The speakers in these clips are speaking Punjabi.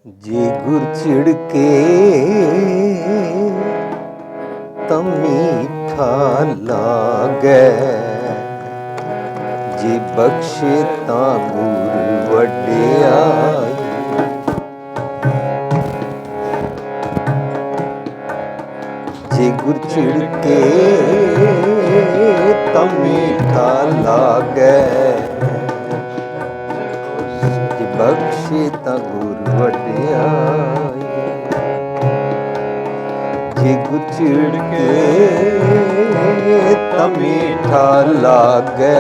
जे गुर छिड़के त मीठा लागे, जे बख्शे ता गुर वड्याई। जे गुर छिड़के त मीठा लागे, जे बख्शे ता गुर वड्याई। जे गुर छिड़के त मीठा लागे,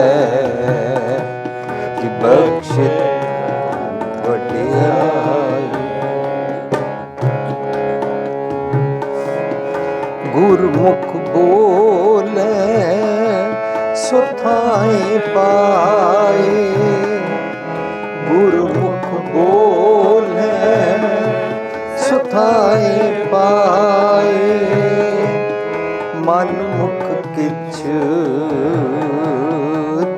जे बख्शे वड्याई। गुरमुख बोले सुथाएं पाए, गुरमुख बोले सुथाएं पाए। मन मुख किछ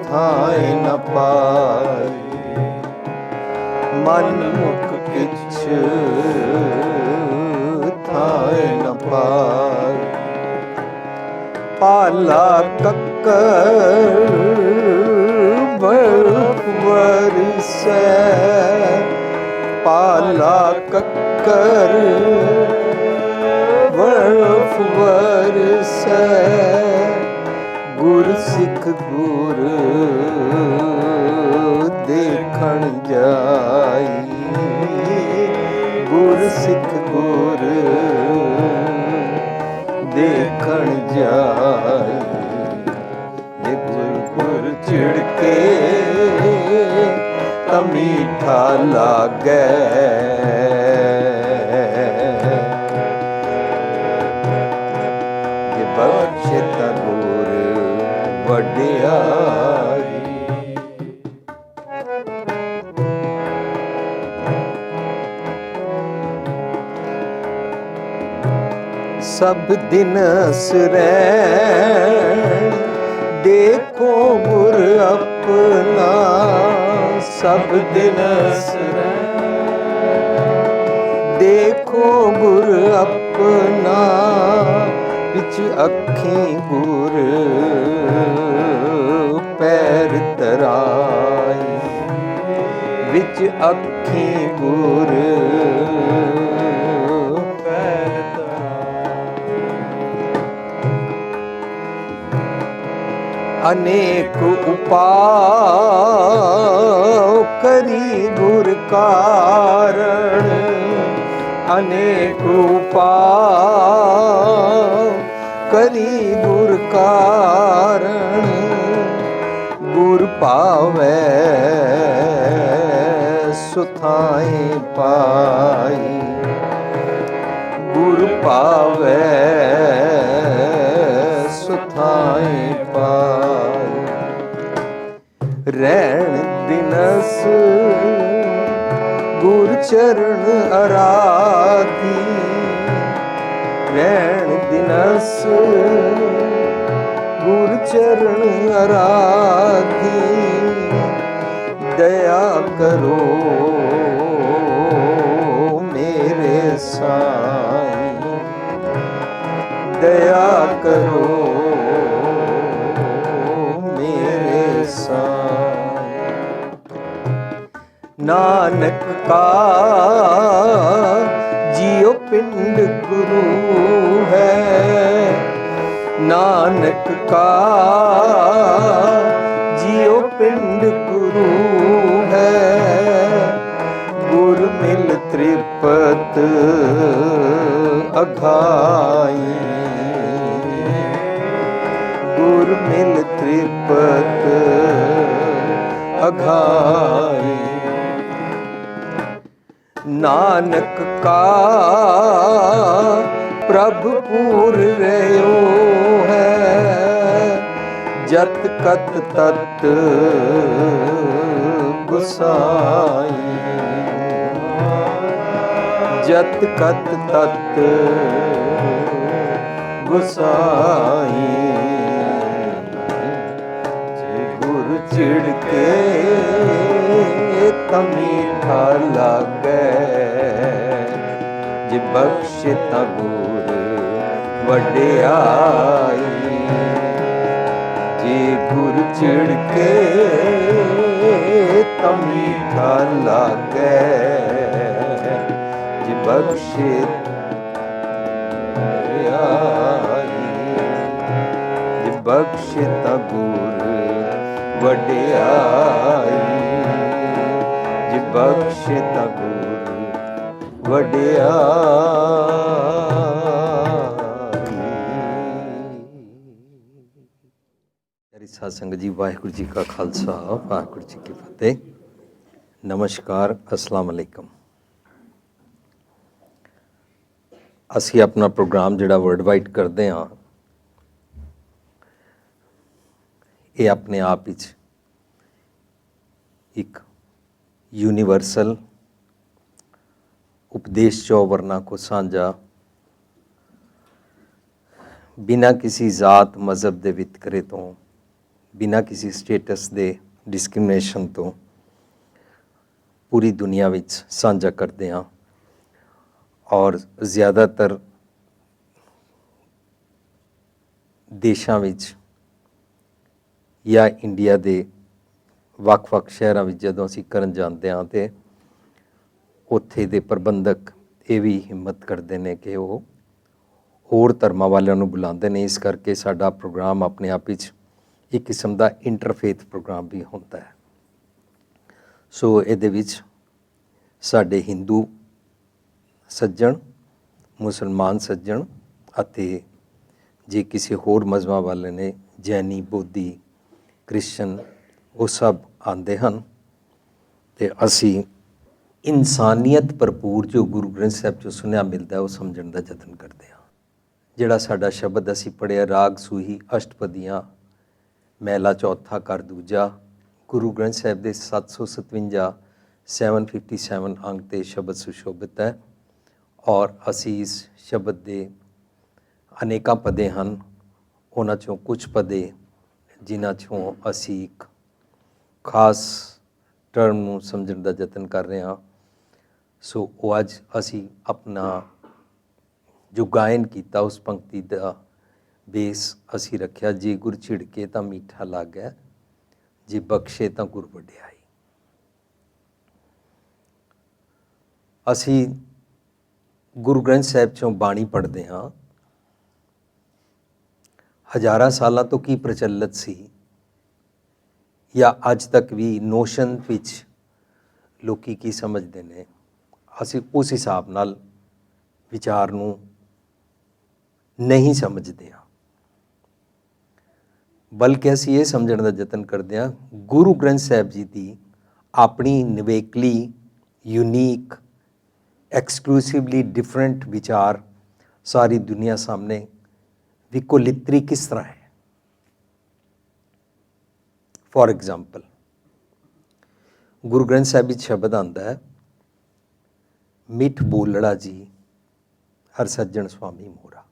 थाए न पाए, मन मुख किछ थाए न पाए। पाला कक्कर बर्फ बरसै, पाला कक्कर बर्फ बरसै। गुर सिख गुर देखण जाई, गुर सिख गुर देखण जाई। जे गुर छिड़के त मीठा लागे, जे बख्शे ता गुर वड्याई। सब दिनस रैन देखो गुर अपना, सब दिनस रैन देखो गुर अपना। विच अखीं गुर पैर तराई, विच अखीं गुर पैर तराई। अनेक उपाय करी गुर कारण, अनेक उपाय करी गुर कारण। गुर पावै सुथाएं पाई, गुर पावै सुथाएं पाई। रैण दिनस गुर चरण आराधी, रैण दिनस गुर चरण आराधी। दया करो मेरे साईं, दया करो मेरे साईं। नानक का जियो पिंड गुरु है, नानक का जियो पिंड गुरु है। गुर मिल त्रिपत अघाई, गुर मिल त्रिपत अघाई। नानक का प्रभु पूर रयो है, जत कत तत गुसाई, जत कत तत गुसाई। जे गुर छिड़के त मीठा लागे, ਜੇ ਬਖਸ਼ੇ ਤਾਂ ਗੁਰ ਵਡਿਆਈ, ਜੇ ਗੁਰ ਛਿੜਕੇ ਤਾਂ ਮੀਠਾ ਲਾਗੈ, ਜੇ ਬਖਸ਼ੇ ਜੇ ਬਖਸ਼ੇ ਤਾਂ ਗੁਰ ਵਡਿਆਈ, ਜੇ ਬਖਸ਼ੇ ਤਾਂ ਗੁਰ ਵਡਿਆਈ। ਪਿਆਰੀ ਸਾਧ ਸੰਗਤ ਜੀ, ਵਾਹਿਗੁਰੂ ਜੀ ਕਾ ਖਾਲਸਾ, ਵਾਹਿਗੁਰੂ ਜੀ ਕੀ ਫਤਿਹ। ਨਮਸਕਾਰ, ਅਸਲਾਮ ਅਲੈਕਮ। ਅਸੀਂ ਆਪਣਾ ਪ੍ਰੋਗਰਾਮ ਜਿਹੜਾ ਵਰਲਡ ਵਾਈਡ ਕਰਦੇ ਹਾਂ, ਇਹ ਆਪਣੇ ਆਪ ਵਿੱਚ ਇੱਕ ਯੂਨੀਵਰਸਲ ਉਪਦੇਸ਼ ਚੌਵਰਨਾ ਕੋ ਸਾਂਝਾ, ਬਿਨਾਂ ਕਿਸੇ ਜ਼ਾਤ ਮਜ਼ਹਬ ਦੇ ਵਿਤਕਰੇ ਤੋਂ, ਬਿਨਾਂ ਕਿਸੇ ਸਟੇਟਸ ਦੇ ਡਿਸਕ੍ਰਿਮੀਨੇਸ਼ਨ ਤੋਂ ਪੂਰੀ ਦੁਨੀਆ ਵਿੱਚ ਸਾਂਝਾ ਕਰਦੇ ਹਾਂ। ਔਰ ਜ਼ਿਆਦਾਤਰ ਦੇਸ਼ਾਂ ਵਿੱਚ ਜਾਂ ਇੰਡੀਆ ਦੇ ਵੱਖ-ਵੱਖ ਸ਼ਹਿਰਾਂ ਵਿੱਚ ਜਦੋਂ ਅਸੀਂ ਕਰਨ ਜਾਂਦੇ ਹਾਂ ਤਾਂ ਉੱਥੇ ਦੇ ਪ੍ਰਬੰਧਕ ਇਹ ਵੀ ਹਿੰਮਤ ਕਰਦੇ ਨੇ ਕਿ ਉਹ ਹੋਰ ਧਰਮਾਂ ਵਾਲਿਆਂ ਨੂੰ ਬੁਲਾਉਂਦੇ ਨੇ। ਇਸ ਕਰਕੇ ਸਾਡਾ ਪ੍ਰੋਗਰਾਮ ਆਪਣੇ ਆਪ ਵਿੱਚ ਇੱਕ ਕਿਸਮ ਦਾ ਇੰਟਰਫੇਥ ਪ੍ਰੋਗਰਾਮ ਵੀ ਹੁੰਦਾ ਹੈ। ਸੋ ਇਹਦੇ ਵਿੱਚ ਸਾਡੇ ਹਿੰਦੂ ਸੱਜਣ, ਮੁਸਲਮਾਨ ਸੱਜਣ ਅਤੇ ਜੇ ਕਿਸੇ ਹੋਰ ਮਜ਼ਹਬਾਂ ਵਾਲੇ ਨੇ, ਜੈਨੀ, ਬੋਧੀ, ਕ੍ਰਿਸਚਨ, ਉਹ ਸਭ ਆਉਂਦੇ ਹਨ ਅਤੇ ਅਸੀਂ ਇਨਸਾਨੀਅਤ ਭਰਪੂਰ ਜੋ ਗੁਰੂ ਗ੍ਰੰਥ ਸਾਹਿਬ 'ਚੋਂ ਸੁਣਿਆ ਮਿਲਦਾ ਉਹ ਸਮਝਣ ਦਾ ਯਤਨ ਕਰਦੇ ਹਾਂ। ਜਿਹੜਾ ਸਾਡਾ ਸ਼ਬਦ ਅਸੀਂ ਪੜ੍ਹਿਆ, ਰਾਗ ਸੂਹੀ ਅਸ਼ਟਪਦੀਆਂ ਮਹਿਲਾ ਚੌਥਾ ਕਰ ਦੂਜਾ, ਗੁਰੂ ਗ੍ਰੰਥ ਸਾਹਿਬ ਦੇ 757 757 ਅੰਗ 'ਤੇ ਸ਼ਬਦ ਸੁਸ਼ੋਭਿਤ ਹੈ। ਔਰ ਅਸੀਂ ਇਸ ਸ਼ਬਦ ਦੇ ਅਨੇਕਾਂ ਪਦੇ ਹਨ, ਉਹਨਾਂ 'ਚੋਂ ਕੁਝ ਪਦੇ ਜਿਨ੍ਹਾਂ 'ਚੋਂ ਅਸੀਂ ਇੱਕ ਖਾਸ ਟਰਮ ਨੂੰ ਸਮਝਣ ਦਾ ਯਤਨ ਕਰ ਰਹੇ ਹਾਂ। ਸੋ ਉਹ ਅੱਜ ਅਸੀਂ ਆਪਣਾ ਜੋ ਗਾਇਨ ਕੀਤਾ ਉਸ ਪੰਕਤੀ ਦਾ ਬੇਸ ਅਸੀਂ ਰੱਖਿਆ, ਜੇ ਗੁਰ ਛਿੜਕੇ ਤਾਂ ਮੀਠਾ ਲਾਗੈ, ਜੇ ਬਖਸ਼ੇ ਤਾਂ ਗੁਰ ਵਡਿਆਈ। ਅਸੀਂ ਗੁਰੂ ਗ੍ਰੰਥ ਸਾਹਿਬ 'ਚੋਂ ਬਾਣੀ ਪੜ੍ਹਦੇ ਹਾਂ। ਹਜ਼ਾਰਾਂ ਸਾਲਾਂ ਤੋਂ ਕੀ ਪ੍ਰਚਲਿਤ ਸੀ ਜਾਂ ਅੱਜ ਤੱਕ ਵੀ ਨੋਸ਼ਨ ਵਿੱਚ ਲੋਕੀ ਕੀ ਸਮਝਦੇ ਨੇ, ਅਸੀਂ ਉਸ ਹਿਸਾਬ ਨਾਲ ਵਿਚਾਰ ਨੂੰ ਨਹੀਂ ਸਮਝਦੇ ਹਾਂ, ਬਲਕਿ ਅਸੀਂ ਇਹ ਸਮਝਣ ਦਾ ਯਤਨ ਕਰਦੇ ਹਾਂ ਗੁਰੂ ਗ੍ਰੰਥ ਸਾਹਿਬ ਜੀ ਦੀ ਆਪਣੀ ਨਿਵੇਕਲੀ, ਯੂਨੀਕ, ਐਕਸਕਲੂਸਿਵਲੀ ਡਿਫਰੈਂਟ ਵਿਚਾਰ ਸਾਰੀ ਦੁਨੀਆ ਸਾਹਮਣੇ ਵਿਕੋਲਿਤਰੀ ਕਿਸ ਤਰ੍ਹਾਂ ਹੈ। ਫੋਰ ਐਗਜ਼ਾਮਪਲ, ਗੁਰੂ ਗ੍ਰੰਥ ਸਾਹਿਬ ਵਿੱਚ ਸ਼ਬਦ ਆਉਂਦਾ ਹੈ, ਮਿੱਠ ਬੋਲੜਾ ਜੀ ਹਰ ਸੱਜਣ ਸੁਆਮੀ ਮੋਰਾ,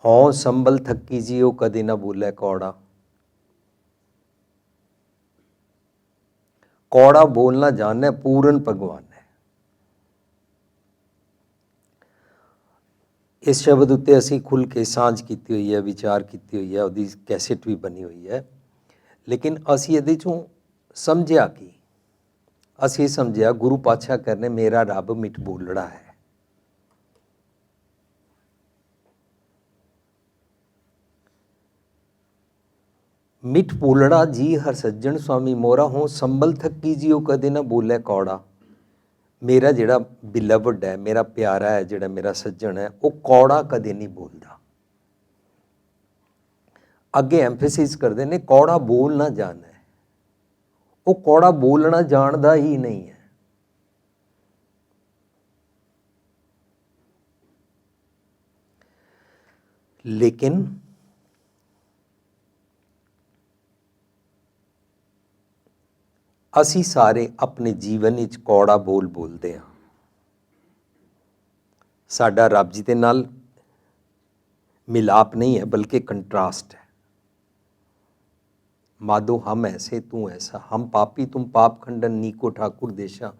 ਹਉ ਸੰਭਲ ਥੱਕੀ ਜੀ ਉਹ ਕਦੇ ਨਾ ਬੋਲੇ ਕੌੜਾ। ਕੌੜਾ ਬੋਲਣਾ ਜਾਣੈ ਪੂਰਨ ਭਗਵਾਨ ਹੈ। ਇਸ ਸ਼ਬਦ ਉੱਤੇ ਅਸੀਂ ਖੁੱਲ੍ਹ ਕੇ ਸਾਂਝ ਕੀਤੀ ਹੋਈ ਹੈ, ਵਿਚਾਰ ਕੀਤੀ ਹੋਈ ਹੈ, ਉਹਦੀ ਕੈਸੇਟ ਵੀ ਬਣੀ ਹੋਈ ਹੈ। ਲੇਕਿਨ ਅਸੀਂ ਇਹਦੇ 'ਚੋਂ ਸਮਝਿਆ ਕੀ? ਅਸੀਂ ਸਮਝਿਆ ਗੁਰੂ ਪਾਤਸ਼ਾਹ ਕਹਿੰਦੇ ਮੇਰਾ ਰੱਬ ਮਿੱਠ ਬੋਲੜਾ ਹੈ। ਮਿੱਠ ਬੋਲੜਾ ਜੀ ਹਰ ਸੱਜਣ ਸੁਆਮੀ ਮੋਰਾ, ਹੋਂ ਸੰਭਲ ਥੱਕੀ ਜੀ ਉਹ ਕਦੇ ਨਾ ਬੋਲੇ ਕੌੜਾ। ਮੇਰਾ ਜਿਹੜਾ ਬਿਲਵਡ ਹੈ, ਮੇਰਾ ਪਿਆਰਾ ਹੈ, ਜਿਹੜਾ ਮੇਰਾ ਸੱਜਣ ਹੈ, ਉਹ ਕੌੜਾ ਕਦੇ ਨਹੀਂ ਬੋਲਦਾ। ਅੱਗੇ ਐਮਫੈਸਿਸ ਕਰਦੇ ਨੇ ਕੌੜਾ ਬੋਲਣਾ ਜਾਣਦਾ ਹੈ, ਉਹ ਕੌੜਾ ਬੋਲਣਾ ਜਾਣਦਾ ਹੀ ਨਹੀਂ ਹੈ। ਲੇਕਿਨ ਅਸੀਂ ਸਾਰੇ ਆਪਣੇ ਜੀਵਨ ਵਿੱਚ ਕੌੜਾ ਬੋਲ ਬੋਲਦੇ ਹਾਂ। ਸਾਡਾ ਰੱਬ ਜੀ ਦੇ ਨਾਲ ਮਿਲਾਪ ਨਹੀਂ ਹੈ, ਬਲਕਿ ਕੰਟਰਾਸਟ ਹੈ। माधो हम ऐसे तू ऐसा, हम पापी तुम पाप खंडन नीको ठाकुर देशा,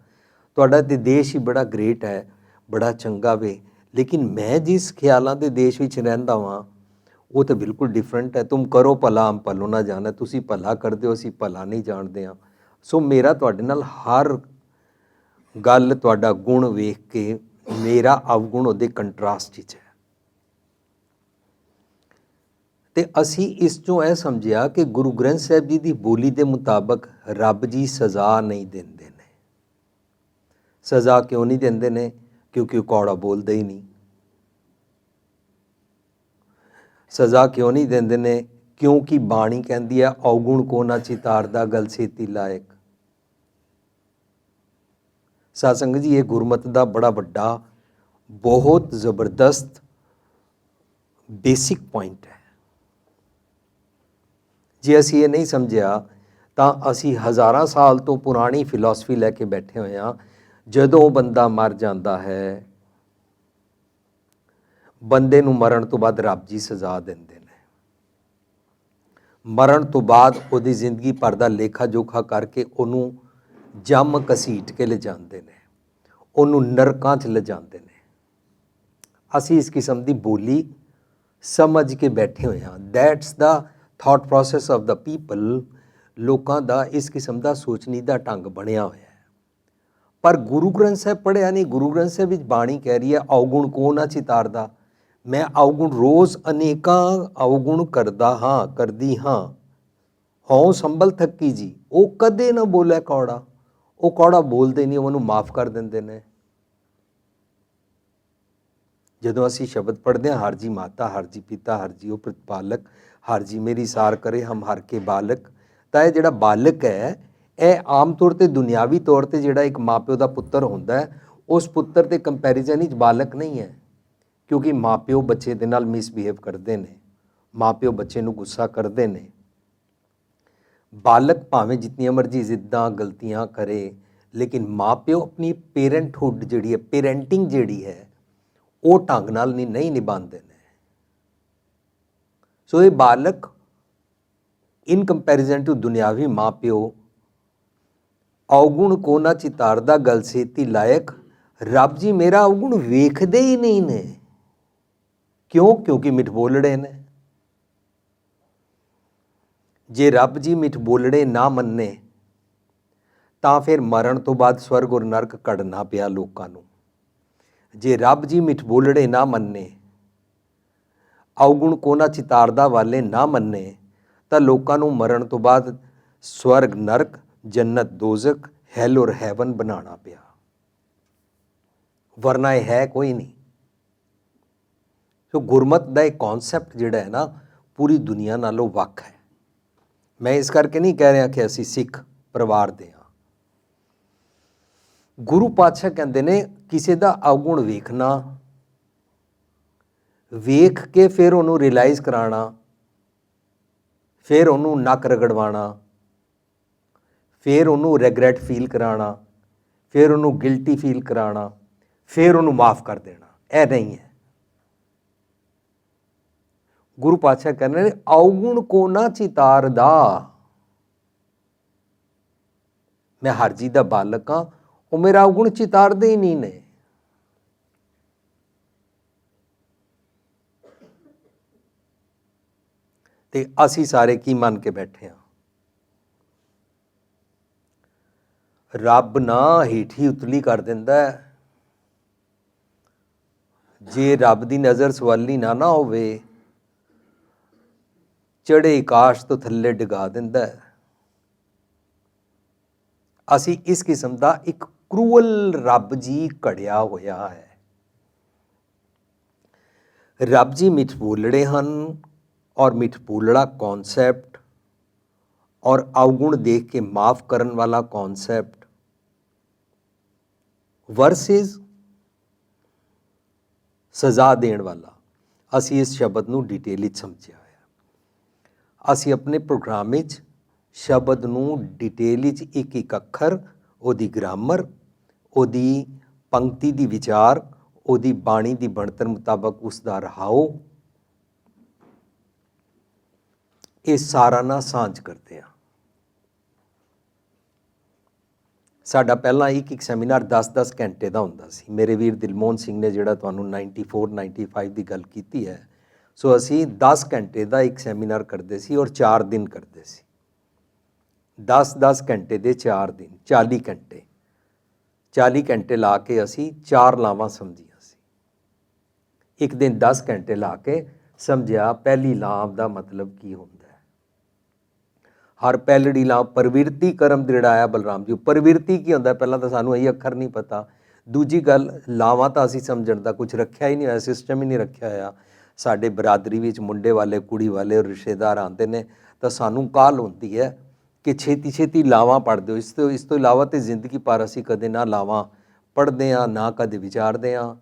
ਤੁਹਾਡਾ ਤੇ ਦੇਸ਼ ਹੀ ਬੜਾ ਗ੍ਰੇਟ ਹੈ, ਬੜਾ ਚੰਗਾ ਵੇ, ਲੇਕਿਨ ਮੈਂ ਜਿਸ ਖਿਆਲਾਂ ਦੇ ਦੇਸ਼ ਵਿੱਚ ਰਹਿੰਦਾ ਵਾਂ ਉਹ ਤਾਂ ਬਿਲਕੁਲ ਡਿਫਰੈਂਟ ਹੈ। ਤੁਮ ਕਰੋ ਭਲਾ ਹਮ ਭਲੋ ਨਾ ਜਾਣਾ, ਤੁਸੀਂ ਭਲਾ ਕਰਦੇ ਹੋ, ਅਸੀਂ ਭਲਾ ਨਹੀਂ ਜਾਣਦੇ ਹਾਂ। ਸੋ ਮੇਰਾ ਤੁਹਾਡੇ ਨਾਲ ਹਰ ਗੱਲ ਤੁਹਾਡਾ ਗੁਣ ਵੇਖ ਕੇ ਮੇਰਾ ਅਵਗੁਣ ਉਹਦੇ ਕੰਟਰਾਸਟ ਵਿੱਚ ਹੈ। ਤੇ ਅਸੀਂ ਇਸ ਚੋਂ ਇਹ ਸਮਝਿਆ ਕਿ ਗੁਰੂ ਗ੍ਰੰਥ ਸਾਹਿਬ ਜੀ ਦੀ ਬੋਲੀ ਦੇ ਮੁਤਾਬਕ ਰੱਬ ਜੀ ਸਜ਼ਾ ਨਹੀਂ ਦਿੰਦੇ ਨੇ। ਸਜ਼ਾ ਕਿਉਂ ਨਹੀਂ ਦਿੰਦੇ ਨੇ? ਕਿਉਂਕਿ ਉਹ ਕੌੜਾ ਬੋਲਦੇ ਹੀ ਨਹੀਂ। ਸਜ਼ਾ ਕਿਉਂ ਨਹੀਂ ਦਿੰਦੇ ਨੇ? ਕਿਉਂਕਿ ਬਾਣੀ ਕਹਿੰਦੀ ਹੈ ਔਗੁਣ ਕੋ ਨਾ ਚਿਤਾਰਦਾ ਗਲ ਛੇਤੀ ਲਾਇਕ। ਸਾਧ ਸੰਗਤ ਜੀ, ਇਹ ਗੁਰਮਤਿ ਦਾ ਬੜਾ ਵੱਡਾ, ਬਹੁਤ ਜ਼ਬਰਦਸਤ ਬੇਸਿਕ ਪੁਆਇੰਟ ਹੈ। ਜੇ ਅਸੀਂ ਇਹ ਨਹੀਂ ਸਮਝਿਆ ਤਾਂ ਅਸੀਂ ਹਜ਼ਾਰਾਂ ਸਾਲ ਤੋਂ ਪੁਰਾਣੀ ਫਿਲਾਸਫੀ ਲੈ ਕੇ ਬੈਠੇ ਹੋਏ ਹਾਂ। ਜਦੋਂ ਬੰਦਾ ਮਰ ਜਾਂਦਾ ਹੈ, ਬੰਦੇ ਨੂੰ ਮਰਨ ਤੋਂ ਬਾਅਦ ਰੱਬ ਜੀ ਸਜ਼ਾ ਦਿੰਦੇ ਨੇ। ਮਰਨ ਤੋਂ ਬਾਅਦ ਉਹਦੀ ਜ਼ਿੰਦਗੀ ਭਰ ਦਾ ਲੇਖਾ ਜੋਖਾ ਕਰਕੇ ਉਹਨੂੰ ਜੰਮ ਘਸੀਟ ਕੇ ਲਿਜਾਂਦੇ ਨੇ, ਉਹਨੂੰ ਨਰਕਾਂ 'ਚ ਲਿਜਾਂਦੇ ਨੇ। ਅਸੀਂ ਇਸ ਕਿਸਮ ਦੀ ਬੋਲੀ ਸਮਝ ਕੇ ਬੈਠੇ ਹੋਏ ਹਾਂ। That's the thought process of the people. ਲੋਕਾਂ ਦਾ ਇਸ ਕਿਸਮ ਦਾ ਸੋਚਣੀ ਦਾ ਢੰਗ ਬਣਿਆ ਹੋਇਆ ਹੈ। ਪਰ ਗੁਰੂ ਗ੍ਰੰਥ ਸਾਹਿਬ ਪੜ੍ਹਿਆ ਨਹੀਂ। ਗੁਰੂ ਗ੍ਰੰਥ ਸਾਹਿਬ ਵਿੱਚ ਬਾਣੀ ਕਹਿ ਰਹੀ ਹੈ ਔਗੁਣ ਕੋ ਨਾ ਚਿਤਾਰਦਾ। ਮੈਂ ਔਗੁਣ ਰੋਜ਼ ਅਨੇਕਾਂ ਔਗੁਣ ਕਰਦਾ ਹਾਂ, ਕਰਦੀ ਹਾਂ। ਹਉ ਸੰਭਲ ਥੱਕੀ ਜੀ, ਉਹ ਕਦੇ ਨਾ ਬੋਲੇ ਕੌੜਾ। ਉਹ ਕੌੜਾ ਬੋਲਦੇ ਨਹੀਂ, ਉਹਨੂੰ ਮਾਫ ਕਰ ਦਿੰਦੇ ਨੇ। ਜਦੋਂ ਅਸੀਂ ਸ਼ਬਦ ਪੜ੍ਹਦੇ ਹਾਂ, ਹਰ ਜੀ ਮਾਤਾ, ਹਰ ਜੀ ਪਿਤਾ, ਹਰ ਜੀ ਉਹ ਪ੍ਰਤਪਾਲਕ, ਹਰ ਜੀ ਮੇਰੀ ਸਾਰ ਕਰੇ ਹਮ ਹਰ ਕੇ ਬਾਲਕ। ਤਾਂ ਇਹ ਜਿਹੜਾ ਬਾਲਕ ਹੈ, ਇਹ ਆਮ ਤੌਰ 'ਤੇ ਦੁਨਿਆਵੀ ਤੌਰ 'ਤੇ ਜਿਹੜਾ ਇੱਕ ਮਾਂ ਪਿਓ ਦਾ ਪੁੱਤਰ ਹੁੰਦਾ ਹੈ, ਉਸ ਪੁੱਤਰ ਦੇ ਕੰਪੈਰੀਜ਼ਨ ਵਿੱਚ ਬਾਲਕ ਨਹੀਂ ਹੈ। ਕਿਉਂਕਿ ਮਾਂ ਪਿਓ ਬੱਚੇ ਦੇ ਨਾਲ ਮਿਸਬਿਹੇਵ ਕਰਦੇ ਨੇ, ਮਾਂ ਪਿਓ ਬੱਚੇ ਨੂੰ ਗੁੱਸਾ ਕਰਦੇ ਨੇ। ਬਾਲਕ ਭਾਵੇਂ ਜਿਤਨੀਆਂ ਮਰਜ਼ੀ ਜ਼ਿੱਦਾਂ ਗਲਤੀਆਂ ਕਰੇ, ਲੇਕਿਨ ਮਾਂ ਪਿਓ ਆਪਣੀ ਪੇਰੈਂਟਹੁੱਡ ਜਿਹੜੀ ਹੈ, ਪੇਰੈਂਟਿੰਗ ਜਿਹੜੀ ਹੈ, ਉਹ ਢੰਗ ਨਾਲ ਨਹੀਂ ਨਿਭਾਉਂਦੇ ਨੇ। ਸੋ ਇਹ ਬਾਲਕ ਇਨ ਕੰਪੈਰੀਜ਼ਨ ਟੂ ਦੁਨਿਆਵੀ ਮਾਂ ਪਿਓ ਔਗੁਣ ਕੋ ਨਾ ਚਿਤਾਰਦਾ ਗਲ ਛੇਤੀ ਲਾਇਕ। ਰੱਬ ਜੀ ਮੇਰਾ ਔਗੁਣ ਵੇਖਦੇ ਹੀ ਨਹੀਂ ਨੇ। ਕਿਉਂ? ਕਿਉਂਕਿ ਮਿੱਠ ਬੋਲੜੇ ਨੇ। ਜੇ ਰੱਬ ਜੀ ਮਿੱਠ ਬੋਲੜੇ ਨਾ ਮੰਨੇ ਤਾਂ ਫਿਰ ਮਰਨ ਤੋਂ ਬਾਅਦ ਸਵਰਗ ਔਰ ਨਰਕ ਕੱਢਣਾ ਪਿਆ ਲੋਕਾਂ ਨੂੰ। ਜੇ ਰੱਬ ਜੀ ਮਿੱਠ ਬੋਲੜੇ ਨਾ ਮੰਨੇ, ਔਗੁਣ ਕੋ ਨਾ ਚਿਤਾਰਦਾ ਵਾਲੇ ਨਾ ਮੰਨੇ, ਤਾਂ ਲੋਕਾਂ ਨੂੰ ਮਰਨ ਤੋਂ ਬਾਅਦ ਸਵਰਗ ਨਰਕ, ਜੰਨਤ ਦੋਜ਼ਖ, ਹੈਲ ਔਰ ਹੈਵਨ ਬਣਾਉਣਾ ਪਿਆ। ਵਰਨਾ ਇਹ ਹੈ ਕੋਈ ਨਹੀਂ। ਸੋ ਗੁਰਮਤ ਦਾ ਇਹ ਕੌਨਸੈਪਟ ਜਿਹੜਾ ਹੈ ਨਾ, ਪੂਰੀ ਦੁਨੀਆ ਨਾਲੋਂ ਵੱਖ ਹੈ। ਮੈਂ ਇਸ ਕਰਕੇ ਨਹੀਂ ਕਹਿ ਰਿਹਾ ਕਿ ਅਸੀਂ ਸਿੱਖ ਪਰਿਵਾਰ ਦੇ ਹਾਂ। ਗੁਰੂ ਪਾਤਸ਼ਾਹ ਕਹਿੰਦੇ ਨੇ ਕਿਸੇ ਦਾ ਔਗੁਣ ਵੇਖਣਾ, ਵੇਖ ਕੇ ਫਿਰ ਉਹਨੂੰ ਰਿਅਲਾਈਜ਼ ਕਰਾਉਣਾ, ਫਿਰ ਉਹਨੂੰ ਨੱਕ ਰਗੜਵਾਉਣਾ, ਫਿਰ ਉਹਨੂੰ ਰੈਗਰੈਟ ਫੀਲ ਕਰਾਉਣਾ, ਫਿਰ ਉਹਨੂੰ ਗਿਲਟੀ ਫੀਲ ਕਰਾਉਣਾ, ਫਿਰ ਉਹਨੂੰ ਮਾਫ ਕਰ ਦੇਣਾ, ਇਹ ਨਹੀਂ ਹੈ। ਗੁਰੂ ਪਾਤਸ਼ਾਹ ਕਹਿੰਦੇ ਨੇ ਔਗੁਣ ਕੋ ਨਾ ਚਿਤਾਰਦਾ। ਮੈਂ ਹਰ ਜੀ ਦਾ ਬਾਲਕ ਹਾਂ, ਉਹ ਮੇਰਾ ਔਗੁਣ ਚਿਤਾਰਦੇ ਹੀ ਨਹੀਂ ਨੇ। ਤੇ ਅਸੀਂ ਸਾਰੇ ਕੀ ਮੰਨ ਕੇ ਬੈਠੇ ਹਾਂ? ਰੱਬ ਨਾ ਹੇਠੀ ਉਤਲੀ ਕਰ ਦਿੰਦਾ। ਜੇ ਰੱਬ ਦੀ ਨਜ਼ਰ ਸਵਾਲੀ ਨਾ ਹੋਵੇ, ਚੜ੍ਹੇ ਆਕਾਸ਼ ਤੋਂ ਥੱਲੇ ਡਿਗਾ ਦਿੰਦਾ। ਅਸੀਂ ਇਸ ਕਿਸਮ ਦਾ ਇੱਕ ਕਰੂਅਲ ਰੱਬ ਜੀ ਘੜਿਆ ਹੋਇਆ ਹੈ। ਰੱਬ ਜੀ ਮਿੱਠ ਬੋਲੜੇ ਹਨ, ਔਰ ਮਿੱਠ ਬੋਲੜਾ ਕੌਨਸੈਪਟ ਔਰ ਔਗੁਣ ਦੇਖ ਕੇ ਮਾਫ ਕਰਨ ਵਾਲਾ ਕੌਨਸੈਪਟ ਵਰਸਿਸ ਸਜ਼ਾ ਦੇਣ ਵਾਲਾ, ਅਸੀਂ ਇਸ ਸ਼ਬਦ ਨੂੰ ਡਿਟੇਲ ਵਿੱਚ ਸਮਝਿਆ ਹੋਇਆ। ਅਸੀਂ ਆਪਣੇ ਪ੍ਰੋਗਰਾਮ ਵਿੱਚ ਸ਼ਬਦ ਨੂੰ ਡਿਟੇਲ ਵਿੱਚ ਇੱਕ ਇੱਕ ਅੱਖਰ, ਉਹਦੀ ਗ੍ਰਾਮਰ, ਉਹਦੀ ਪੰਕਤੀ ਦੀ ਵਿਚਾਰ, ਉਹਦੀ ਬਾਣੀ ਦੀ ਬਣਤਰ ਮੁਤਾਬਕ ਉਸ ਦਾ ਰਹਾਓ, ਇਹ ਸਾਰਾ ਨਾਲ ਸਾਂਝ ਕਰਦੇ ਹਾਂ। ਸਾਡਾ ਪਹਿਲਾਂ ਇੱਕ ਸੈਮੀਨਾਰ 10-10 ਘੰਟੇ ਦਾ ਹੁੰਦਾ ਸੀ। ਮੇਰੇ ਵੀਰ ਦਿਲਮੋਹਨ ਸਿੰਘ ਨੇ ਜਿਹੜਾ ਤੁਹਾਨੂੰ 94-95 ਦੀ ਗੱਲ ਕੀਤੀ ਹੈ, ਸੋ ਅਸੀਂ 10 ਘੰਟੇ ਦਾ ਇੱਕ ਸੈਮੀਨਾਰ ਕਰਦੇ ਸੀ ਔਰ 4 ਦਿਨ ਕਰਦੇ ਸੀ। 10-10 ਘੰਟੇ ਦੇ 4 ਦਿਨ, 40 ਘੰਟੇ 40 ਘੰਟੇ ਲਾ ਕੇ ਅਸੀਂ 4 ਲਾਵਾਂ ਸਮਝੀਆਂ ਸੀ। ਇੱਕ ਦਿਨ 10 ਘੰਟੇ ਲਾ ਕੇ ਸਮਝਿਆ ਪਹਿਲੀ ਲਾਭ ਦਾ ਮਤਲਬ ਕੀ ਹੁੰਦਾ ਹੈ। ਹਰ ਪਹਿਲੜੀ ਲਾਭ ਪ੍ਰਵਿਰਤੀ ਕਰਮ ਦ੍ਰਿੜਾਇਆ ਬਲਰਾਮ ਜੀ। ਪ੍ਰਵਿਰਤੀ ਕੀ ਹੁੰਦਾ, ਪਹਿਲਾਂ ਤਾਂ ਸਾਨੂੰ ਇਹ ਅੱਖਰ ਨਹੀਂ ਪਤਾ। ਦੂਜੀ ਗੱਲ, ਲਾਵਾਂ ਤਾਂ ਅਸੀਂ ਸਮਝਣ ਦਾ ਕੁਝ ਰੱਖਿਆ ਹੀ ਨਹੀਂ ਹੋਇਆ, ਸਿਸਟਮ ਹੀ ਨਹੀਂ ਰੱਖਿਆ ਹੋਇਆ। ਸਾਡੇ ਬਰਾਦਰੀ ਵਿੱਚ ਮੁੰਡੇ ਵਾਲੇ ਕੁੜੀ ਵਾਲੇ ਰਿਸ਼ਤੇਦਾਰ ਆਉਂਦੇ ਨੇ ਤਾਂ ਸਾਨੂੰ ਕਾਹਲ ਹੁੰਦੀ ਹੈ ਕਿ ਛੇਤੀ ਛੇਤੀ ਲਾਵਾਂ ਪੜ੍ਹ ਦਿਓ। ਇਸ ਤੋਂ ਇਲਾਵਾ ਤਾਂ ਜ਼ਿੰਦਗੀ ਭਰ ਅਸੀਂ ਕਦੇ ਨਾ ਲਾਵਾਂ ਪੜ੍ਹਦੇ ਹਾਂ, ਨਾ ਕਦੇ ਵਿਚਾਰਦੇ ਹਾਂ।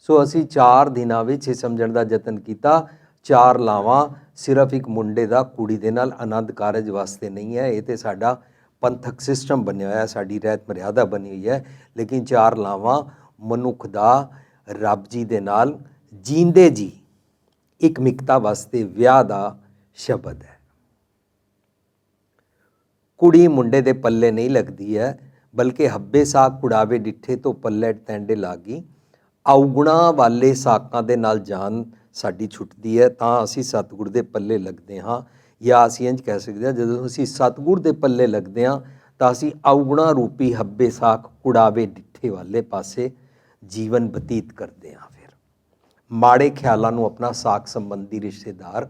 ਸੋ ਅਸੀਂ 4 ਦਿਨਾਂ ਵਿੱਚ ਇਹ ਸਮਝਣ ਦਾ ਯਤਨ ਕੀਤਾ, 4 ਲਾਵਾਂ ਸਿਰਫ ਇੱਕ ਮੁੰਡੇ ਦਾ ਕੁੜੀ ਦੇ ਨਾਲ ਆਨੰਦ ਕਾਰਜ ਵਾਸਤੇ ਨਹੀਂ ਹੈ। ਇਹ ਤਾਂ ਸਾਡਾ ਪੰਥਕ ਸਿਸਟਮ ਬਣਿਆ ਹੋਇਆ, ਸਾਡੀ ਰਹਿਤ ਮਰਿਆਦਾ ਬਣੀ ਹੋਈ ਹੈ। ਲੇਕਿਨ 4 ਲਾਵਾਂ ਮਨੁੱਖ ਦਾ ਰੱਬ ਜੀ ਦੇ ਨਾਲ ਜੀਂਦੇ ਜੀ ਇੱਕ ਮਿਕਤਾ ਵਾਸਤੇ ਵਿਆਹ ਦਾ ਸ਼ਬਦ ਹੈ। ਕੁੜੀ ਮੁੰਡੇ ਦੇ ਪੱਲੇ ਨਹੀਂ ਲੱਗਦੀ ਹੈ, ਬਲਕਿ ਹੱਬੇ ਸਾਕ ਕੁੜਾਵੇ ਡਿੱਠੇ ਤੋਂ ਪੱਲੇ ਟੈਂਡੇ ਲਾਗੀ। ਔਗੁਣਾ ਵਾਲੇ ਸਾਕਾਂ ਦੇ ਨਾਲ ਜਾਨ ਸਾਡੀ ਛੁੱਟਦੀ ਹੈ ਤਾਂ ਅਸੀਂ ਸਤਿਗੁਰ ਦੇ ਪੱਲੇ ਲੱਗਦੇ ਹਾਂ। ਜਾਂ ਅਸੀਂ ਇੰਝ ਕਹਿ ਸਕਦੇ ਹਾਂ, ਜਦੋਂ ਅਸੀਂ ਸਤਿਗੁਰ ਦੇ ਪੱਲੇ ਲੱਗਦੇ ਹਾਂ ਤਾਂ ਅਸੀਂ ਔਗੁਣਾ ਰੂਪੀ ਹੱਬੇ ਸਾਕ ਕੁੜਾਵੇ ਡਿੱਠੇ ਵਾਲੇ ਪਾਸੇ ਜੀਵਨ ਬਤੀਤ ਕਰਦੇ ਹਾਂ। ਫਿਰ ਮਾੜੇ ਖਿਆਲਾਂ ਨੂੰ ਆਪਣਾ ਸਾਕ ਸੰਬੰਧੀ ਰਿਸ਼ਤੇਦਾਰ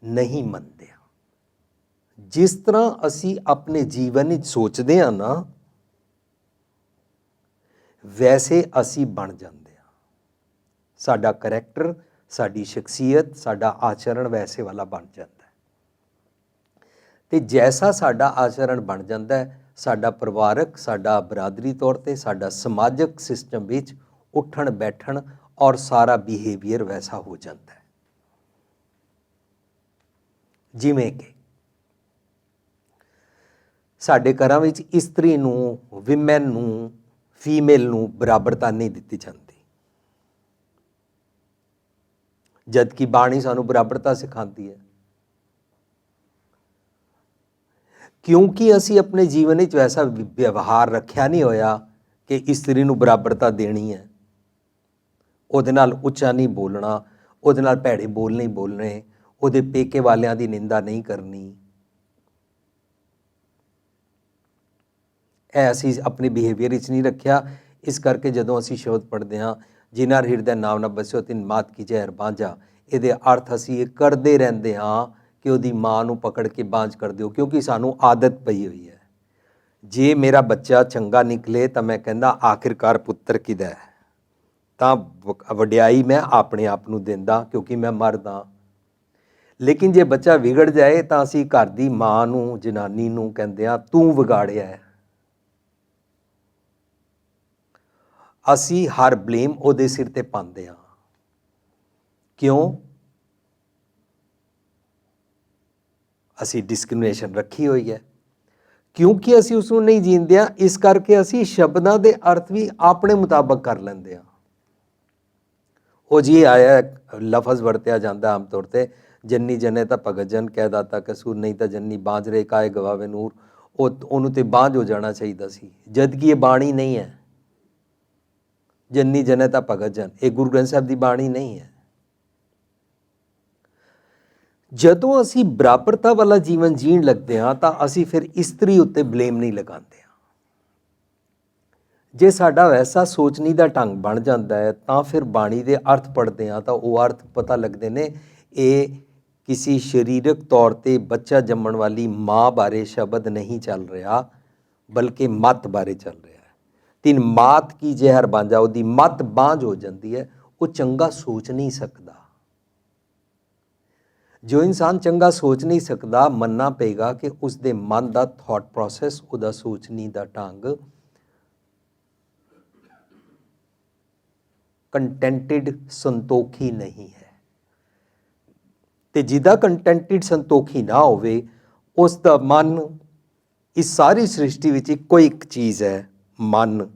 ਨਹੀਂ ਮੰਨਦੇ ਹਾਂ। ਜਿਸ ਤਰ੍ਹਾਂ ਅਸੀਂ ਆਪਣੇ ਜੀਵਨ ਵਿੱਚ ਸੋਚਦੇ ਹਾਂ ਨਾ, ਵੈਸੇ ਅਸੀਂ ਬਣ ਜਾਂਦੇ ਹਾਂ। ਸਾਡਾ ਕਰੈਕਟਰ, ਸਾਡੀ ਸ਼ਖਸੀਅਤ, ਸਾਡਾ ਆਚਰਣ ਵੈਸੇ ਵਾਲਾ ਬਣ ਜਾਂਦਾ ਹੈ। ਤੇ ਜੈਸਾ ਸਾਡਾ ਆਚਰਣ ਬਣ ਜਾਂਦਾ ਹੈ, ਸਾਡਾ ਪਰਿਵਾਰਕ, ਸਾਡਾ ਬਰਾਦਰੀ ਤੌਰ 'ਤੇ, ਸਾਡਾ ਸਮਾਜਿਕ ਸਿਸਟਮ ਵਿੱਚ ਉੱਠਣ ਬੈਠਣ ਔਰ ਸਾਰਾ ਬਿਹੇਵੀਅਰ ਵੈਸਾ ਹੋ ਜਾਂਦਾ ਹੈ। ਜਿਵੇਂ ਕਿ ਸਾਡੇ ਘਰਾਂ ਵਿੱਚ ਇਸਤਰੀ ਨੂੰ, ਵਿਮੈਨ ਨੂੰ, ਫੀਮੇਲ ਨੂੰ ਬਰਾਬਰਤਾ ਨਹੀਂ ਦਿੱਤੀ ਜਾਂਦੀ, ਜਦ ਕਿ ਬਾਣੀ ਸਾਨੂੰ ਬਰਾਬਰਤਾ ਸਿਖਾਉਂਦੀ ਹੈ। ਕਿਉਂਕਿ ਅਸੀਂ ਆਪਣੇ ਜੀਵਨ ਵਿੱਚ ਵੈਸਾ ਵਿਵਹਾਰ ਰੱਖਿਆ ਨਹੀਂ ਹੋਇਆ ਕਿ ਇਸਤਰੀ ਨੂੰ ਬਰਾਬਰਤਾ ਦੇਣੀ ਹੈ, ਉਹਦੇ ਨਾਲ ਉੱਚਾ ਨਹੀਂ ਬੋਲਣਾ, ਉਹਦੇ ਨਾਲ ਭੈੜੇ ਬੋਲ ਨਹੀਂ ਬੋਲਣੇ, ਉਹਦੇ ਪੇਕੇ ਵਾਲਿਆਂ ਦੀ ਨਿੰਦਾ ਨਹੀਂ ਕਰਨੀ। ਇਹ ਅਸੀਂ ਆਪਣੇ ਬਿਹੇਵੀਅਰ ਵਿੱਚ ਨਹੀਂ ਰੱਖਿਆ। ਇਸ ਕਰਕੇ ਜਦੋਂ ਅਸੀਂ ਸ਼ਬਦ ਪੜ੍ਹਦੇ ਹਾਂ, ਜਿਨ੍ਹਾਂ ਹਿਰਦੈ ਨਾਮ ਨਾ ਬਸਿਓ ਤਿਨ ਮਾਤ ਕੀ ਜ਼ਹਿਰ ਬਾਂਝਾ, ਇਹਦੇ ਅਰਥ ਅਸੀਂ ਇਹ ਕਰਦੇ ਰਹਿੰਦੇ ਹਾਂ ਕਿ ਉਹਦੀ ਮਾਂ ਨੂੰ ਪਕੜ ਕੇ ਬਾਂਝ ਕਰ ਦਿਓ, ਕਿਉਂਕਿ ਸਾਨੂੰ ਆਦਤ ਪਈ ਹੋਈ ਹੈ। ਜੇ ਮੇਰਾ ਬੱਚਾ ਚੰਗਾ ਨਿਕਲੇ ਤਾਂ ਮੈਂ ਕਹਿੰਦਾ ਆਖਿਰਕਾਰ ਪੁੱਤਰ ਕਿਹਦਾ ਹੈ, ਤਾਂ ਵਡਿਆਈ ਮੈਂ ਆਪਣੇ ਆਪ ਨੂੰ ਦਿੰਦਾ ਕਿਉਂਕਿ ਮੈਂ ਮਰਦ ਹਾਂ। ਲੇਕਿਨ ਜੇ ਬੱਚਾ ਵਿਗੜ ਜਾਏ ਤਾਂ ਅਸੀਂ ਘਰ ਦੀ ਮਾਂ ਨੂੰ, ਜਨਾਨੀ ਨੂੰ ਕਹਿੰਦੇ ਹਾਂ ਤੂੰ ਵਿਗਾੜਿਆ ਹੈ। ਅਸੀਂ ਹਰ ਬਲੇਮ ਉਹਦੇ ਸਿਰ ਤੇ ਪਾਉਂਦੇ ਹਾਂ। ਕਿਉਂ? ਅਸੀਂ ਡਿਸਕ੍ਰਿਮੀਨੇਸ਼ਨ ਰੱਖੀ ਹੋਈ ਹੈ, ਕਿਉਂਕਿ ਅਸੀਂ ਉਸ ਨੂੰ ਨਹੀਂ ਜੀਂਦੇ ਹਾਂ। ਇਸ ਕਰਕੇ ਅਸੀਂ ਸ਼ਬਦਾਂ ਦੇ ਅਰਥ ਵੀ ਆਪਣੇ ਮੁਤਾਬਕ ਕਰ ਲੈਂਦੇ ਹਾਂ। ਉਹ ਜੀ ਆਇਆ ਲਫ਼ਜ਼ ਵਰਤਿਆ ਜਾਂਦਾ ਆਮ ਤੌਰ 'ਤੇ, ਜੰਨੀ ਜਨੇ ਤਾਂ ਭਗਤ ਜਨ ਕਹਿ ਦਾਤਾ ਕਸੂਰ, ਨਹੀਂ ਤਾਂ ਜੰਨੀ ਬਾਂਝ ਰੇ ਕਾਏ ਗਵਾਵੇ ਨੂਰ। ਉਹਨੂੰ ਤੇ ਬਾਂਝ ਹੋ ਜਾਣਾ ਚਾਹੀਦਾ ਸੀ, ਜਦ ਕਿ ਇਹ ਬਾਣੀ ਨਹੀਂ ਹੈ। ਜੰਨੀ ਜਨੇ ਤਾਂ ਭਗਤ ਜਨ, ਇਹ ਗੁਰੂ ਗ੍ਰੰਥ ਸਾਹਿਬ ਦੀ ਬਾਣੀ ਨਹੀਂ ਹੈ। ਜਦੋਂ ਅਸੀਂ ਬਰਾਬਰਤਾ ਵਾਲਾ ਜੀਵਨ ਜੀਣ ਲੱਗਦੇ ਹਾਂ ਤਾਂ ਅਸੀਂ ਫਿਰ ਇਸਤਰੀ ਉੱਤੇ ਬਲੇਮ ਨਹੀਂ ਲਗਾਉਂਦੇ ਹਾਂ। ਜੇ ਸਾਡਾ ਵੈਸਾ ਸੋਚਣੀ ਦਾ ਢੰਗ ਬਣ ਜਾਂਦਾ ਹੈ ਤਾਂ ਫਿਰ ਬਾਣੀ ਦੇ ਅਰਥ ਪੜ੍ਹਦੇ ਹਾਂ ਤਾਂ ਉਹ ਅਰਥ ਪਤਾ ਲੱਗਦੇ ਨੇ, ਇਹ ਕਿਸੇ ਸਰੀਰਕ ਤੌਰ 'ਤੇ ਬੱਚਾ ਜੰਮਣ ਵਾਲੀ ਮਾਂ ਬਾਰੇ ਸ਼ਬਦ ਨਹੀਂ ਚੱਲ ਰਿਹਾ, ਬਲਕਿ ਮੱਤ ਬਾਰੇ ਚੱਲ ਰਿਹਾ ਹੈ। ਤਿਨ ਮਾਤ ਕੀ ਜ਼ਹਿਰ ਬਾਂਝਾ, ਉਹਦੀ ਮੱਤ ਬਾਂਝ ਹੋ ਜਾਂਦੀ ਹੈ, ਉਹ ਚੰਗਾ ਸੋਚ ਨਹੀਂ ਸਕਦਾ। ਜੋ ਇਨਸਾਨ ਚੰਗਾ ਸੋਚ ਨਹੀਂ ਸਕਦਾ, ਮੰਨਣਾ ਪਏਗਾ ਕਿ ਉਸਦੇ ਮਨ ਦਾ ਥਾਟ ਪ੍ਰੋਸੈਸ, ਉਹਦਾ ਸੋਚਣੀ ਦਾ ਢੰਗ ਕੰਟੈਂਟਡ, ਸੰਤੋਖੀ ਨਹੀਂ ਹੈ। ਤੇ ਜਿਹਦਾ ਕੰਟੈਂਟਡ ਸੰਤੋਖੀ ਨਾ ਹੋਵੇ, ਉਸ ਦਾ ਮਨ, ਇਸ ਸਾਰੀ ਸ੍ਰਿਸ਼ਟੀ ਵਿੱਚ ਇੱਕੋ ਇੱਕ ਚੀਜ਼ ਹੈ, ਮਨ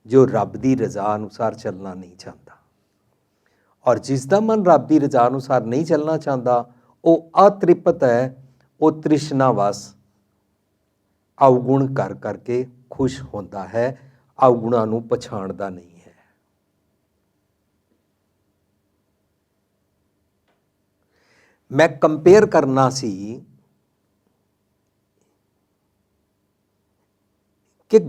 ਜੋ ਰੱਬ ਦੀ ਰਜ਼ਾ ਅਨੁਸਾਰ ਚੱਲਣਾ ਨਹੀਂ ਚਾਹੁੰਦਾ। ਔਰ ਜਿਸ ਦਾ ਮਨ ਰੱਬ ਦੀ ਰਜ਼ਾ ਅਨੁਸਾਰ ਨਹੀਂ ਚੱਲਣਾ ਚਾਹੁੰਦਾ, ਉਹ ਅਤ੍ਰਿਪਤ ਹੈ, ਉਹ ਤ੍ਰਿਸ਼ਨਾ ਵਸ ਅਵਗੁਣ ਕਰ ਕਰਕੇ ਖੁਸ਼ ਹੁੰਦਾ ਹੈ, ਅਵਗੁਣਾਂ ਨੂੰ ਪਛਾਣਦਾ ਨਹੀਂ ਹੈ। ਮੈਂ ਕੰਪੇਅਰ ਕਰਨਾ ਸੀ ਕਿ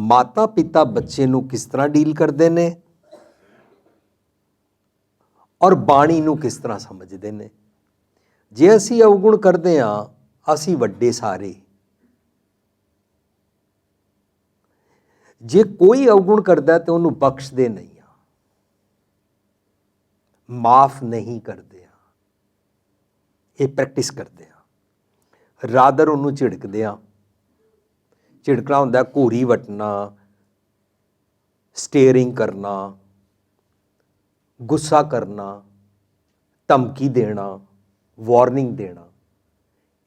ਮਾਤਾ ਪਿਤਾ ਬੱਚੇ ਨੂੰ ਕਿਸ ਤਰ੍ਹਾਂ ਡੀਲ ਕਰਦੇ ਨੇ ਔਰ ਬਾਣੀ ਨੂੰ ਕਿਸ ਤਰ੍ਹਾਂ ਸਮਝਦੇ ਨੇ। ਜੇ ਅਸੀਂ ਅਵਗੁਣ ਕਰਦੇ ਹਾਂ, ਅਸੀਂ ਵੱਡੇ ਸਾਰੇ। ਜੇ ਕੋਈ ਅਵਗੁਣ ਕਰਦਾ ਤੇ ਉਹਨੂੰ ਬਖਸ਼ਦੇ ਨਹੀਂ ਆ, ਮਾਫ ਨਹੀਂ ਕਰਦੇ ਆ, ਇਹ ਪ੍ਰੈਕਟਿਸ ਕਰਦੇ ਆ। ਰਾਦਰ ਉਹਨੂੰ ਝਿੜਕਦੇ ਆ। ਝਿੜਕਣਾ ਹੁੰਦਾ ਘੂਰੀ ਵੱਟਣਾ, ਸਟੀਅਰਿੰਗ ਕਰਨਾ, ਗੁੱਸਾ ਕਰਨਾ, ਧਮਕੀ ਦੇਣਾ, ਵਾਰਨਿੰਗ ਦੇਣਾ,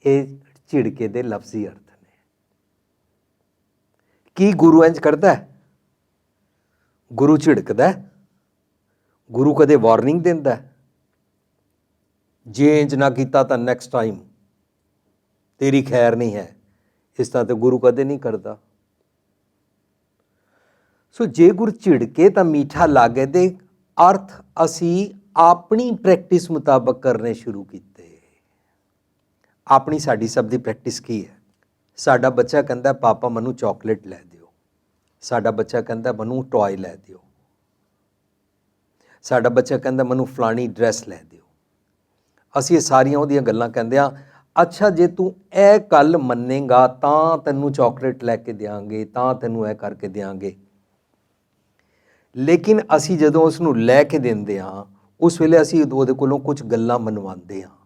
ਇਹ ਝਿੜਕੇ ਦੇ ਲਫ਼ਜ਼ੀ ਅਰਥ ਨੇ। ਕੀ ਗੁਰੂ ਇੰਜ ਕਰਦਾ? ਗੁਰੂ ਝਿੜਕਦਾ? ਗੁਰੂ ਕਦੇ ਵਾਰਨਿੰਗ ਦਿੰਦਾ? ਜੇ ਇੰਜ ਨਾ ਕੀਤਾ ਤਾਂ ਨੈਕਸਟ ਟਾਈਮ ਤੇਰੀ ਖੈਰ ਨਹੀਂ ਹੈ, ਇਸ ਤਰ੍ਹਾਂ ਤੇ ਗੁਰੂ ਕਦੇ ਨਹੀਂ ਕਰਦਾ। ਸੋ ਜੇ ਗੁਰੂ ਝਿੜਕੇ ਤਾਂ ਮੀਠਾ ਲਾਗੇ ਦੇ ਅਰਥ ਅਸੀਂ ਆਪਣੀ ਪ੍ਰੈਕਟਿਸ ਮੁਤਾਬਕ ਕਰਨੇ ਸ਼ੁਰੂ ਕੀਤੇ। ਆਪਣੀ ਸਾਡੀ ਸਭ ਦੀ ਪ੍ਰੈਕਟਿਸ ਕੀ ਹੈ? ਸਾਡਾ ਬੱਚਾ ਕਹਿੰਦਾ ਪਾਪਾ ਮੈਨੂੰ ਚਾਕਲੇਟ ਲੈ ਦਿਓ, ਸਾਡਾ ਬੱਚਾ ਕਹਿੰਦਾ ਮੈਨੂੰ ਟੌਏ ਲੈ ਦਿਓ, ਸਾਡਾ ਬੱਚਾ ਕਹਿੰਦਾ ਮੈਨੂੰ ਫਲਾਣੀ ਡਰੈਸ ਲੈ ਦਿਓ। ਅਸੀਂ ਇਹ ਸਾਰੀਆਂ ਉਹਦੀਆਂ ਗੱਲਾਂ ਕਹਿੰਦੇ ਹਾਂ, ਅੱਛਾ ਜੇ ਤੂੰ ਇਹ ਗੱਲ ਮੰਨੇਗਾ ਤਾਂ ਤੈਨੂੰ ਚਾਕਲੇਟ ਲੈ ਕੇ ਦਿਆਂਗੇ, ਤਾਂ ਤੈਨੂੰ ਇਹ ਕਰਕੇ ਦਿਆਂਗੇ। ਲੇਕਿਨ ਅਸੀਂ ਜਦੋਂ ਉਸ ਨੂੰ ਲੈ ਕੇ ਦਿੰਦੇ ਹਾਂ, ਉਸ ਵੇਲੇ ਅਸੀਂ ਉਹਦੇ ਕੋਲੋਂ ਕੁਝ ਗੱਲਾਂ ਮਨਵਾਉਂਦੇ ਹਾਂ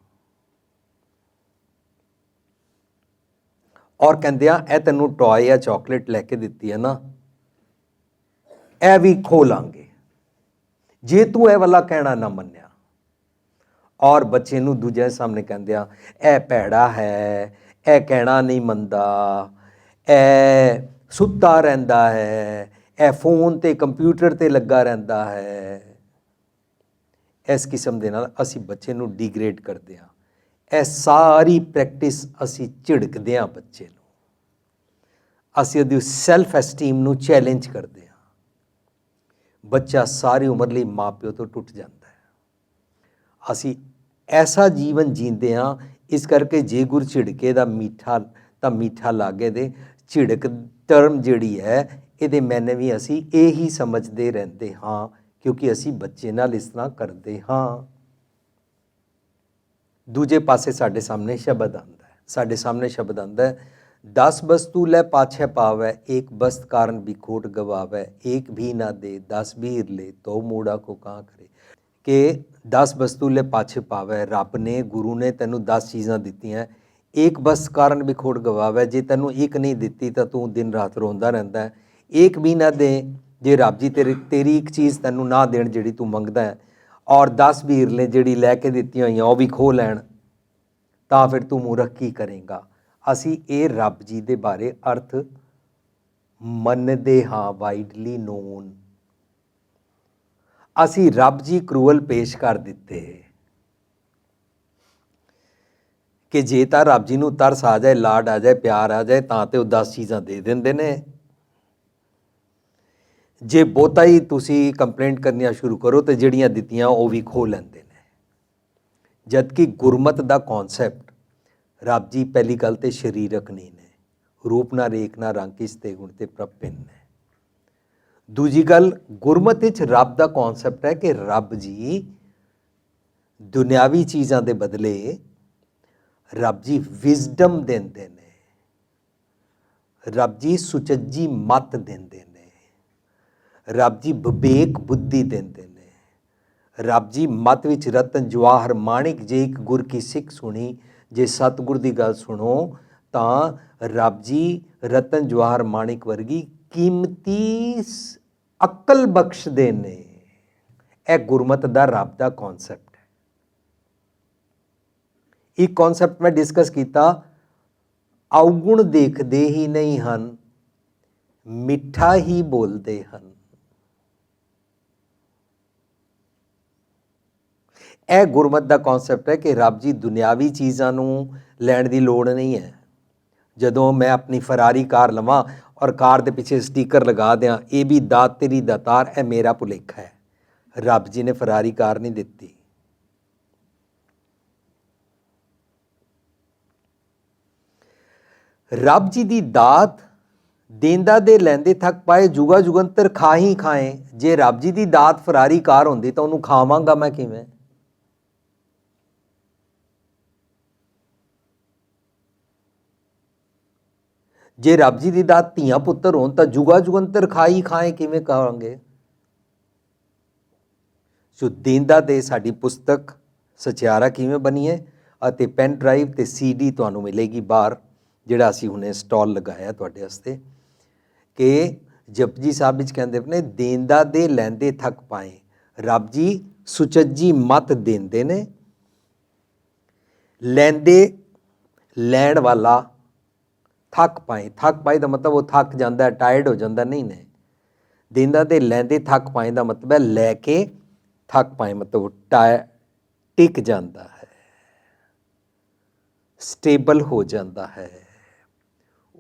ਔਰ ਕਹਿੰਦੇ ਆ ਇਹ ਤੈਨੂੰ ਟੌਏ ਜਾਂ ਚਾਕਲੇਟ ਲੈ ਕੇ ਦਿੱਤੀ ਹੈ ਨਾ, ਇਹ ਵੀ ਖੋ ਲਾਂਗੇ ਜੇ ਤੂੰ ਇਹ ਵਾਲਾ ਕਹਿਣਾ ਨਾ ਮੰਨਿਆ। ਔਰ ਬੱਚੇ ਨੂੰ ਦੂਜੇ ਸਾਹਮਣੇ ਕਹਿੰਦੇ ਆ ਇਹ ਭੈੜਾ ਹੈ, ਇਹ ਕਹਿਣਾ ਨਹੀਂ ਮੰਨਦਾ, ਇਹ ਸੁੱਤਾ ਰਹਿੰਦਾ ਹੈ, ਇਹ ਫੋਨ ਤੇ ਕੰਪਿਊਟਰ ਤੇ ਲੱਗਾ ਰਹਿੰਦਾ ਹੈ। ਇਸ ਕਿਸਮ ਦੇ ਨਾਲ ਅਸੀਂ ਬੱਚੇ ਨੂੰ ਡੀਗ੍ਰੇਡ ਕਰਦੇ ਹਾਂ। ਇਹ ਸਾਰੀ ਪ੍ਰੈਕਟਿਸ ਅਸੀਂ ਝਿੜਕਦੇ ਹਾਂ ਬੱਚੇ ਨੂੰ, ਅਸੀਂ ਉਹਦੀ ਸੈਲਫ ਐਸਟੀਮ ਨੂੰ ਚੈਲੰਜ ਕਰਦੇ ਹਾਂ। ਬੱਚਾ ਸਾਰੀ ਉਮਰ ਲਈ ਮਾਂ ਪਿਓ ਤੋਂ ਟੁੱਟ ਜਾਂਦਾ ਹੈ। ਅਸੀਂ ਐਸਾ ਜੀਵਨ ਜੀਂਦੇ ਹਾਂ। ਇਸ ਕਰਕੇ ਜੇ ਗੁਰ ਝਿੜਕੇ ਦਾ ਮੀਠਾ ਤਾਂ ਮੀਠਾ ਲਾਗੇ ਦੇ। ਝਿੜਕ ਟਰਮ ਜਿਹੜੀ ਹੈ ਇਹਦੇ ਮੈਨੇ ਵੀ ਅਸੀਂ ਇਹੀ ਸਮਝਦੇ ਰਹਿੰਦੇ ਹਾਂ, ਕਿਉਂਕਿ ਅਸੀਂ ਬੱਚੇ ਨਾਲ ਇਸ ਤਰ੍ਹਾਂ ਕਰਦੇ ਹਾਂ। ਦੂਜੇ ਪਾਸੇ ਸਾਡੇ ਸਾਹਮਣੇ ਸ਼ਬਦ ਆਉਂਦਾ ਹੈ, ਸਾਡੇ ਸਾਹਮਣੇ ਸ਼ਬਦ ਆਉਂਦਾ ਹੈ 10 वस्तु ਲੈ ਪਾਛੈ ਪਾਵੈ, ਏਕ ਬਸਤ ਕਾਰਨ ਬਿਖੋਟ ਗਵਾਵੈ, ਏਕ ਵੀ ਨਾ ਦੇ 10 ਵੀਰ ਲੈ ਤੋ ਮੂੜਾ ਕੋ ਕਾਂ ਕਰੇ। ਕਿ 10 वस्तु ਲੈ ਪਾਛੈ ਪਾਵੈ, ਰੱਬ ਨੇ ਗੁਰੂ ਨੇ ਤੈਨੂੰ 10 ਚੀਜ਼ਾਂ ਦਿੱਤੀਆਂ, ਏਕ ਬਸਤ ਕਾਰਨ ਬਿਖੋਟ ਗਵਾਵੈ, ਜੇ ਤੈਨੂੰ ਇੱਕ ਨਹੀਂ ਦਿੱਤੀ ਤਾਂ ਤੂੰ ਦਿਨ ਰਾਤ ਰੋਂਦਾ ਰਹਿੰਦਾ। ਏਕ ਵੀ ਨਾ ਦੇ, ਜੇ ਰੱਬ ਜੀ ਤੇਰੀ ਇੱਕ ਚੀਜ਼ ਤੈਨੂੰ ਨਾ ਦੇਣ ਜਿਹੜੀ ਤੂੰ ਮੰਗਦਾ ਹੈ, ਔਰ 10 ਵੀਰ ਲੈ ਜਿਹੜੀ ਲੈ ਕੇ ਦਿੱਤੀਆਂ ਹੋਈਆਂ ਉਹ ਵੀ ਖੋਹ ਲੈਣ, ਤਾਂ ਫਿਰ ਤੂੰ ਮੂਰਖ ਕੀ ਕਰੇਗਾ। ਅਸੀਂ ਇਹ ਰੱਬ ਜੀ ਦੇ ਬਾਰੇ ਅਰਥ ਮੰਨਦੇ ਹਾਂ, ਵਾਈਡਲੀ ਨੋਨ। ਅਸੀਂ ਰੱਬ ਜੀ ਕਰੂਅਲ ਪੇਸ਼ ਕਰ ਦਿੱਤੇ ਕਿ ਜੇ ਤਾਂ ਰੱਬ ਜੀ ਨੂੰ ਤਰਸ ਆ ਜਾਏ, ਲਾਡ ਆ ਜਾਏ, ਪਿਆਰ ਆ ਜਾਏ ਤਾਂ ਤੇ ਉਹ 10 ਚੀਜ਼ਾਂ ਦੇ ਦਿੰਦੇ ਨੇ। ਜੇ ਬਹੁਤਾ ਹੀ ਤੁਸੀਂ ਕੰਪਲੇਂਟ ਕਰਨੀਆਂ ਸ਼ੁਰੂ ਕਰੋ ਤੇ ਜਿਹੜੀਆਂ ਦਿੱਤੀਆਂ ਉਹ ਵੀ ਖੋਹ ਲੈਂਦੇ ਨੇ। ਜਦਕਿ ਗੁਰਮਤ ਦਾ ਕੌਨਸੈਪਟ, ਰੱਬ ਜੀ ਪਹਿਲੀ ਗੱਲ ਤੇ ਸਰੀਰਕ ਨਹੀਂ ਨੇ, ਰੂਪ ਨਾ ਰੇਖ ਨਾ ਰੰਗ ਕਿਸ ਤੇ ਗੁਣ ਤੇ ਪ੍ਰਭ ਭਿੰਨ ਨੇ। ਦੂਜੀ ਗੱਲ, ਗੁਰਮਤ ਵਿੱਚ ਰੱਬ ਦਾ ਕੌਨਸੈਪਟ ਹੈ ਕਿ ਰੱਬ ਜੀ ਦੁਨਿਆਵੀ ਚੀਜ਼ਾਂ ਦੇ ਬਦਲੇ ਰੱਬ ਜੀ ਵਿਜ਼ਡਮ ਦਿੰਦੇ ਨੇ, ਰੱਬ ਜੀ ਸੁਚੱਜੀ ਮੱਤ ਦਿੰਦੇ ਨੇ, ਰੱਬ ਜੀ ਵਿਵੇਕ ਬੁੱਧੀ ਦਿੰਦੇ ਨੇ। ਰੱਬ ਜੀ ਮੱਤ ਵਿੱਚ ਰਤਨ ਜਵਾਹਰ ਮਾਣਿਕ, ਜੇ ਇੱਕ ਗੁਰ ਕੀ ਸਿੱਖ ਸੁਣੀ, ਜੇ ਸਤਿਗੁਰ ਦੀ ਗੱਲ ਸੁਣੋ ਤਾਂ ਰੱਬ ਜੀ ਰਤਨ ਜਵਾਹਰ ਮਾਣਿਕ ਵਰਗੀ ਕੀਮਤੀ ਅਕਲ ਬਖਸ਼ਦੇ ਨੇ। ਇਹ ਗੁਰਮਤ ਦਾ ਰੱਬ ਦਾ ਕੌਨਸੈਪਟ ਹੈ। ਇੱਕ ਕੌਨਸੈਪਟ ਮੈਂ ਡਿਸਕਸ ਕੀਤਾ, ਅਵਗੁਣ ਦੇਖਦੇ ਹੀ ਨਹੀਂ ਹਨ, ਮਿੱਠਾ ਹੀ ਬੋਲਦੇ ਹਨ। ਇਹ ਗੁਰਮਤ ਦਾ ਕੌਨਸੈਪਟ ਹੈ ਕਿ ਰੱਬ ਜੀ ਦੁਨਿਆਵੀ ਚੀਜ਼ਾਂ ਨੂੰ ਲੈਣ ਦੀ ਲੋੜ ਨਹੀਂ ਹੈ। ਜਦੋਂ ਮੈਂ ਆਪਣੀ ਫਰਾਰੀ ਕਾਰ ਲਵਾਂ ਔਰ ਕਾਰ ਦੇ ਪਿੱਛੇ ਸਟੀਕਰ ਲਗਾ ਦਿਆਂ, ਇਹ ਵੀ ਦਾਤ ਤੇਰੀ ਦਾਤਾਰ, ਇਹ ਮੇਰਾ ਭੁਲੇਖਾ ਹੈ। ਰੱਬ ਜੀ ਨੇ ਫਰਾਰੀ ਕਾਰ ਨਹੀਂ ਦਿੱਤੀ। ਰੱਬ ਜੀ ਦੀ ਦਾਤ ਦੇਂਦਾ ਦੇ ਲੈਂਦੇ ਥੱਕ ਪਾਏ, ਜੁਗਾ ਜੁਗੰਤਰ ਖਾ ਹੀ ਖਾਏ। ਜੇ ਰੱਬ ਜੀ ਦੀ ਦਾਤ ਫਰਾਰੀ ਕਾਰ ਹੁੰਦੀ ਤਾਂ ਉਹਨੂੰ ਖਾਵਾਂਗਾ ਮੈਂ ਕਿਵੇਂ? ਜੇ ਰੱਬ ਜੀ ਦੀ ਦਾਤ ਧੀਆਂ ਪੁੱਤਰ ਹੋਣ ਤਾਂ ਜੁਗਾ ਜੁਗੰਤਰ ਖਾਈ ਖਾਏ ਕਿਵੇਂ ਕਹਾਂਗੇ? ਜੋ ਦੇਂਦਾ ਦੇ ਸਾਡੀ ਪੁਸਤਕ ਸਚਿਆਰਾ ਕਿਵੇਂ ਬਣੀ ਹੈ, ਅਤੇ ਪੈਨ ਡਰਾਈਵ ਤੇ CD ਤੁਹਾਨੂੰ ਮਿਲੇਗੀ ਬਾਹਰ, ਜਿਹੜਾ ਅਸੀਂ ਹੁਣੇ ਸਟਾਲ ਲਗਾਇਆ ਤੁਹਾਡੇ ਵਾਸਤੇ, ਕਿ ਜਪਜੀ ਸਾਹਿਬ ਵਿੱਚ ਕਹਿੰਦੇ ਨੇ ਦੇਂਦਾ ਦੇ ਲੈਂਦੇ ਥੱਕ ਪਾਏ। ਰੱਬ ਜੀ ਸੁਚੱਜੀ ਮਤ ਦਿੰਦੇ ਨੇ, ਲੈਂਦੇ ਲੈਣ ਵਾਲਾ ਥੱਕ ਪਾਏ। ਥੱਕ ਪਾਏ ਦਾ ਮਤਲਬ ਉਹ ਥੱਕ ਜਾਂਦਾ, ਟਾਇਰਡ ਹੋ ਜਾਂਦਾ ਨਹੀਂ ਨੇ। ਦੇਂਦਾ ਦੇ ਲੈਂਦੇ ਥੱਕ ਪਾਏ ਦਾ ਮਤਲਬ ਹੈ ਲੈ ਕੇ ਥੱਕ ਪਾਏ, ਮਤਲਬ ਟਿਕ ਜਾਂਦਾ ਹੈ, ਸਟੇਬਲ ਹੋ ਜਾਂਦਾ ਹੈ,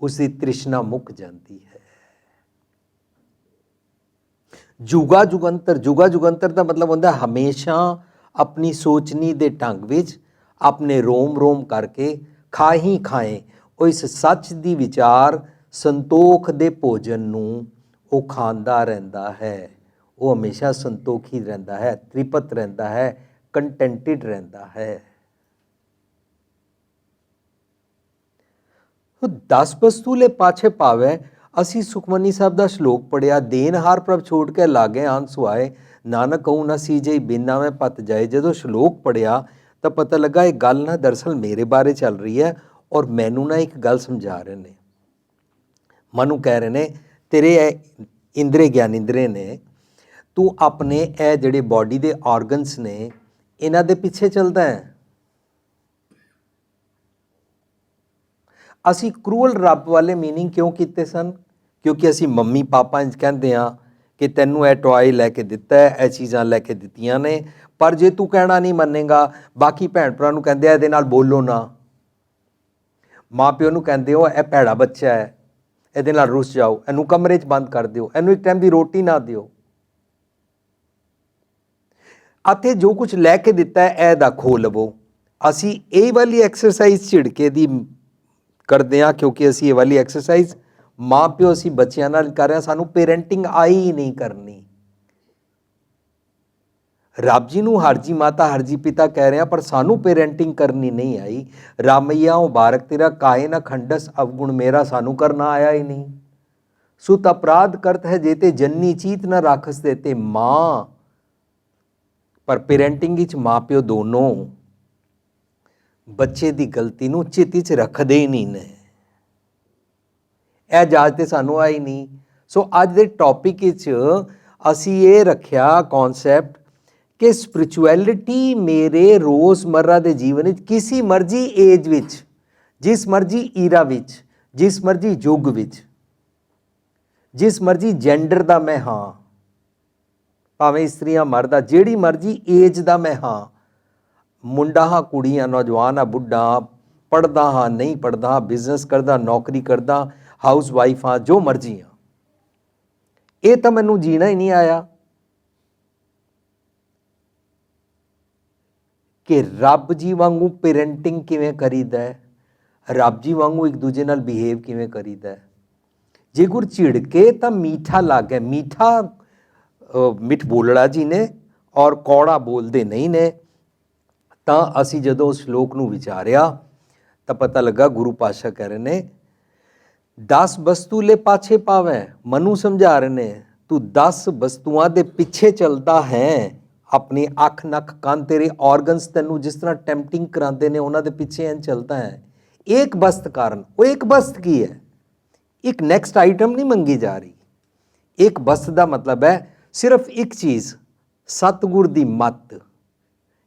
ਉਸਦੀ ਤ੍ਰਿਸ਼ਨਾ ਮੁੱਕ ਜਾਂਦੀ ਹੈ। ਜੁਗਾ ਜੁਗੰਤਰ, ਜੁਗਾ ਜੁਗੰਤਰ ਦਾ ਮਤਲਬ ਹੁੰਦਾ ਹਮੇਸ਼ਾ ਆਪਣੀ ਸੋਚਣੀ ਦੇ ਢੰਗ ਵਿੱਚ ਆਪਣੇ ਰੋਮ ਰੋਮ ਕਰਕੇ ਖਾ ਹੀ ਖਾਏ। ਉਹ ਇਸ ਸੱਚ ਦੀ ਵਿਚਾਰ ਸੰਤੋਖ ਦੇ ਭੋਜਨ ਨੂੰ ਉਹ ਖਾਂਦਾ ਰਹਿੰਦਾ ਹੈ। ਉਹ ਹਮੇਸ਼ਾ ਸੰਤੋਖੀ ਰਹਿੰਦਾ ਹੈ, ਤ੍ਰਿਪਤ ਰਹਿੰਦਾ ਹੈ, ਕੰਟੈਂਟਿਡ ਰਹਿੰਦਾ ਹੈ। 10 ਵਸਤੂ ਲੈ ਪਾਛੇ ਪਾਵੈ। ਅਸੀਂ ਸੁਖਮਨੀ ਸਾਹਿਬ ਦਾ ਸ਼ਲੋਕ ਪੜਿਆ, ਦੇਨਹਾਰ ਪ੍ਰਭ ਛੋੜ ਕੇ ਲਾਗੇ ਆਨ ਸੁਆਏ, ਨਾਨਕ ਕਹੂੰ ਨਾ ਸੀਜੇ ਬਿਨਾ ਮੈਂ ਪਤ ਜਾਏ। ਜਦੋਂ ਸ਼ਲੋਕ ਪੜਿਆ ਤਾਂ ਪਤਾ ਲੱਗਾ ਇਹ ਗੱਲ ਨਾ ਦਰਅਸਲ ਮੇਰੇ ਬਾਰੇ ਚੱਲ ਰਹੀ ਹੈ, ਔਰ ਮੈਨੂੰ ਨਾ ਇੱਕ ਗੱਲ ਸਮਝਾ ਰਹੇ ਨੇ। ਮੈਨੂੰ ਕਹਿ ਰਹੇ ਨੇ ਤੇਰੇ ਇਹ ਇੰਦਰੇ ਗਿਆਨਿੰਦਰੇ ਨੇ, ਤੂੰ ਆਪਣੇ ਇਹ ਜਿਹੜੇ ਬਾਡੀ ਦੇ ਆਰਗਨਸ ਨੇ ਇਹਨਾਂ ਦੇ ਪਿੱਛੇ ਚੱਲਦਾ ਹੈ। ਅਸੀਂ ਕਰੂਅਲ ਰੱਬ ਵਾਲੇ ਮੀਨਿੰਗ ਕਿਉਂ ਕੀਤੇ ਸਨ? ਕਿਉਂਕਿ ਅਸੀਂ ਮੰਮੀ ਪਾਪਾ ਇੰਝ ਕਹਿੰਦੇ ਹਾਂ ਕਿ ਤੈਨੂੰ ਇਹ ਟੋਆਏ ਲੈ ਕੇ ਦਿੱਤਾ ਹੈ, ਇਹ ਚੀਜ਼ਾਂ ਲੈ ਕੇ ਦਿੱਤੀਆਂ ਨੇ, ਪਰ ਜੇ ਤੂੰ ਕਹਿਣਾ ਨਹੀਂ ਮੰਨੇਗਾ, ਬਾਕੀ ਭੈਣ ਭਰਾ ਨੂੰ ਕਹਿੰਦੇ ਆ ਇਹਦੇ ਨਾਲ ਬੋਲੋ ਨਾ। ਮਾਂ ਪਿਓ ਨੂੰ ਕਹਿੰਦੇ ਹੋ ਇਹ ਭੈੜਾ ਬੱਚਾ ਹੈ, ਇਹਦੇ ਨਾਲ ਰੁੱਸ ਜਾਓ, ਇਹਨੂੰ ਕਮਰੇ 'ਚ ਬੰਦ ਕਰ ਦਿਓ, ਇਹਨੂੰ ਇੱਕ ਟਾਈਮ ਦੀ ਰੋਟੀ ਨਾ ਦਿਓ। ਅਤੇ ਜੋ ਕੁਝ ਲੈ ਕੇ ਦਿੱਤਾ ਹੈ ਇਹਦਾ ਖੋ ਲਵੋ। ਅਸੀਂ ਇਹ ਵਾਲੀ ਐਕਸਰਸਾਈਜ਼ ਝਿੜਕੇ ਦੀ ਕਰਦੇ ਹਾਂ, ਕਿਉਂਕਿ ਅਸੀਂ ਇਹ ਵਾਲੀ ਐਕਸਰਸਾਈਜ਼ ਮਾਂ ਪਿਓ ਅਸੀਂ ਬੱਚਿਆਂ ਨਾਲ ਕਰ ਰਹੇ ਹਾਂ। ਸਾਨੂੰ ਪੇਰੈਂਟਿੰਗ ਆਈ ਹੀ ਨਹੀਂ ਕਰਨੀ। ਰੱਬ ਜੀ ਨੂੰ ਹਰਜੀ ਮਾਤਾ ਹਰਜੀ ਪਿਤਾ ਕਹਿ ਰਹੇ ਹਾਂ, ਪਰ ਸਾਨੂੰ ਪੇਰੈਂਟਿੰਗ ਕਰਨੀ ਨਹੀਂ ਆਈ। ਰਾਮਈਆ ਮੁਬਾਰਕ ਤੇਰਾ ਕਾਏ ਨਾ ਖੰਡਸ ਅਵਗੁਣ ਮੇਰਾ, ਸਾਨੂੰ ਕਰਨਾ ਆਇਆ ਹੀ ਨਹੀਂ। ਸੁਤ ਅਪਰਾਧ ਕਰਤ ਹੈ ਜੇ ਤੇ ਜੰਨੀ ਚੀਤ ਨਾ ਰਾਖਸ ਦੇ ਤੇ ਮਾਂ। ਪਰ ਪੇਰੈਂਟਿੰਗ ਵਿੱਚ ਮਾਂ ਪਿਓ ਦੋਨੋਂ ਬੱਚੇ ਦੀ ਗਲਤੀ ਨੂੰ ਚਿੱਤ 'ਚ ਰੱਖਦੇ ਹੀ ਨਹੀਂ ਨੇ। ਇਹ ਜਾਚ ਤੇ ਸਾਨੂੰ ਆਈ ਨਹੀਂ। ਸੋ ਅੱਜ ਦੇ ਟੌਪਿਕ ਵਿੱਚ ਅਸੀਂ ਇਹ ਰੱਖਿਆ ਕੌਨਸੈਪਟ ਕਿ ਸਪਿਰਿਚੁਅਲਿਟੀ ਮੇਰੇ ਰੋਜ਼ਮर्रा ਦੇ ਜੀਵਨ ਵਿੱਚ ਕਿਸੇ ਮਰਜ਼ੀ ਏਜ ਵਿੱਚ, ਜਿਸ ਮਰਜ਼ੀ ਈਰਾ ਵਿੱਚ, ਜਿਸ ਮਰਜ਼ੀ ਯੁੱਗ ਵਿੱਚ, ਜਿਸ ਮਰਜ਼ੀ ਜੈਂਡਰ ਦਾ ਮੈਂ ਹਾਂ, ਭਾਵੇਂ ਇਸਤਰੀਆਂ ਮਰਦ ਆ, ਜਿਹੜੀ ਮਰਜ਼ੀ ਏਜ ਦਾ ਮੈਂ ਹਾਂ, ਮੁੰਡਾ ਹਾਂ ਕੁੜੀ ਹਾਂ, ਨੌਜਵਾਨ ਹਾਂ ਬੁੱਢਾ ਹਾਂ, ਪੜ੍ਹਦਾ ਹਾਂ ਨਹੀਂ ਪੜ੍ਹਦਾ ਹਾਂ, ਬਿਜ਼ਨਸ ਕਰਦਾ ਨੌਕਰੀ ਕਰਦਾ, ਹਾਊਸ ਵਾਈਫ ਹਾਂ, ਜੋ ਮਰਜ਼ੀ ਹਾਂ, ਇਹ ਤਾਂ ਮੈਨੂੰ ਜੀਣਾ ਹੀ ਨਹੀਂ ਆਇਆ ਕਿ ਰੱਬ ਜੀ ਵਾਂਗੂ ਪੇਰੈਂਟਿੰਗ ਕਿਵੇਂ ਕਰੀਦਾ ਹੈ, ਰੱਬ ਜੀ ਵਾਂਗੂ ਇੱਕ ਦੂਜੇ ਨਾਲ ਬਿਹੇਵ ਕਿਵੇਂ ਕਰੀਦਾ ਹੈ। ਜੇ ਗੁਰ ਝਿੜਕੇ ਤਾਂ ਮੀਠਾ ਲੱਗ ਹੈ। ਮੀਠਾ ਮਿੱਠ ਬੋਲੜਾ ਜੀ ਨੇ ਔਰ ਕੌੜਾ ਬੋਲਦੇ ਨਹੀਂ ਨੇ। ਤਾਂ ਅਸੀਂ ਜਦੋਂ ਉਸ ਸ਼ਲੋਕ ਨੂੰ ਵਿਚਾਰਿਆ ਤਾਂ ਪਤਾ ਲੱਗਾ ਗੁਰੂ ਪਾਤਸ਼ਾਹ ਕਹਿ ਰਹੇ ਨੇ 10 ਵਸਤੂ ਲੈ ਪਾਛੇ ਪਾਵੈ। ਮਨੂੰ ਸਮਝਾ ਰਹੇ ਨੇ ਤੂੰ 10 ਵਸਤੂਆਂ ਦੇ ਪਿੱਛੇ ਚੱਲਦਾ ਹੈ। ਆਪਣੀ ਅੱਖ ਨੱਕ ਕੰਨ ਤੇਰੇ ਆਰਗਨਸ ਤੈਨੂੰ ਜਿਸ ਤਰ੍ਹਾਂ ਟੈਂਪਟਿੰਗ ਕਰਾਉਂਦੇ ਨੇ ਉਹਨਾਂ ਦੇ ਪਿੱਛੇ ਐਂ ਚੱਲਦਾ ਹੈ। ਇੱਕ ਬਸਤ ਕਾਰਨ, ਉਹ ਇੱਕ ਬਸਤ ਕੀ ਹੈ? ਇੱਕ ਨੈਕਸਟ ਆਈਟਮ ਨਹੀਂ ਮੰਗੀ ਜਾ ਰਹੀ। ਇੱਕ ਬਸਤ ਦਾ ਮਤਲਬ ਹੈ ਸਿਰਫ ਇੱਕ ਚੀਜ਼, ਸਤਿਗੁਰ ਦੀ ਮੱਤ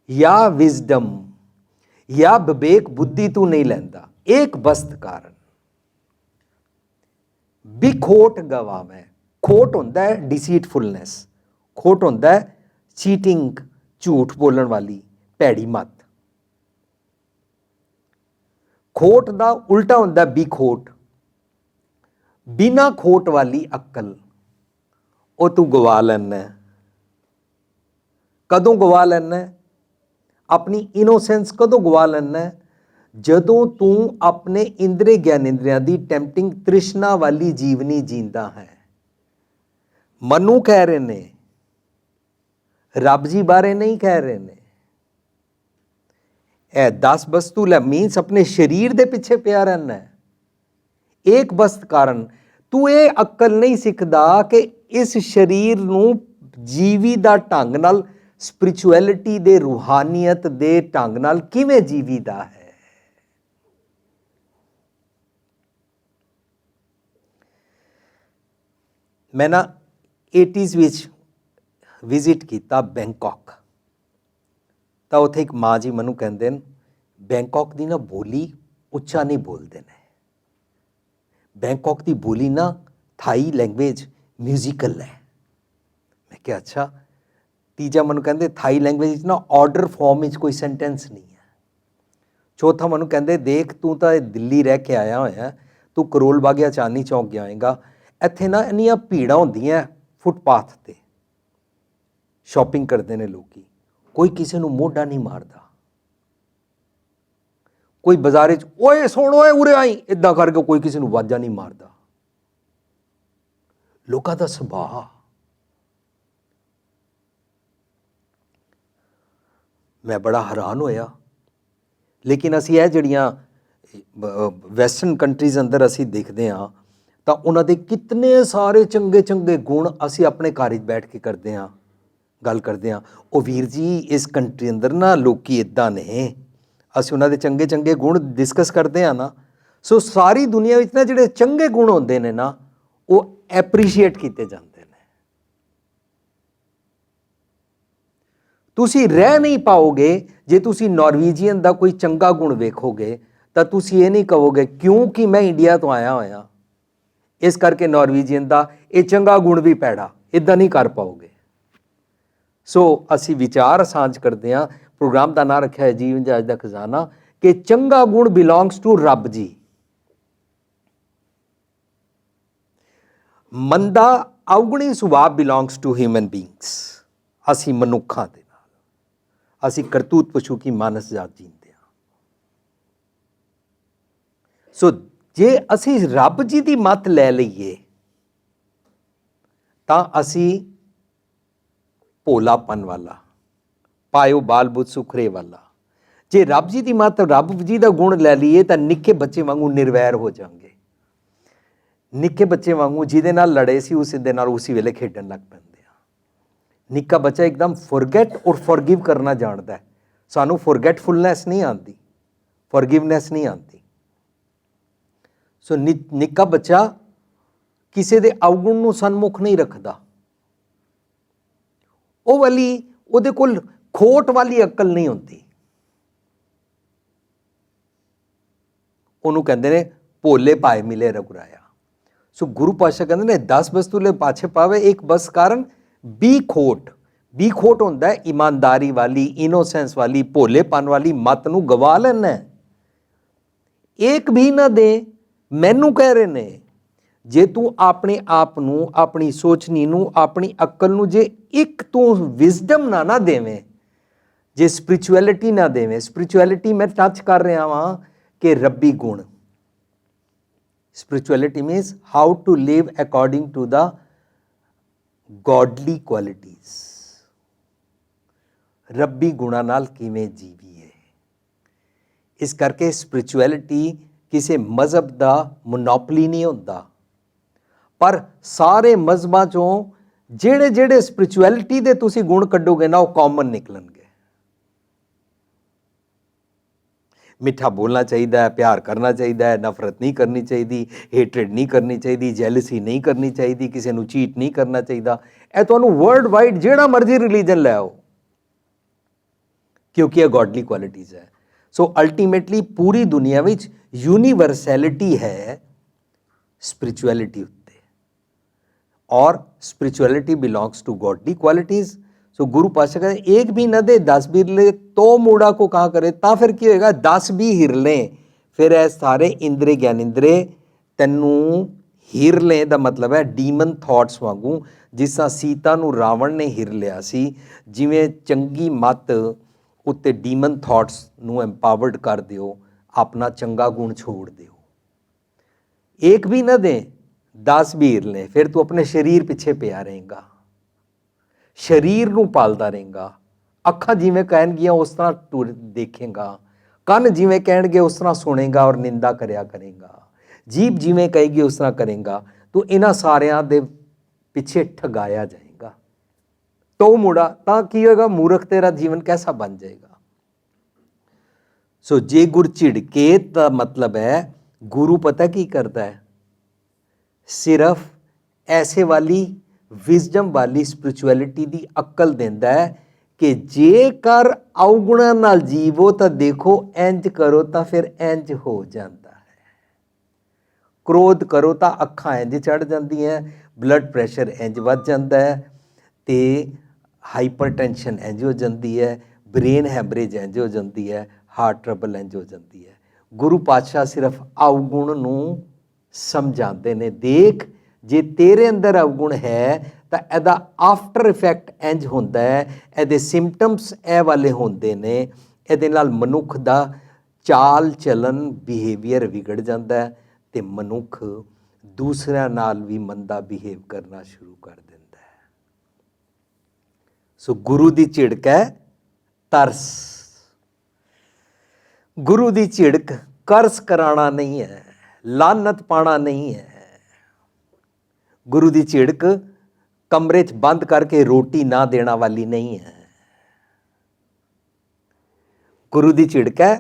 ਜਾਂ ਵਿਜ਼ਡਮ ਜਾਂ ਵਿਵੇਕ ਬੁੱਧੀ ਤੂੰ ਨਹੀਂ ਲੈਂਦਾ। ਇੱਕ ਬਸਤ ਕਾਰਨ ਬਿਖੋਟ ਗਵਾਵੇਂ। ਖੋਟ ਹੁੰਦਾ ਹੈ ਡਿਸੀਟਫੁਲਨੈਸ, ਖੋਟ ਹੁੰਦਾ ਹੈ ਚੀਟਿੰਗ, ਝੂਠ ਬੋਲਣ ਵਾਲੀ ਭੈੜੀ ਮੱਤ। ਖੋਟ ਦਾ ਉਲਟਾ ਹੁੰਦਾ ਬਿਖੋਟ। ਬਿਨਾ ਖੋਟ ਵਾਲੀ ਅਕਲ ਉਹ ਤੂੰ ਗਵਾ ਲੈਣਾ। ਕਦੋਂ ਗਵਾ ਲੈਣਾ? ਆਪਣੀ ਇਨੋਸੈਂਸ ਕਦੋਂ ਗਵਾ ਲੈਣਾ? ਜਦੋਂ ਤੂੰ ਆਪਣੇ ਇੰਦਰੀ ਗਿਆਨੇਂਦਰੀਆਂ ਦੀ ਟੈਂਪਟਿੰਗ ਤ੍ਰਿਸ਼ਨਾ ਵਾਲੀ ਜੀਵਨੀ ਜੀਂਦਾ ਹੈ। ਮਨੂ ਕਹਿ ਰਹੇ ਨੇ, ਰੱਬ ਜੀ ਬਾਰੇ ਨਹੀਂ ਕਹਿ ਰਹੇ ਨੇ। ਇਹ 10 ਵਸਤੂ ਲੈ ਮੀਨਸ ਆਪਣੇ ਸਰੀਰ ਦੇ ਪਿੱਛੇ ਪਿਆ ਰਹਿਣਾ। ਇੱਕ ਵਸਤ ਕਾਰਨ ਤੂੰ ਇਹ ਅਕਲ ਨਹੀਂ ਸਿੱਖਦਾ ਕਿ ਇਸ ਸਰੀਰ ਨੂੰ ਜੀਵੀ ਦਾ ਢੰਗ ਨਾਲ, ਸਪਿਰਿਚੁਅਲਿਟੀ ਦੇ, ਰੂਹਾਨੀਅਤ ਦੇ ਢੰਗ ਨਾਲ ਕਿਵੇਂ ਜੀਵੀਦਾ ਹੈ। ਮੈਂ ਨਾ 80s ਵਿੱਚ ਵਿਜ਼ਿਟ ਕੀਤਾ ਬੈਂਕਾਕ। ਤਾਂ ਉੱਥੇ ਇੱਕ ਮਾਂ ਜੀ ਮੈਨੂੰ ਕਹਿੰਦੇ ਨੇ, ਬੈਂਕਾਕ ਦੀ ਨਾ ਬੋਲੀ ਉੱਚਾ ਨਹੀਂ ਬੋਲਦੇ ਨੇ। ਬੈਂਕਾਕ ਦੀ ਬੋਲੀ ਨਾ ਥਾਈ ਲੈਂਗੁਏਜ ਮਿਊਜ਼ੀਕਲ ਹੈ। ਮੈਂ ਕਿਹਾ ਅੱਛਾ। ਤੀਜਾ ਮੈਨੂੰ ਕਹਿੰਦੇ ਥਾਈ ਲੈਂਗੁਏਜ ਵਿੱਚ ਨਾ ਆਰਡਰ ਫਾਰਮ ਵਿੱਚ ਕੋਈ ਸੈਂਟੈਂਸ ਨਹੀਂ ਹੈ। ਚੌਥਾ ਮੈਨੂੰ ਕਹਿੰਦੇ ਦੇਖ ਤੂੰ ਤਾਂ ਦਿੱਲੀ ਰਹਿ ਕੇ ਆਇਆ ਹੋਇਆ, ਤੂੰ ਕਰੋਲ ਬਾਗ ਜਾਂ ਚਾਂਦਨੀ ਚੌਂਕ ਗਿਆ ਹੋਏਗਾ, ਇੱਥੇ ਨਾ ਇੰਨੀਆਂ ਭੀੜਾਂ ਹੁੰਦੀਆਂ ਫੁੱਟਪਾਥ 'ਤੇ, ਸ਼ਾਪਿੰਗ ਕਰਦੇ ਨੇ ਲੋਕੀ, ਕੋਈ ਕਿਸੇ ਨੂੰ ਮੋਢਾ ਨਹੀਂ ਮਾਰਦਾ। ਕੋਈ ਬਾਜ਼ਾਰ 'ਚ ਓਏ ਸੁਣ ਓਏ ਉਰੇ ਆਈ ਇੱਦਾਂ ਕਰਕੇ ਕੋਈ ਕਿਸੇ ਨੂੰ ਵਾਜਾ ਨਹੀਂ ਮਾਰਦਾ। ਲੋਕਾਂ ਦਾ ਸੁਭਾਅ। ਮੈਂ ਬੜਾ ਹੈਰਾਨ ਹੋਇਆ। ਲੇਕਿਨ ਅਸੀਂ ਇਹ ਜਿਹੜੀਆਂ ਵੈਸਟਰਨ ਕੰਟਰੀਜ਼ ਅੰਦਰ ਅਸੀਂ ਦੇਖਦੇ ਹਾਂ ਤਾਂ ਉਹਨਾਂ ਦੇ ਕਿਤਨੇ ਸਾਰੇ ਚੰਗੇ ਚੰਗੇ ਗੁਣ ਅਸੀਂ ਆਪਣੇ ਘਰ 'ਚ ਬੈਠ ਕੇ ਕਰਦੇ ਹਾਂ, ਗੱਲ ਕਰਦੇ ਹਾਂ। ਉਹ ਵੀਰ ਜੀ ਇਸ ਕੰਟਰੀ ਅੰਦਰ ਨਾ ਲੋਕੀ ਇੱਦਾਂ ਨੇ, ਅਸੀਂ ਉਹਨਾਂ ਦੇ ਚੰਗੇ ਚੰਗੇ ਗੁਣ ਡਿਸਕਸ ਕਰਦੇ ਹਾਂ ਨਾ। ਸੋ ਸਾਰੀ ਦੁਨੀਆ ਵਿੱਚ ਨਾ ਜਿਹੜੇ ਚੰਗੇ ਗੁਣ ਹੁੰਦੇ ਨੇ ਨਾ, ਉਹ ਐਪਰੀਸ਼ੀਏਟ ਕੀਤੇ ਜਾਂਦੇ ਨੇ। ਤੁਸੀਂ ਰਹਿ ਨਹੀਂ ਪਾਓਗੇ ਜੇ ਤੁਸੀਂ ਨਾਰਵੀਜੀਅਨ ਦਾ ਕੋਈ ਚੰਗਾ ਗੁਣ ਵੇਖੋਗੇ ਤਾਂ ਤੁਸੀਂ ਇਹ ਨਹੀਂ ਕਹੋਗੇ ਕਿਉਂਕਿ ਮੈਂ ਇੰਡੀਆ ਤੋਂ ਆਇਆ ਹੋਇਆ ਇਸ ਕਰਕੇ ਨਾਰਵੀਜੀਅਨ ਦਾ ਇਹ ਚੰਗਾ ਗੁਣ ਵੀ ਪੈੜਾ, ਇੱਦਾਂ ਨਹੀਂ ਕਰ ਪਾਓਗੇ। ਸੋ ਅਸੀਂ ਵਿਚਾਰ ਸਾਂਝ ਕਰਦੇ ਹਾਂ। ਪ੍ਰੋਗਰਾਮ ਦਾ ਨਾਂ ਰੱਖਿਆ ਹੈ ਜੀਵਨ ਜਹਾਜ਼ ਦਾ ਖਜ਼ਾਨਾ, ਕਿ ਚੰਗਾ ਗੁਣ ਬਿਲੋਂਗਸ ਟੂ ਰੱਬ ਜੀ। ਮੰਦਾ ਅਵਗੁਣੀ ਸੁਭਾਅ ਬਿਲੋਂਗਸ ਟੂ ਹਿਊਮਨ ਬੀਇੰਗਸ। ਅਸੀਂ ਮਨੁੱਖਾਂ ਦੇ ਨਾਲ, ਅਸੀਂ ਕਰਤੂਤ ਪਸ਼ੂ ਕੀ ਮਾਨਸ ਜਾਤ ਜੀਂਦੇ ਹਾਂ। ਸੋ ਜੇ ਅਸੀਂ ਰੱਬ ਜੀ ਦੀ ਮੱਤ ਲੈ ਲਈਏ ਤਾਂ ਅਸੀਂ ਭੋਲਾਪਨ ਵਾਲਾ, ਪਾਇਓ ਬਾਲ ਬੁੱਧ ਸੁਖਰੇ ਵਾਲਾ। ਜੇ ਰੱਬ ਜੀ ਦੀ ਮੱਤ, ਰੱਬ ਜੀ ਦਾ ਗੁਣ ਲੈ ਲਈਏ ਤਾਂ ਨਿੱਕੇ ਬੱਚੇ ਵਾਂਗੂ ਨਿਰਵੈਰ ਹੋ ਜਾਵਾਂਗੇ। ਨਿੱਕੇ ਬੱਚੇ ਵਾਂਗੂ ਜਿਹਦੇ ਨਾਲ ਲੜੇ ਸੀ ਉਸ ਦੇ ਨਾਲ ਉਸੇ ਵੇਲੇ ਖੇਡਣ ਲੱਗ ਪੈਂਦੇ ਆ। ਨਿੱਕਾ ਬੱਚਾ ਇੱਕਦਮ ਫੋਰਗੇਟ ਔਰ ਫੋਰਗਿਵ ਕਰਨਾ ਜਾਣਦਾ। ਸਾਨੂੰ ਫੋਰਗੇਟਫੁਲਨੈਸ ਨਹੀਂ ਆਉਂਦੀ, ਫੋਰਗਿਵਨੈਸ ਨਹੀਂ ਆਉਂਦੀ। ਸੋ ਨਿੱਕਾ ਬੱਚਾ ਕਿਸੇ ਦੇ ਅਵਗੁਣ ਨੂੰ ਸਨਮੁਖ ਨਹੀਂ ਰੱਖਦਾ। ਉਹ ਵਾਲੀ ਉਹਦੇ ਕੋਲ ਖੋਟ ਵਾਲੀ ਅਕਲ ਨਹੀਂ ਹੁੰਦੀ। ਉਹਨੂੰ ਕਹਿੰਦੇ ਨੇ ਭੋਲੇ ਭਾਏ ਮਿਲੇ ਰਘੁਰਾਇਆ। ਸੋ ਗੁਰੂ ਪਾਤਸ਼ਾਹ ਕਹਿੰਦੇ ਨੇ 10 ਵਸਤੂ ਲੈ ਪਾਛੇ ਪਾਵੇ ਇੱਕ ਬਸ ਕਾਰਨ ਬੀ ਖੋਟ। ਬੀ ਖੋਟ ਹੁੰਦਾ ਇਮਾਨਦਾਰੀ ਵਾਲੀ, ਇਨੋਸੈਂਸ ਵਾਲੀ, ਭੋਲੇਪਨ ਵਾਲੀ ਮੱਤ ਨੂੰ ਗਵਾ ਲੈਣਾ। ਇੱਕ ਵੀ ਨਾ ਦੇ। ਮੈਨੂੰ ਕਹਿ ਰਹੇ ਨੇ ਜੇ ਤੂੰ ਆਪਣੇ ਆਪ ਨੂੰ, ਆਪਣੀ ਸੋਚਣੀ ਨੂੰ, ਆਪਣੀ ਅਕਲ ਨੂੰ ਜੇ ਇੱਕ ਤੂੰ ਵਿਜ਼ਡਮ ਨਾ ਦੇਵੇਂ, ਜੇ ਸਪਿਰਿਚੁਅਲਿਟੀ ਨਾ ਦੇਵੇਂ। ਸਪਿਰਿਚੁਅਲਿਟੀ ਮੈਂ ਟੱਚ ਕਰ ਰਿਹਾ ਵਾਂ ਕਿ ਰੱਬੀ ਗੁਣ। Spirituality means how to live according to the godly qualities. ਰੱਬੀ ਗੁਣਾਂ ਨਾਲ ਕਿਵੇਂ ਜੀਵੀਏ। ਇਸ ਕਰਕੇ ਸਪਿਰਿਚੁਅਲਿਟੀ ਕਿਸੇ ਮਜ਼ਹਬ ਦਾ ਮੋਨੋਪਲੀ ਨਹੀਂ ਹੁੰਦਾ, ਪਰ ਸਾਰੇ ਮਜ਼ਹਬਾਂ ਚੋਂ ਜਿਹੜੇ ਜਿਹੜੇ ਸਪਿਰਿਚੁਅਲਿਟੀ ਦੇ ਤੁਸੀਂ ਗੁਣ ਕੱਢੋਗੇ ਨਾ ਉਹ ਕਾਮਨ ਨਿਕਲਣਗੇ। ਮਿੱਠਾ ਬੋਲਣਾ ਚਾਹੀਦਾ ਹੈ, ਪਿਆਰ ਕਰਨਾ ਚਾਹੀਦਾ ਹੈ, ਨਫ਼ਰਤ ਨਹੀਂ ਕਰਨੀ ਚਾਹੀਦੀ, ਹੇਟਰੇਡ ਨਹੀਂ ਕਰਨੀ ਚਾਹੀਦੀ, ਜੈਲਸੀ ਨਹੀਂ ਕਰਨੀ ਚਾਹੀਦੀ, ਕਿਸੇ ਨੂੰ ਚੀਟ ਨਹੀਂ ਕਰਨਾ ਚਾਹੀਦਾ। ਇਹ ਤੁਹਾਨੂੰ ਵਰਲਡ ਵਾਈਡ ਜਿਹੜਾ ਮਰਜ਼ੀ ਰਿਲੀਜਨ ਲੈ ਆਓ, ਕਿਉਂਕਿ ਇਹ ਗੋਡਲੀ ਕੁਆਲਿਟੀਜ਼ ਹੈ। ਸੋ ਅਲਟੀਮੇਟਲੀ ਪੂਰੀ ਦੁਨੀਆ ਵਿੱਚ ਯੂਨੀਵਰਸੈਲਿਟੀ ਹੈ स्पिरिचुअलिटी उत्ते, और spirituality belongs to godly qualities. So Guru पातशाह कहते एक भी न दे 10 बिरले तो मूड़ा को कहा करे। ता फिर की होएगा 10 भी हिरले ਫਿਰ ਇਹ ਸਾਰੇ ਇੰਦਰੇ ਗਿਆਨਿੰਦਰੇ ਤੈਨੂੰ ਹਿਰ ਲੈ ਦਾ ਮਤਲਬ ਹੈ ਡੀਮਨ ਥਾਟਸ ਵਾਂਗੂ, ਜਿਸ ਤਰ੍ਹਾਂ ਸੀਤਾ ਨੂੰ ਰਾਵਣ ਨੇ ਹਿਰ ਲਿਆ ਸੀ, ਜਿਵੇਂ ਚੰਗੀ ਮੱਤ ਉੱਤੇ ਡੀਮਨ ਥਾਟਸ ਨੂੰ ਐਮਪਾਵਰਡ ਕਰ ਦਿਓ, ਆਪਣਾ ਚੰਗਾ ਗੁਣ ਛੋੜ ਦਿਓ। एक भी न दें 10 भी हिर लें, फिर तू अपने शरीर पिछे पिया रहेगा, शरीर ਨੂੰ ਪਾਲਦਾ ਰਹੇਗਾ। ਅੱਖਾਂ ਜਿਵੇਂ ਕਹਿਣਗੀਆਂ ਉਸ ਤਰ੍ਹਾਂ ਤੂੰ ਦੇਖੇਗਾ, ਕੰਨ ਜਿਵੇਂ ਕਹਿਣਗੇ ਉਸ ਤਰ੍ਹਾਂ ਸੁਣੇਗਾ ਔਰ ਨਿੰਦਾ ਕਰਿਆ ਕਰੇਗਾ, ਜੀਭ ਜਿਵੇਂ ਕਹੇਗੀ ਉਸ ਤਰ੍ਹਾਂ ਕਰੇਗਾ। ਤੂੰ ਇਹਨਾਂ ਸਾਰਿਆਂ ਦੇ ਪਿੱਛੇ ਠਗਾਇਆ ਜਾਏਗਾ। ਤੋ ਮੁੜਾ ਤਾਂ ਕੀ ਹੋਏਗਾ, ਮੂਰਖ ਤੇਰਾ ਜੀਵਨ कैसा ਬਣ ਜਾਏਗਾ। ਸੋ ਜੇ ਗੁਰ ਝਿੜਕੇ ਦਾ ਮਤਲਬ ਹੈ ਗੁਰੂ ਪਤਾ ਕੀ ਕਰਦਾ ਹੈ, ਸਿਰਫ ਐਸੇ ਵਾਲੀ ਵਿਜ਼ਡਮ ਵਾਲੀ ਸਪਿਰਿਚੁਅਲਿਟੀ ਦੀ ਅਕਲ ਦਿੰਦਾ ਹੈ ਕਿ ਜੇਕਰ ਅਵਗੁਣਾਂ ਨਾਲ ਜੀਵੋ ਤਾਂ ਦੇਖੋ, ਇੰਜ ਕਰੋ ਤਾਂ ਫਿਰ ਇੰਜ ਹੋ ਜਾਂਦਾ ਹੈ। ਕ੍ਰੋਧ ਕਰੋ ਤਾਂ ਅੱਖਾਂ ਇੰਜ ਚੜ੍ਹ ਜਾਂਦੀਆਂ, ਬਲੱਡ ਪ੍ਰੈਸ਼ਰ ਇੰਜ ਵੱਧ ਜਾਂਦਾ ਹੈ, ਅਤੇ ਹਾਈਪਰਟੈਂਸ਼ਨ ਇੰਜ ਹੋ ਜਾਂਦੀ ਹੈ, ਬ੍ਰੇਨ ਹੈਮਰੇਜ ਇੰਜ ਹੋ ਜਾਂਦੀ ਹੈ, ਹਾਰਟ ਟਰਬਲ ਇੰਜ ਹੋ ਜਾਂਦੀ ਹੈ। ਗੁਰੂ ਪਾਤਸ਼ਾਹ ਸਿਰਫ ਅਵਗੁਣ ਨੂੰ ਸਮਝਾਉਂਦੇ ਨੇ, ਦੇਖ ਜੇ ਤੇਰੇ ਅੰਦਰ ਅਵਗੁਣ ਹੈ ਤਾਂ ਇਹਦਾ ਆਫਟਰ ਇਫੈਕਟ ਇੰਜ ਹੁੰਦਾ ਹੈ, ਇਹਦੇ ਸਿੰਪਟਮਸ ਇਹ ਵਾਲੇ ਹੁੰਦੇ ਨੇ, ਇਹਦੇ ਨਾਲ ਮਨੁੱਖ ਦਾ ਚਾਲ ਚਲਨ ਬਿਹੇਵੀਅਰ ਵਿਗੜ ਜਾਂਦਾ ਹੈ ਅਤੇ ਮਨੁੱਖ ਦੂਸਰਿਆਂ ਨਾਲ ਵੀ ਮੰਦਾ ਬਿਹੇਵ ਕਰਨਾ ਸ਼ੁਰੂ ਕਰ ਦਿੰਦਾ ਹੈ। ਸੋ ਗੁਰੂ ਦੀ ਝਿੜਕ ਹੈ ਤਰਸ। ਗੁਰੂ ਦੀ ਝਿੜਕ ਕਰਸ ਕਰਾਣਾ ਨਹੀਂ ਹੈ, ਲਾਨਤ ਪਾਣਾ ਨਹੀਂ ਹੈ। ਗੁਰੂ ਦੀ ਝਿੜਕ ਕਮਰੇ 'ਚ ਬੰਦ ਕਰਕੇ ਰੋਟੀ ਨਾ ਦੇਣਾ ਵਾਲੀ ਨਹੀਂ ਹੈ। ਗੁਰੂ ਦੀ ਝਿੜਕ ਹੈ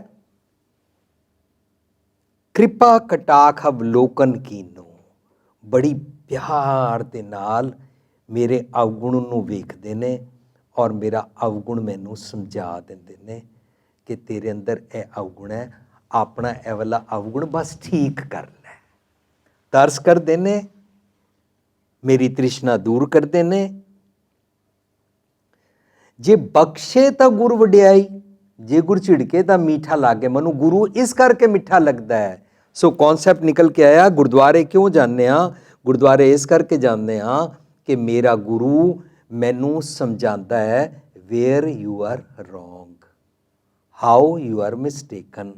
ਕਿਰਪਾ ਕਟਾਖ ਅਵਲੋਕਨ ਕੀਨੋ, ਬੜੀ ਪਿਆਰ ਦੇ ਨਾਲ ਮੇਰੇ ਅਵਗੁਣ ਨੂੰ ਵੇਖਦੇ ਨੇ ਔਰ ਮੇਰਾ ਅਵਗੁਣ ਮੈਨੂੰ ਸਮਝਾ ਦਿੰਦੇ ਨੇ ਕਿ ਤੇਰੇ ਅੰਦਰ ਇਹ ਅਵਗੁਣ ਹੈ, ਆਪਣਾ ਇਹ ਵਾਲਾ ਅਵਗੁਣ ਬਸ ਠੀਕ ਕਰ ਲੈ। ਤਰਸ ਕਰਦੇ ਨੇ, ਮੇਰੀ ਤ੍ਰਿਸ਼ਨਾ ਦੂਰ ਕਰਦੇ ਨੇ। ਜੇ ਬਖਸ਼ੇ ਤਾਂ ਗੁਰ ਵਡਿਆਈ, ਜੇ ਗੁਰ ਝਿੜਕੇ ਤਾਂ ਮੀਠਾ ਲੱਗੇ ਮੈਨੂੰ, ਗੁਰੂ ਇਸ ਕਰਕੇ ਮਿੱਠਾ ਲੱਗਦਾ ਹੈ। ਸੋ ਕੌਨਸੈਪਟ ਨਿਕਲ ਕੇ ਆਇਆ, ਗੁਰਦੁਆਰੇ ਕਿਉਂ ਜਾਂਦੇ ਹਾਂ? ਗੁਰਦੁਆਰੇ ਇਸ ਕਰਕੇ ਜਾਂਦੇ ਹਾਂ ਕਿ ਮੇਰਾ ਗੁਰੂ ਮੈਨੂੰ ਸਮਝਾਉਂਦਾ ਹੈ where you are wrong, how you are mistaken,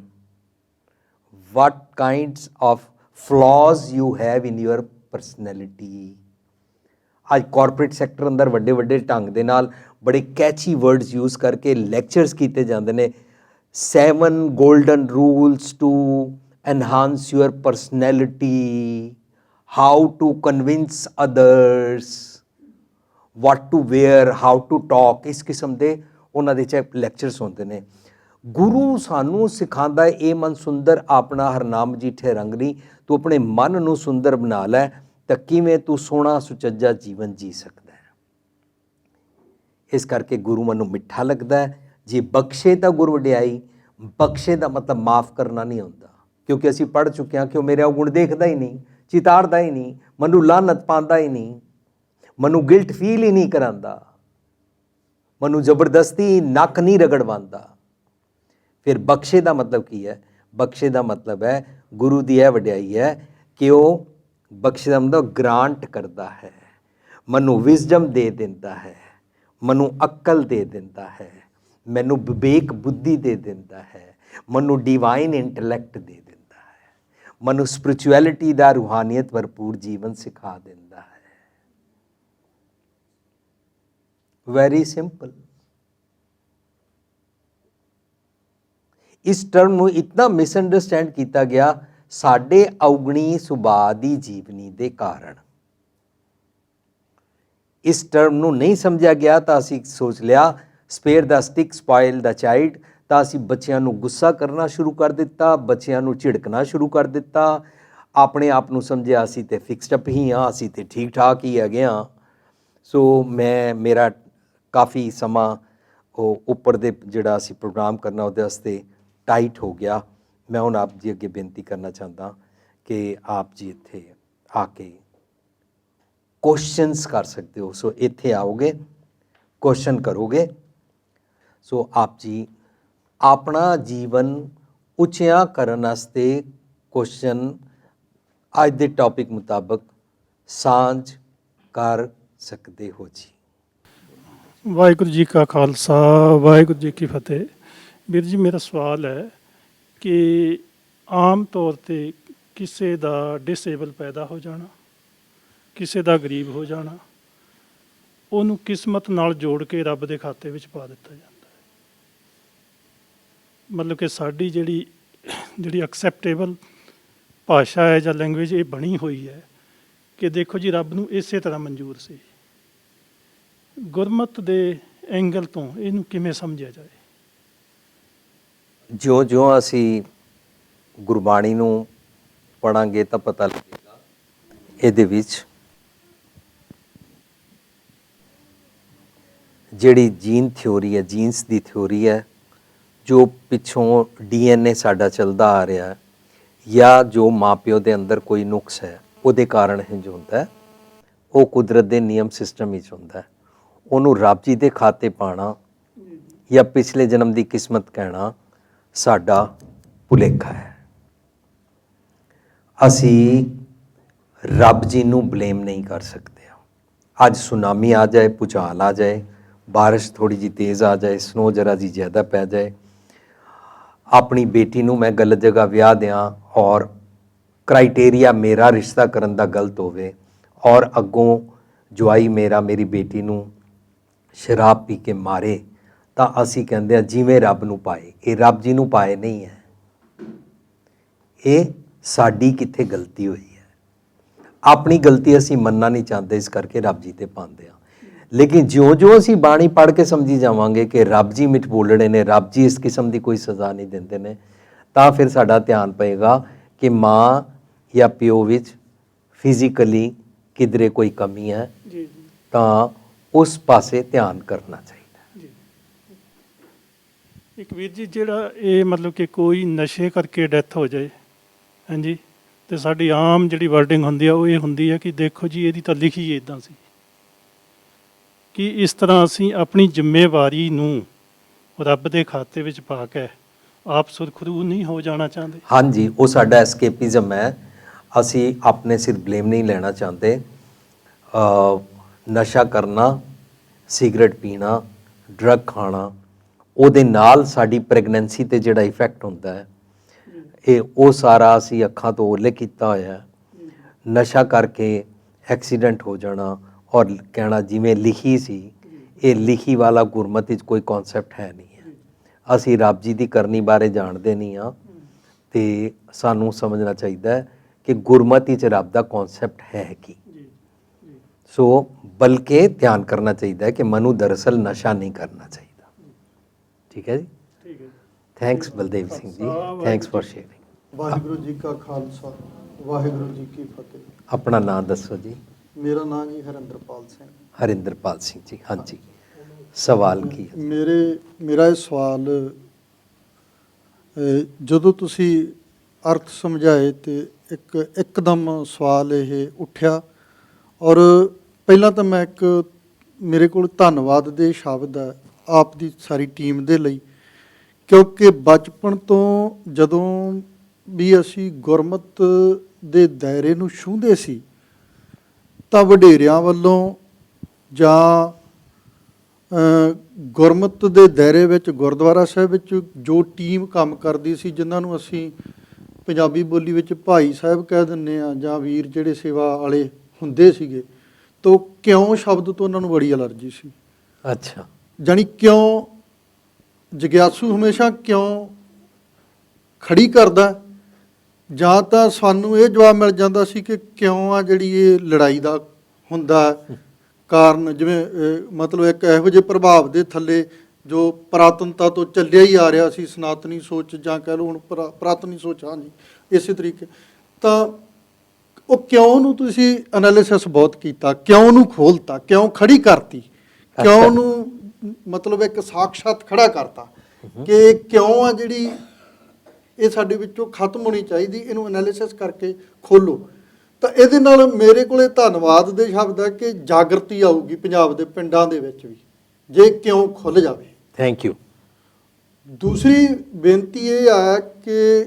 what kinds of flaws you have in your personality। ਅੱਜ ਕਾਰਪੋਰੇਟ ਸੈਕਟਰ ਅੰਦਰ ਵੱਡੇ ਵੱਡੇ ਢੰਗ ਦੇ ਨਾਲ ਬੜੇ ਕੈਚੀ ਵਰਡਸ ਯੂਜ਼ ਕਰਕੇ ਲੈਕਚਰਸ ਕੀਤੇ ਜਾਂਦੇ ਨੇ, 7 golden rules to enhance your personality, how to convince others, what to wear, how to talk, ਇਸ ਕਿਸਮ ਦੇ ਉਹਨਾਂ ਦੇ 'ਚ ਲੈਕਚਰਸ ਹੁੰਦੇ ਨੇ। ਗੁਰੂ ਸਾਨੂੰ ਸਿਖਾਉਂਦਾ ਹੈ, ਇਹ ਮਨ ਸੁੰਦਰ ਆਪਣਾ ਹਰਨਾਮ ਜੀਠੇ ਰੰਗ ਨਹੀਂ, ਤੂੰ ਆਪਣੇ ਮਨ ਨੂੰ ਸੁੰਦਰ ਬਣਾ ਲੈ ਤਾਂ ਕਿਵੇਂ ਤੂੰ ਸੋਹਣਾ ਸੁਚੱਜਾ ਜੀਵਨ ਜੀ ਸਕਦਾ ਹੈ। ਇਸ ਕਰਕੇ ਗੁਰੂ ਮੈਨੂੰ ਮਿੱਠਾ ਲੱਗਦਾ ਹੈ। ਜੇ ਬਖਸ਼ੇ ਤਾਂ ਗੁਰ ਵਡਿਆਈ, ਬਖਸ਼ੇ ਦਾ ਮਤਲਬ ਮਾਫ ਕਰਨਾ ਨਹੀਂ ਹੁੰਦਾ, ਕਿਉਂਕਿ ਅਸੀਂ ਪੜ੍ਹ ਚੁੱਕੇ ਹਾਂ ਕਿ ਉਹ ਮੇਰੇ ਅਵਗੁਣ ਦੇਖਦਾ ਹੀ ਨਹੀਂ, ਚਿਤਾਰਦਾ ਹੀ ਨਹੀਂ, ਮੈਨੂੰ ਲਾਹਨਤ ਪਾਉਂਦਾ ਹੀ ਨਹੀਂ, ਮੈਨੂੰ ਗਿਲਟ ਫੀਲ ਹੀ ਨਹੀਂ ਕਰਾਉਂਦਾ, ਮੈਨੂੰ ਜ਼ਬਰਦਸਤੀ ਨੱਕ ਨਹੀਂ ਰਗੜਵਾਉਂਦਾ। ਫਿਰ ਬਖਸ਼ੇ ਦਾ ਮਤਲਬ ਕੀ ਹੈ? ਬਖਸ਼ੇ ਦਾ ਮਤਲਬ ਹੈ ਗੁਰੂ ਦੀ ਇਹ ਵਡਿਆਈ ਹੈ ਕਿ ਉਹ ਬਖਸ਼ੇ ਦਾ ਮਤਲਬ ਗ੍ਰਾਂਟ ਕਰਦਾ ਹੈ, ਮੈਨੂੰ ਵਿਜ਼ਡਮ ਦੇ ਦਿੰਦਾ ਹੈ, ਮੈਨੂੰ ਅਕਲ ਦੇ ਦਿੰਦਾ ਹੈ, ਮੈਨੂੰ ਵਿਵੇਕ ਬੁੱਧੀ ਦੇ ਦਿੰਦਾ ਹੈ, ਮੈਨੂੰ ਡਿਵਾਈਨ ਇੰਟੈਲੈਕਟ ਦੇ ਦਿੰਦਾ ਹੈ, ਮੈਨੂੰ ਸਪਿਰਿਚੁਅਲਿਟੀ ਦਾ ਰੂਹਾਨੀਅਤ ਭਰਪੂਰ ਜੀਵਨ ਸਿਖਾ ਦਿੰਦਾ ਹੈ। Very simple. ਇਸ ਟਰਮ ਨੂੰ ਇਤਨਾ ਮਿਸਅੰਡਰਸਟੈਂਡ ਕੀਤਾ ਗਿਆ ਸਾਡੇ ਅਵਗੁਣੀ ਸੁਭਾਅ ਦੀ ਜੀਵਨੀ ਦੇ ਕਾਰਨ। ਇਸ ਟਰਮ ਨੂੰ ਨਹੀਂ ਸਮਝਿਆ ਗਿਆ ਤਾਂ ਅਸੀਂ ਸੋਚ ਲਿਆ ਸਪੇਅਰ ਦਾ ਸਟਿਕ ਸਪਾਇਲ ਦਾ ਚਾਈਲਡ, ਤਾਂ ਅਸੀਂ ਬੱਚਿਆਂ ਨੂੰ ਗੁੱਸਾ ਕਰਨਾ ਸ਼ੁਰੂ ਕਰ ਦਿੱਤਾ, ਬੱਚਿਆਂ ਨੂੰ ਝਿੜਕਣਾ ਸ਼ੁਰੂ ਕਰ ਦਿੱਤਾ, ਆਪਣੇ ਆਪ ਨੂੰ ਸਮਝਿਆ ਅਸੀਂ ਤੇ ਫਿਕਸਡ ਅਪ ਹੀ ਹਾਂ, ਅਸੀਂ ਤੇ ਠੀਕ ਠਾਕ ਹੀ ਹੈਗੇ ਹਾਂ। ਸੋ ਮੇਰਾ ਕਾਫੀ ਸਮਾਂ ਉਹ ਉੱਪਰ ਦੇ ਜਿਹੜਾ ਅਸੀਂ ਪ੍ਰੋਗਰਾਮ ਕਰਨਾ ਉਹਦੇ ਵਾਸਤੇ ਟਾਈਟ ਹੋ ਗਿਆ। ਮੈਂ ਹੁਣ ਆਪ ਜੀ ਅੱਗੇ ਬੇਨਤੀ ਕਰਨਾ ਚਾਹੁੰਦਾ ਕਿ ਆਪ ਜੀ ਇੱਥੇ ਆ ਕੇ ਕੁਐਸਚਨਸ ਕਰ ਸਕਦੇ ਹੋ। ਸੋ ਇੱਥੇ ਆਓਗੇ, ਕੁਐਸਚਨ ਕਰੋਗੇ। ਸੋ ਆਪ ਜੀ ਆਪਣਾ ਜੀਵਨ ਉੱਚੀਆਂ ਕਰਨ ਵਾਸਤੇ ਕੁਐਸਚਨ ਅੱਜ ਦੇ ਟੌਪਿਕ ਮੁਤਾਬਕ ਸਾਂਝ ਕਰ ਸਕਦੇ ਹੋ ਜੀ। ਵਾਹਿਗੁਰੂ ਜੀ ਕਾ ਖਾਲਸਾ ਵਾਹਿਗੁਰੂ ਜੀ ਕੀ ਫਤਿਹ। ਵੀਰ ਜੀ, ਮੇਰਾ ਸਵਾਲ ਹੈ ਕਿ ਆਮ ਤੌਰ ਤੇ ਕਿਸੇ ਦਾ ਡਿਸੇਬਲ ਪੈਦਾ ਹੋ ਜਾਣਾ, ਕਿਸੇ ਦਾ ਗਰੀਬ ਹੋ ਜਾਣਾ, ਉਹਨੂੰ ਕਿਸਮਤ ਨਾਲ ਜੋੜ ਕੇ ਰੱਬ ਦੇ ਖਾਤੇ ਵਿੱਚ ਪਾ ਦਿੱਤਾ ਜਾਂਦਾ ਹੈ। ਮਤਲਬ ਕਿ ਸਾਡੀ ਜਿਹੜੀ ਐਕਸੈਪਟੇਬਲ ਭਾਸ਼ਾ ਹੈ ਜਾਂ ਲੈਂਗੁਏਜ ਇਹ ਬਣੀ ਹੋਈ ਹੈ ਕਿ ਦੇਖੋ ਜੀ, ਰੱਬ ਨੂੰ ਇਸੇ ਤਰ੍ਹਾਂ ਮਨਜ਼ੂਰ ਸੀ। ਗੁਰਮਤ ਦੇ ਐਂਗਲ ਤੋਂ ਇਹਨੂੰ ਕਿਵੇਂ ਸਮਝਿਆ ਜਾਏ? ਜਿਉਂ-ਜਿਉਂ ਅਸੀਂ ਗੁਰਬਾਣੀ ਨੂੰ ਪੜਾਂਗੇ ਤਾਂ ਪਤਾ ਲੱਗੇਗਾ ਇਹਦੇ ਵਿੱਚ ਜਿਹੜੀ ਜੀਨ ਥਿਊਰੀ ਹੈ, ਜੀਨਸ ਦੀ ਥਿਊਰੀ ਹੈ, ਜੋ ਪਿੱਛੋਂ DNA ਸਾਡਾ ਚੱਲਦਾ ਆ ਰਿਹਾ ਜਾਂ ਜੋ ਮਾਪਿਓ ਦੇ ਅੰਦਰ ਕੋਈ ਨੁਕਸ ਹੈ ਉਹਦੇ ਕਾਰਨ ਇੰਝ ਹੁੰਦਾ, ਉਹ ਕੁਦਰਤ ਦੇ ਨਿਯਮ ਸਿਸਟਮ ਵਿੱਚ ਹੁੰਦਾ। ਉਹਨੂੰ ਰੱਬ ਜੀ ਦੇ ਖਾਤੇ ਪਾਣਾ ਜਾਂ ਪਿਛਲੇ ਜਨਮ ਦੀ ਕਿਸਮਤ ਕਹਿਣਾ ਸਾਡਾ ਭੁਲੇਖਾ ਹੈ। ਅਸੀਂ ਰੱਬ ਜੀ ਨੂੰ ਬਲੇਮ ਨਹੀਂ ਕਰ ਸਕਦੇ। ਅੱਜ ਸੁਨਾਮੀ ਆ ਜਾਏ, ਭੂਚਾਲ ਆ ਜਾਏ, ਬਾਰਿਸ਼ ਥੋੜੀ ਜਿਹੀ ਤੇਜ਼ ਆ ਜਾਏ, ਸਨੋ ਜਰਾ ਜੀ ਜ਼ਿਆਦਾ ਪੈ ਜਾਏ, ਆਪਣੀ ਬੇਟੀ ਨੂੰ ਮੈਂ ਗਲਤ ਜਗ੍ਹਾ ਵਿਆਹ ਦਿਆਂ ਔਰ ਕ੍ਰਾਈਟੇਰੀਆ ਮੇਰਾ ਰਿਸ਼ਤਾ ਕਰਨ ਦਾ ਗਲਤ ਹੋਵੇ ਔਰ ਅੱਗੋਂ ਜਵਾਈ ਮੇਰੀ ਬੇਟੀ ਨੂੰ ਸ਼ਰਾਬ ਪੀ ਕੇ ਮਾਰੇ, ਤਾਂ ਅਸੀਂ ਕਹਿੰਦੇ ਹਾਂ ਜਿਵੇਂ ਰੱਬ ਨੂੰ ਪਾਏ। ਇਹ ਰੱਬ ਜੀ ਨੂੰ ਪਾਏ ਨਹੀਂ ਹੈ, ਇਹ ਸਾਡੀ ਕਿੱਥੇ ਗਲਤੀ ਹੋਈ ਹੈ। ਆਪਣੀ ਗਲਤੀ ਅਸੀਂ ਮੰਨਣਾ ਨਹੀਂ ਚਾਹੁੰਦੇ, ਇਸ ਕਰਕੇ ਰੱਬ ਜੀ ਤੇ ਪਾਉਂਦੇ ਹਾਂ। ਲੇਕਿਨ ਜਿਉਂ-ਜਿਉਂ ਅਸੀਂ ਬਾਣੀ ਪੜ੍ਹ ਕੇ ਸਮਝੀ ਜਾਵਾਂਗੇ ਕਿ ਰੱਬ ਜੀ ਮਿੱਠ ਬੋਲਣੇ ਨੇ, ਰੱਬ ਜੀ ਇਸ ਕਿਸਮ ਦੀ ਕੋਈ ਸਜ਼ਾ ਨਹੀਂ ਦਿੰਦੇ ਨੇ, ਤਾਂ ਫਿਰ ਸਾਡਾ ਧਿਆਨ ਪਏਗਾ ਕਿ ਮਾਂ ਜਾਂ ਪਿਓ ਵਿੱਚ ਫਿਜ਼ੀਕਲੀ ਕਿਧਰੇ ਕੋਈ ਕਮੀ ਹੈ ਤਾਂ ਉਸ ਪਾਸੇ ਧਿਆਨ ਕਰਨਾ ਚਾਹੀਦਾ। ਇੱਕ ਵੀਰ ਜੀ, ਜਿਹੜਾ ਇਹ ਮਤਲਬ ਕਿ ਕੋਈ ਨਸ਼ੇ ਕਰਕੇ ਡੈਥ ਹੋ ਜਾਏ, ਹਾਂਜੀ, ਤੇ ਸਾਡੀ ਆਮ ਜਿਹੜੀ ਵਰਡਿੰਗ ਹੁੰਦੀ ਆ ਉਹ ਇਹ ਹੁੰਦੀ ਹੈ ਕਿ ਦੇਖੋ ਜੀ, ਇਹਦੀ ਤਾਂ ਲਿਖੀ ਇੱਦਾਂ ਸੀ। ਕਿ ਇਸ ਤਰ੍ਹਾਂ ਅਸੀਂ ਆਪਣੀ ਜ਼ਿੰਮੇਵਾਰੀ ਨੂੰ ਰੱਬ ਦੇ ਖਾਤੇ ਵਿੱਚ ਪਾ ਕੇ ਆਪ ਸੁਰਖਰੂ ਨਹੀਂ ਹੋ ਜਾਣਾ ਚਾਹੁੰਦੇ? ਹਾਂਜੀ, ਉਹ ਸਾਡਾ ਐਸਕੇਪਿਜ਼ਮ ਹੈ। ਅਸੀਂ ਆਪਣੇ ਸਿਰ ਬਲੇਮ ਨਹੀਂ ਲੈਣਾ ਚਾਹੁੰਦੇ। ਨਸ਼ਾ ਕਰਨਾ, ਸਿਗਰਟ ਪੀਣਾ, ਡਰੱਗ ਖਾਣਾ, ਉਹਦੇ ਨਾਲ ਸਾਡੀ ਪ੍ਰੈਗਨੈਂਸੀ 'ਤੇ ਜਿਹੜਾ ਇਫੈਕਟ ਹੁੰਦਾ ਹੈ, ਉਹ ਸਾਰਾ ਅਸੀਂ ਅੱਖਾਂ ਤੋਂ ਓਲੇ ਕੀਤਾ ਹੋਇਆ। ਨਸ਼ਾ ਕਰਕੇ ਐਕਸੀਡੈਂਟ ਹੋ ਜਾਣਾ ਔਰ ਕਹਿਣਾ ਜਿਵੇਂ ਲਿਖੀ ਸੀ, ਇਹ ਲਿਖੀ ਵਾਲਾ ਗੁਰਮਤਿ 'ਚ ਕੋਈ ਕਨਸੈਪਟ ਹੈ ਨਹੀਂ ਹੈ। ਅਸੀਂ ਰੱਬ ਜੀ ਦੀ ਕਰਨੀ ਬਾਰੇ ਜਾਣਦੇ ਨਹੀਂ ਹਾਂ ਅਤੇ ਸਾਨੂੰ ਸਮਝਣਾ ਚਾਹੀਦਾ ਹੈ ਕਿ ਗੁਰਮਤਿ 'ਚ ਰੱਬ ਦਾ ਕਨਸੈਪਟ ਹੈ ਕੀ। ਸੋ ਬਲਕਿ ਧਿਆਨ ਕਰਨਾ ਚਾਹੀਦਾ ਹੈ ਕਿ ਮਨੂ ਦਰਅਸਲ ਨਸ਼ਾ ਨਹੀਂ ਕਰਨਾ ਚਾਹੀਦਾ। ਠੀਕ ਹੈ ਜੀ, ਠੀਕ ਹੈ। Thanks Baldev Singh ji, thanks for sharing. Waheguru ji ਕਾ ਖਾਲਸਾ ਵਾਹਿਗੁਰੂ ਜੀ ਕੀ ਫਤਿਹ। ਆਪਣਾ ਨਾਮ ਦੱਸੋ ਜੀ। ਮੇਰਾ ਨਾਮ ਜੀ ਹਰਿੰਦਰਪਾਲ ਸਿੰਘ। ਹਰਿੰਦਰਪਾਲ ਸਿੰਘ ਜੀ, ਹਾਂਜੀ, ਸਵਾਲ ਕੀ ਹੈ? ਮੇਰਾ ਇਹ ਸਵਾਲ, ਜਦੋਂ ਤੁਸੀਂ ਅਰਥ ਸਮਝਾਏ ਤੇ ਇੱਕਦਮ ਸਵਾਲ ਇਹ ਉੱਠਿਆ। ਔਰ ਪਹਿਲਾਂ ਤਾਂ ਮੈਂ ਮੇਰੇ ਕੋਲ ਧੰਨਵਾਦ ਦੇ ਸ਼ਬਦ ਹੈ ਆਪ ਦੀ ਸਾਰੀ ਟੀਮ ਦੇ ਲਈ, ਕਿਉਂਕਿ ਬਚਪਨ ਤੋਂ ਜਦੋਂ ਵੀ ਅਸੀਂ ਗੁਰਮਤ ਦੇ ਦਾਇਰੇ ਨੂੰ ਛੂੰਹਦੇ ਸੀ ਤਾਂ ਵਡੇਰਿਆਂ ਵੱਲੋਂ ਜਾਂ ਗੁਰਮਤ ਦੇ ਦਾਇਰੇ ਵਿੱਚ ਗੁਰਦੁਆਰਾ ਸਾਹਿਬ ਵਿੱਚ ਜੋ ਟੀਮ ਕੰਮ ਕਰਦੀ ਸੀ, ਜਿਨ੍ਹਾਂ ਨੂੰ ਅਸੀਂ ਪੰਜਾਬੀ ਬੋਲੀ ਵਿੱਚ ਭਾਈ ਸਾਹਿਬ ਕਹਿ ਦਿੰਦੇ ਹਾਂ ਜਾਂ ਵੀਰ ਜਿਹੜੇ ਸੇਵਾ ਵਾਲੇ ਹੁੰਦੇ ਸੀਗੇ, ਤਾਂ ਕਿਉਂ ਸ਼ਬਦ ਤੋਂ ਉਹਨਾਂ ਨੂੰ ਬੜੀ ਐਲਰਜੀ ਸੀ। ਅੱਛਾ, ਜਾਣੀ ਕਿਉਂ ਜਗਿਆਸੂ ਹਮੇਸ਼ਾ ਕਿਉਂ ਖੜੀ ਕਰਦਾ, ਜਾਂ ਤਾਂ ਸਾਨੂੰ ਇਹ ਜਵਾਬ ਮਿਲ ਜਾਂਦਾ ਸੀ ਕਿ ਕਿਉਂ ਆ ਜਿਹੜੀ ਇਹ ਲੜਾਈ ਦਾ ਹੁੰਦਾ ਕਾਰਨ। ਜਿਵੇਂ ਮਤਲਬ ਇੱਕ ਇਹੋ ਜਿਹੇ ਪ੍ਰਭਾਵ ਦੇ ਥੱਲੇ ਜੋ ਪੁਰਾਤਨਤਾ ਤੋਂ ਚੱਲਿਆ ਹੀ ਆ ਰਿਹਾ ਸੀ, ਸਨਾਤਨੀ ਸੋਚ ਜਾਂ ਕਹਿ ਲਓ ਹੁਣ ਪੁਰਾਤਨੀ ਸੋਚ, ਹਾਂਜੀ ਇਸੇ ਤਰੀਕੇ, ਤਾਂ ਉਹ ਕਿਉਂ ਨੂੰ ਤੁਸੀਂ ਐਨਾਲਿਸਿਸ ਬਹੁਤ ਕੀਤਾ, ਕਿਉਂ ਨੂੰ ਖੋਲ੍ਹਤਾ, ਕਿਉਂ ਖੜੀ ਕਰਤੀ, ਕਿਉਂ ਨੂੰ ਮਤਲਬ ਇੱਕ ਸਾਖਸ਼ਾਤ ਖੜਾ ਕਰਤਾ ਕਿ ਕਿਉਂ ਆ ਜਿਹੜੀ ਇਹ ਸਾਡੇ ਵਿੱਚੋਂ ਖਤਮ ਹੋਣੀ ਚਾਹੀਦੀ, ਇਹਨੂੰ ਐਨਾਲਿਸਿਸ ਕਰਕੇ ਖੋਲ੍ਹੋ। ਤਾਂ ਇਹਦੇ ਨਾਲ ਮੇਰੇ ਕੋਲੇ ਧੰਨਵਾਦ ਦੇ ਸ਼ਬਦ ਹੈ ਕਿ ਜਾਗਰਤੀ ਆਊਗੀ ਪੰਜਾਬ ਦੇ ਪਿੰਡਾਂ ਦੇ ਵਿੱਚ ਵੀ, ਜੇ ਕਿਉਂ ਖੁੱਲ੍ਹ ਜਾਵੇ। Thank you. ਦੂਸਰੀ ਬੇਨਤੀ ਇਹ ਆ ਕਿ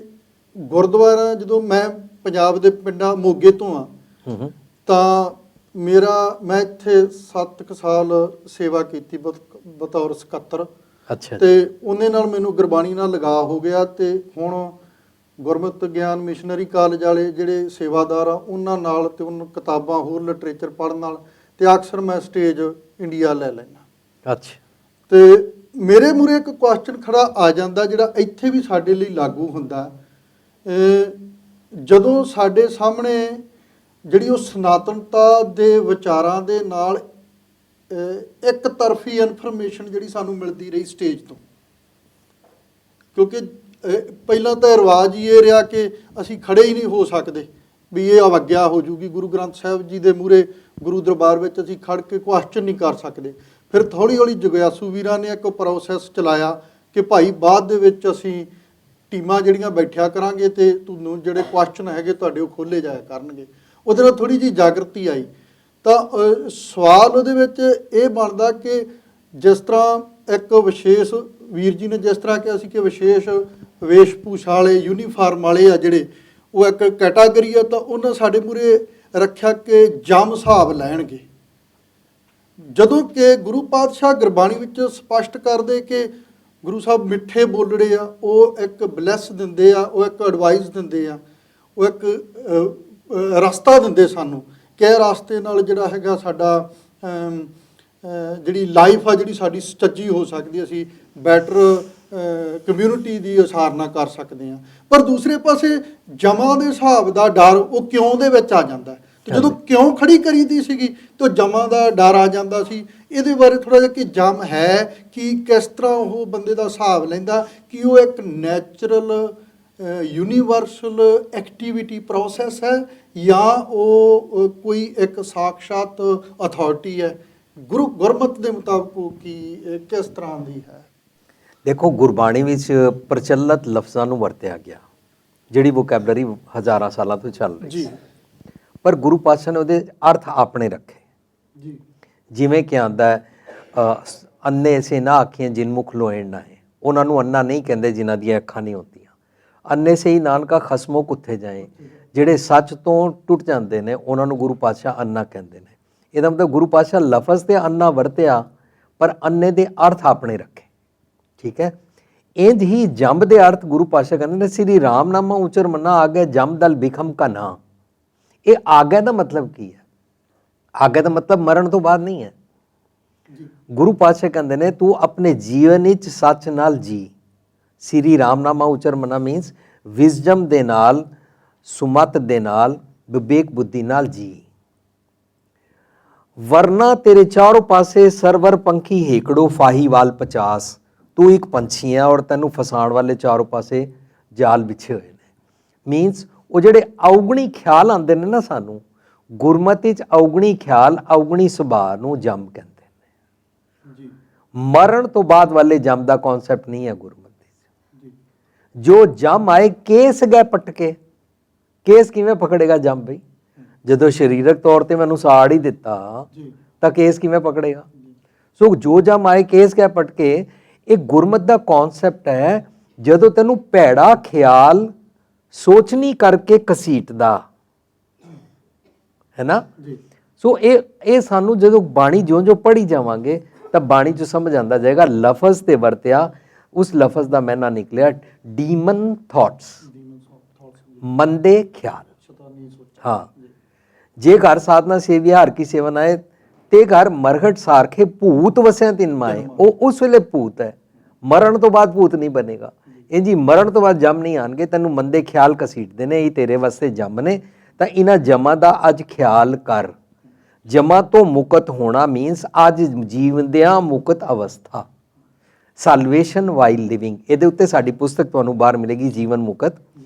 ਗੁਰਦੁਆਰਾ, ਜਦੋਂ ਮੈਂ ਪੰਜਾਬ ਦੇ ਪਿੰਡਾਂ ਮੋਗੇ ਤੋਂ ਆ, ਤਾਂ ਮੈਂ ਇੱਥੇ 7 ਕੁ ਸਾਲ ਸੇਵਾ ਕੀਤੀ ਬਤੌਰ ਸਕੱਤਰ। ਅੱਛਾ। ਤੇ ਉਹਨੇ ਨਾਲ ਮੈਨੂੰ ਗੁਰਬਾਣੀ ਨਾਲ ਲਗਾਅ ਹੋ ਗਿਆ, ਤੇ ਹੁਣ ਗੁਰਮਤਿ ਗਿਆਨ ਮਿਸ਼ਨਰੀ ਕਾਲਜ ਵਾਲੇ ਜਿਹੜੇ ਸੇਵਾਦਾਰ ਆ ਉਹਨਾਂ ਨਾਲ, ਤੇ ਉਹਨਾਂ ਕਿਤਾਬਾਂ ਹੋਰ ਲਿਟਰੇਚਰ ਪੜ੍ਹਨ ਨਾਲ, ਤੇ ਅਕਸਰ ਮੈਂ ਸਟੇਜ ਇੰਡੀਆ ਲੈ ਲੈਣਾ। ਅੱਛਾ। ਤੇ ਮੇਰੇ ਮੂਹਰੇ ਇੱਕ ਕੁਐਸਚਨ ਖੜਾ ਆ ਜਾਂਦਾ ਜਿਹੜਾ ਇੱਥੇ ਵੀ ਸਾਡੇ ਲਈ ਲਾਗੂ ਹੁੰਦਾ। ਜਦੋਂ ਸਾਡੇ ਸਾਹਮਣੇ ਜਿਹੜੀ ਉਹ ਸਨਾਤਨਤਾ ਦੇ ਵਿਚਾਰਾਂ ਦੇ ਨਾਲ ਇੱਕ ਤਰਫੀ ਇਨਫੋਰਮੇਸ਼ਨ ਜਿਹੜੀ ਸਾਨੂੰ ਮਿਲਦੀ ਰਹੀ ਸਟੇਜ ਤੋਂ, ਕਿਉਂਕਿ ਪਹਿਲਾਂ ਤਾਂ ਰਿਵਾਜ ਹੀ ਇਹ ਰਿਹਾ ਕਿ ਅਸੀਂ ਖੜੇ ਹੀ ਨਹੀਂ ਹੋ ਸਕਦੇ, ਵੀ ਇਹ ਅਵੱਗਿਆ ਹੋ ਜੂਗੀ ਗੁਰੂ ਗ੍ਰੰਥ ਸਾਹਿਬ ਜੀ ਦੇ ਮੂਹਰੇ, ਗੁਰੂ ਦਰਬਾਰ ਵਿੱਚ ਅਸੀਂ ਖੜ ਕੇ ਕੁਐਸਚਨ ਨਹੀਂ ਕਰ ਸਕਦੇ। ਫਿਰ ਹੌਲੀ ਹੌਲੀ ਜਗਿਆਸੂ ਵੀਰਾਂ ਨੇ ਇੱਕ ਪ੍ਰੋਸੈਸ ਚਲਾਇਆ ਕਿ ਭਾਈ ਬਾਅਦ ਦੇ ਵਿੱਚ ਅਸੀਂ ਟੀਮਾਂ ਜਿਹੜੀਆਂ ਬੈਠਿਆ ਕਰਾਂਗੇ, ਤੇ ਤੁਹਾਨੂੰ ਜਿਹੜੇ ਕੁਐਸਚਨ ਹੈਗੇ ਤੁਹਾਡੇ ਉਹ ਖੋਲ੍ਹੇ ਜਾਇਆ ਕਰਨਗੇ। ਉਹਦੇ ਨਾਲ ਥੋੜ੍ਹੀ ਜਿਹੀ ਜਾਗਰਤੀ ਆਈ। ਤਾਂ ਸਵਾਲ ਉਹਦੇ ਵਿੱਚ ਇਹ ਬਣਦਾ ਕਿ ਜਿਸ ਤਰ੍ਹਾਂ ਇੱਕ ਵਿਸ਼ੇਸ਼, ਵੀਰ ਜੀ ਨੇ ਜਿਸ ਤਰ੍ਹਾਂ ਕਿਹਾ ਸੀ ਕਿ ਵਿਸ਼ੇਸ਼ ਵੇਸ਼ ਭੂਸ਼ਾ ਵਾਲੇ, ਯੂਨੀਫਾਰਮ ਵਾਲੇ ਆ ਜਿਹੜੇ, ਉਹ ਇੱਕ ਕੈਟਾਗਰੀ ਆ, ਤਾਂ ਉਹਨਾਂ ਸਾਡੇ ਮੂਹਰੇ ਰੱਖਿਆ ਕਿ ਜਮ ਹਿਸਾਬ ਲੈਣਗੇ, ਜਦੋਂ ਕਿ ਗੁਰੂ ਪਾਤਸ਼ਾਹ ਗੁਰਬਾਣੀ ਵਿੱਚ ਸਪਸ਼ਟ ਕਰਦੇ ਕਿ ਗੁਰੂ ਸਾਹਿਬ ਮਿੱਠੇ ਬੋਲੜੇ ਆ, ਉਹ ਇੱਕ ਬਲੈਸ ਦਿੰਦੇ ਆ, ਉਹ ਇੱਕ ਐਡਵਾਈਸ ਦਿੰਦੇ ਆ, ਉਹ ਇੱਕ ਰਸਤਾ ਦਿੰਦੇ ਸਾਨੂੰ ਕਿ ਇਹ ਰਸਤੇ ਨਾਲ ਜਿਹੜਾ ਹੈਗਾ ਸਾਡਾ ਜਿਹੜੀ ਲਾਈਫ ਆ ਜਿਹੜੀ ਸਾਡੀ ਸੁਚੱਜੀ ਹੋ ਸਕਦੀ, ਅਸੀਂ ਬੈਟਰ ਕਮਿਊਨਿਟੀ ਦੀ ਉਸਾਰਨਾ ਕਰ ਸਕਦੇ ਹਾਂ। ਪਰ ਦੂਸਰੇ ਪਾਸੇ ਜਮਾਂ ਦੇ ਹਿਸਾਬ ਦਾ ਡਰ ਉਹ ਕਿਉਂ ਦੇ ਵਿੱਚ ਆ ਜਾਂਦਾ, ਤੇ ਜਦੋਂ ਕਿਉਂ ਖੜੀ ਕਰੀਦੀ ਸੀਗੀ ਤਾਂ ਜਮਾਂ ਦਾ ਡਰ ਆ ਜਾਂਦਾ ਸੀ। ਇਹਦੇ ਬਾਰੇ ਥੋੜ੍ਹਾ ਜਿਹਾ ਕਿ ਜਮ ਹੈ ਕਿ ਕਿਸ ਤਰ੍ਹਾਂ ਉਹ ਬੰਦੇ ਦਾ ਹਿਸਾਬ ਲੈਂਦਾ, ਕਿ ਉਹ ਇੱਕ ਨੈਚੁਰਲ ਯੂਨੀਵਰਸਲ ਐਕਟੀਵਿਟੀ ਪ੍ਰੋਸੈਸ ਹੈ ਜਾਂ ਉਹ ਕੋਈ ਇੱਕ ਸਾਕਸ਼ਾਤ ਅਥਾਰਟੀ ਹੈ, ਗੁਰਮਤ ਦੇ ਮੁਤਾਬਕ ਉਹ ਕਿਸ ਤਰ੍ਹਾਂ ਦੀ ਹੈ। ਦੇਖੋ, ਗੁਰਬਾਣੀ ਵਿੱਚ ਪ੍ਰਚਲਿਤ ਲਫ਼ਜ਼ਾਂ ਨੂੰ ਵਰਤਿਆ ਗਿਆ, ਜਿਹੜੀ ਵੋਕੈਬਲਰੀ ਹਜ਼ਾਰਾਂ ਸਾਲਾਂ ਤੋਂ ਚੱਲ ਰਹੀ ਜੀ, ਪਰ ਗੁਰੂ ਪਾਤਸ਼ਾਹ ਨੇ ਉਹਦੇ ਅਰਥ ਆਪਣੇ ਰੱਖੇ ਜੀ। ਜਿਵੇਂ ਕਿ ਆਉਂਦਾ ਅੰਨੇ ਸੇ ਨਾ ਆਖੀਆਂ ਜਿਨ ਮੁਖ ਲੋਇਣ ਨਾ ਹੈ, ਉਹਨਾਂ ਨੂੰ ਅੰਨਾ ਨਹੀਂ ਕਹਿੰਦੇ ਜਿਨ੍ਹਾਂ ਦੀਆਂ ਅੱਖਾਂ ਨਹੀਂ ਹੁੰਦੀਆਂ। ਅੰਨੇ ਸੇ ਹੀ ਨਾਨਕਾ ਖਸਮੋ ਕੁੱਥੇ ਜਾਏ, ਜਿਹੜੇ ਸੱਚ ਤੋਂ ਟੁੱਟ ਜਾਂਦੇ ਨੇ ਉਹਨਾਂ ਨੂੰ ਗੁਰੂ ਪਾਤਸ਼ਾਹ ਅੰਨਾ ਕਹਿੰਦੇ ਨੇ। ਇਹਦਾ ਮਤਲਬ ਗੁਰੂ ਪਾਤਸ਼ਾਹ ਲਫ਼ਜ਼ ਤੇ ਅੰਨਾ ਵਰਤਿਆ, ਪਰ ਅੰਨੇ ਦੇ ਅਰਥ ਆਪਣੇ ਰੱਖੇ। ਠੀਕ ਹੈ। ਇੰਝ ਹੀ ਜੰਬ ਦੇ ਅਰਥ ਗੁਰੂ ਪਾਤਸ਼ਾਹ ਕਹਿੰਦੇ ਨੇ, ਸ੍ਰੀ ਰਾਮ ਨਾਮਾ ਉਚਰ ਮੰਨਾ ਆਗੇ ਜੰਮ ਦਲ ਬਿਖਮ ਕਾ ਨਾ। ਇਹ ਆਗਿਆ ਦਾ ਮਤਲਬ ਕੀ ਹੈ? ਆਗਿਆ ਦਾ ਮਤਲਬ ਮਰਨ ਤੋਂ ਬਾਅਦ ਨਹੀਂ ਹੈ। ਗੁਰੂ ਪਾਤਸ਼ਾਹ ਕਹਿੰਦੇ ਨੇ ਤੂੰ ਆਪਣੇ ਜੀਵਨ ਵਿੱਚ ਸੱਚ ਨਾਲ ਜੀ। ਸ੍ਰੀ ਰਾਮ ਨਾਮਾ ਉਚਰ ਮੰਨਾ ਮੀਨਸ ਵਿਜ਼ਡਮ ਦੇ ਨਾਲ, ਸੁਮਤ ਦੇ ਨਾਲ, ਵਿਵੇਕ ਬੁੱਧੀ ਨਾਲ ਜੀ। ਵਰਨਾ ਤੇਰੇ ਚਾਰੋਂ ਪਾਸੇ ਸਰਵਰ ਪੰਖੀ ਹੇਕੜੋ ਫਾਹੀਵਾਲ 50। ਤੂੰ ਇੱਕ ਪੰਛੀ ਹੈ ਔਰ ਤੈਨੂੰ ਫਸਾਉਣ ਵਾਲੇ ਚਾਰੋਂ ਪਾਸੇ ਜਾਲ ਵਿਛੇ ਹੋਏ ਨੇ। ਮੀਨਸ ਉਹ ਜਿਹੜੇ ਔਗਣੀ ਖਿਆਲ ਆਉਂਦੇ ਨੇ ਨਾ ਸਾਨੂੰ, ਗੁਰਮਤਿ 'ਚ ਔਗਣੀ ਖਿਆਲ, ਔਗਣੀ ਸੁਭਾਅ ਨੂੰ ਜੰਮ ਕਹਿੰਦੇ ਨੇ। ਮਰਨ ਤੋਂ ਬਾਅਦ ਵਾਲੇ ਜੰਮ ਦਾ ਕਨਸੈਪਟ ਨਹੀਂ ਹੈ ਗੁਰਮਤਿ 'ਚ। ਜੋ ਜੰਮ ਆਏ ਕੇਸ ਗਏ ਪਟਕੇ, ਕੇਸ ਕਿਵੇਂ ਪਕੜੇਗਾ ਜੰਮ ਬਈ? ਜਦੋਂ ਸਰੀਰਕ ਤੌਰ ਤੇ ਮੈਨੂੰ ਸਾੜ ਹੀ ਦਿੱਤਾ ਤਾਂ ਕੇਸ ਕਿਵੇਂ ਪਕੜੇਗਾ? ਸੋ ਜੋ ਜੰਮ ਆਏ ਕੇਸ ਗਏ ਪਟਕੇ, ਇਹ ਗੁਰਮਤਿ ਦਾ ਕਨਸੈਪਟ ਹੈ। ਜਦੋਂ ਤੈਨੂੰ ਭੈੜਾ ਖਿਆਲ ਸੋਚਣੀ ਕਰਕੇ ਘਸੀਟਦਾ ਹੈ ਨਾ। ਸੋ ਇਹ ਸਾਨੂੰ ਜਦੋਂ ਬਾਣੀ ਜਿਉਂ ਪੜ੍ਹੀ ਜਾਵਾਂਗੇ ਤਾਂ ਬਾਣੀ 'ਚ ਸਮਝ ਆਉਂਦਾ ਜਾਏਗਾ। ਲਫ਼ਜ਼ ਤੇ ਵਰਤਿਆ, ਉਸ ਲਫ਼ਜ਼ ਦਾ ਮੈਨਾ ਨਿਕਲਿਆ ਡੀਮਨ ਥਾਟਸ, ਮੰਦੇ ਖਿਆਲ। ਹਾਂ, ਜੇ ਘਰ ਸਾਧਨਾ ਸੇਵਿਆ ਹਰ ਕੀ ਸੇਵਨ ਆਏ ਤੇ ਘਰ ਮਰਘਟ ਸਾਰਖੇ ਭੂਤ ਵਸਿਆ ਤਿਨ ਮਾਏ। ਉਹ ਉਸ ਵੇਲੇ ਭੂਤ ਹੈ, ਮਰਨ ਤੋਂ ਬਾਅਦ ਭੂਤ ਨਹੀਂ ਬਣੇਗਾ। ਇਹ ਜੀ ਮਰਨ ਤੋਂ ਬਾਅਦ ਜੰਮ ਨਹੀਂ ਆਣਗੇ, ਤੈਨੂੰ ਮੰਦੇ ਖਿਆਲ ਘਸੀਟਦੇ ਨੇ, ਇਹ ਤੇਰੇ ਵਾਸਤੇ ਜੰਮ ਨੇ। ਤਾਂ ਇਹਨਾਂ ਜਮਾਂ ਦਾ ਅੱਜ ਖਿਆਲ ਕਰ। ਜਮਾਂ ਤੋਂ ਮੁਕਤ ਹੋਣਾ ਮੀਨਸ ਅੱਜ ਜੀਵਦਿਆਂ ਮੁਕਤ ਅਵਸਥਾ, ਸਾਲਵੇਸ਼ਨ ਵਾਈਲ ਲਿਵਿੰਗ। ਇਹਦੇ ਉੱਤੇ ਸਾਡੀ ਪੁਸਤਕ ਤੁਹਾਨੂੰ ਬਾਹਰ ਮਿਲੇਗੀ, ਜੀਵਨ ਮੁਕਤ।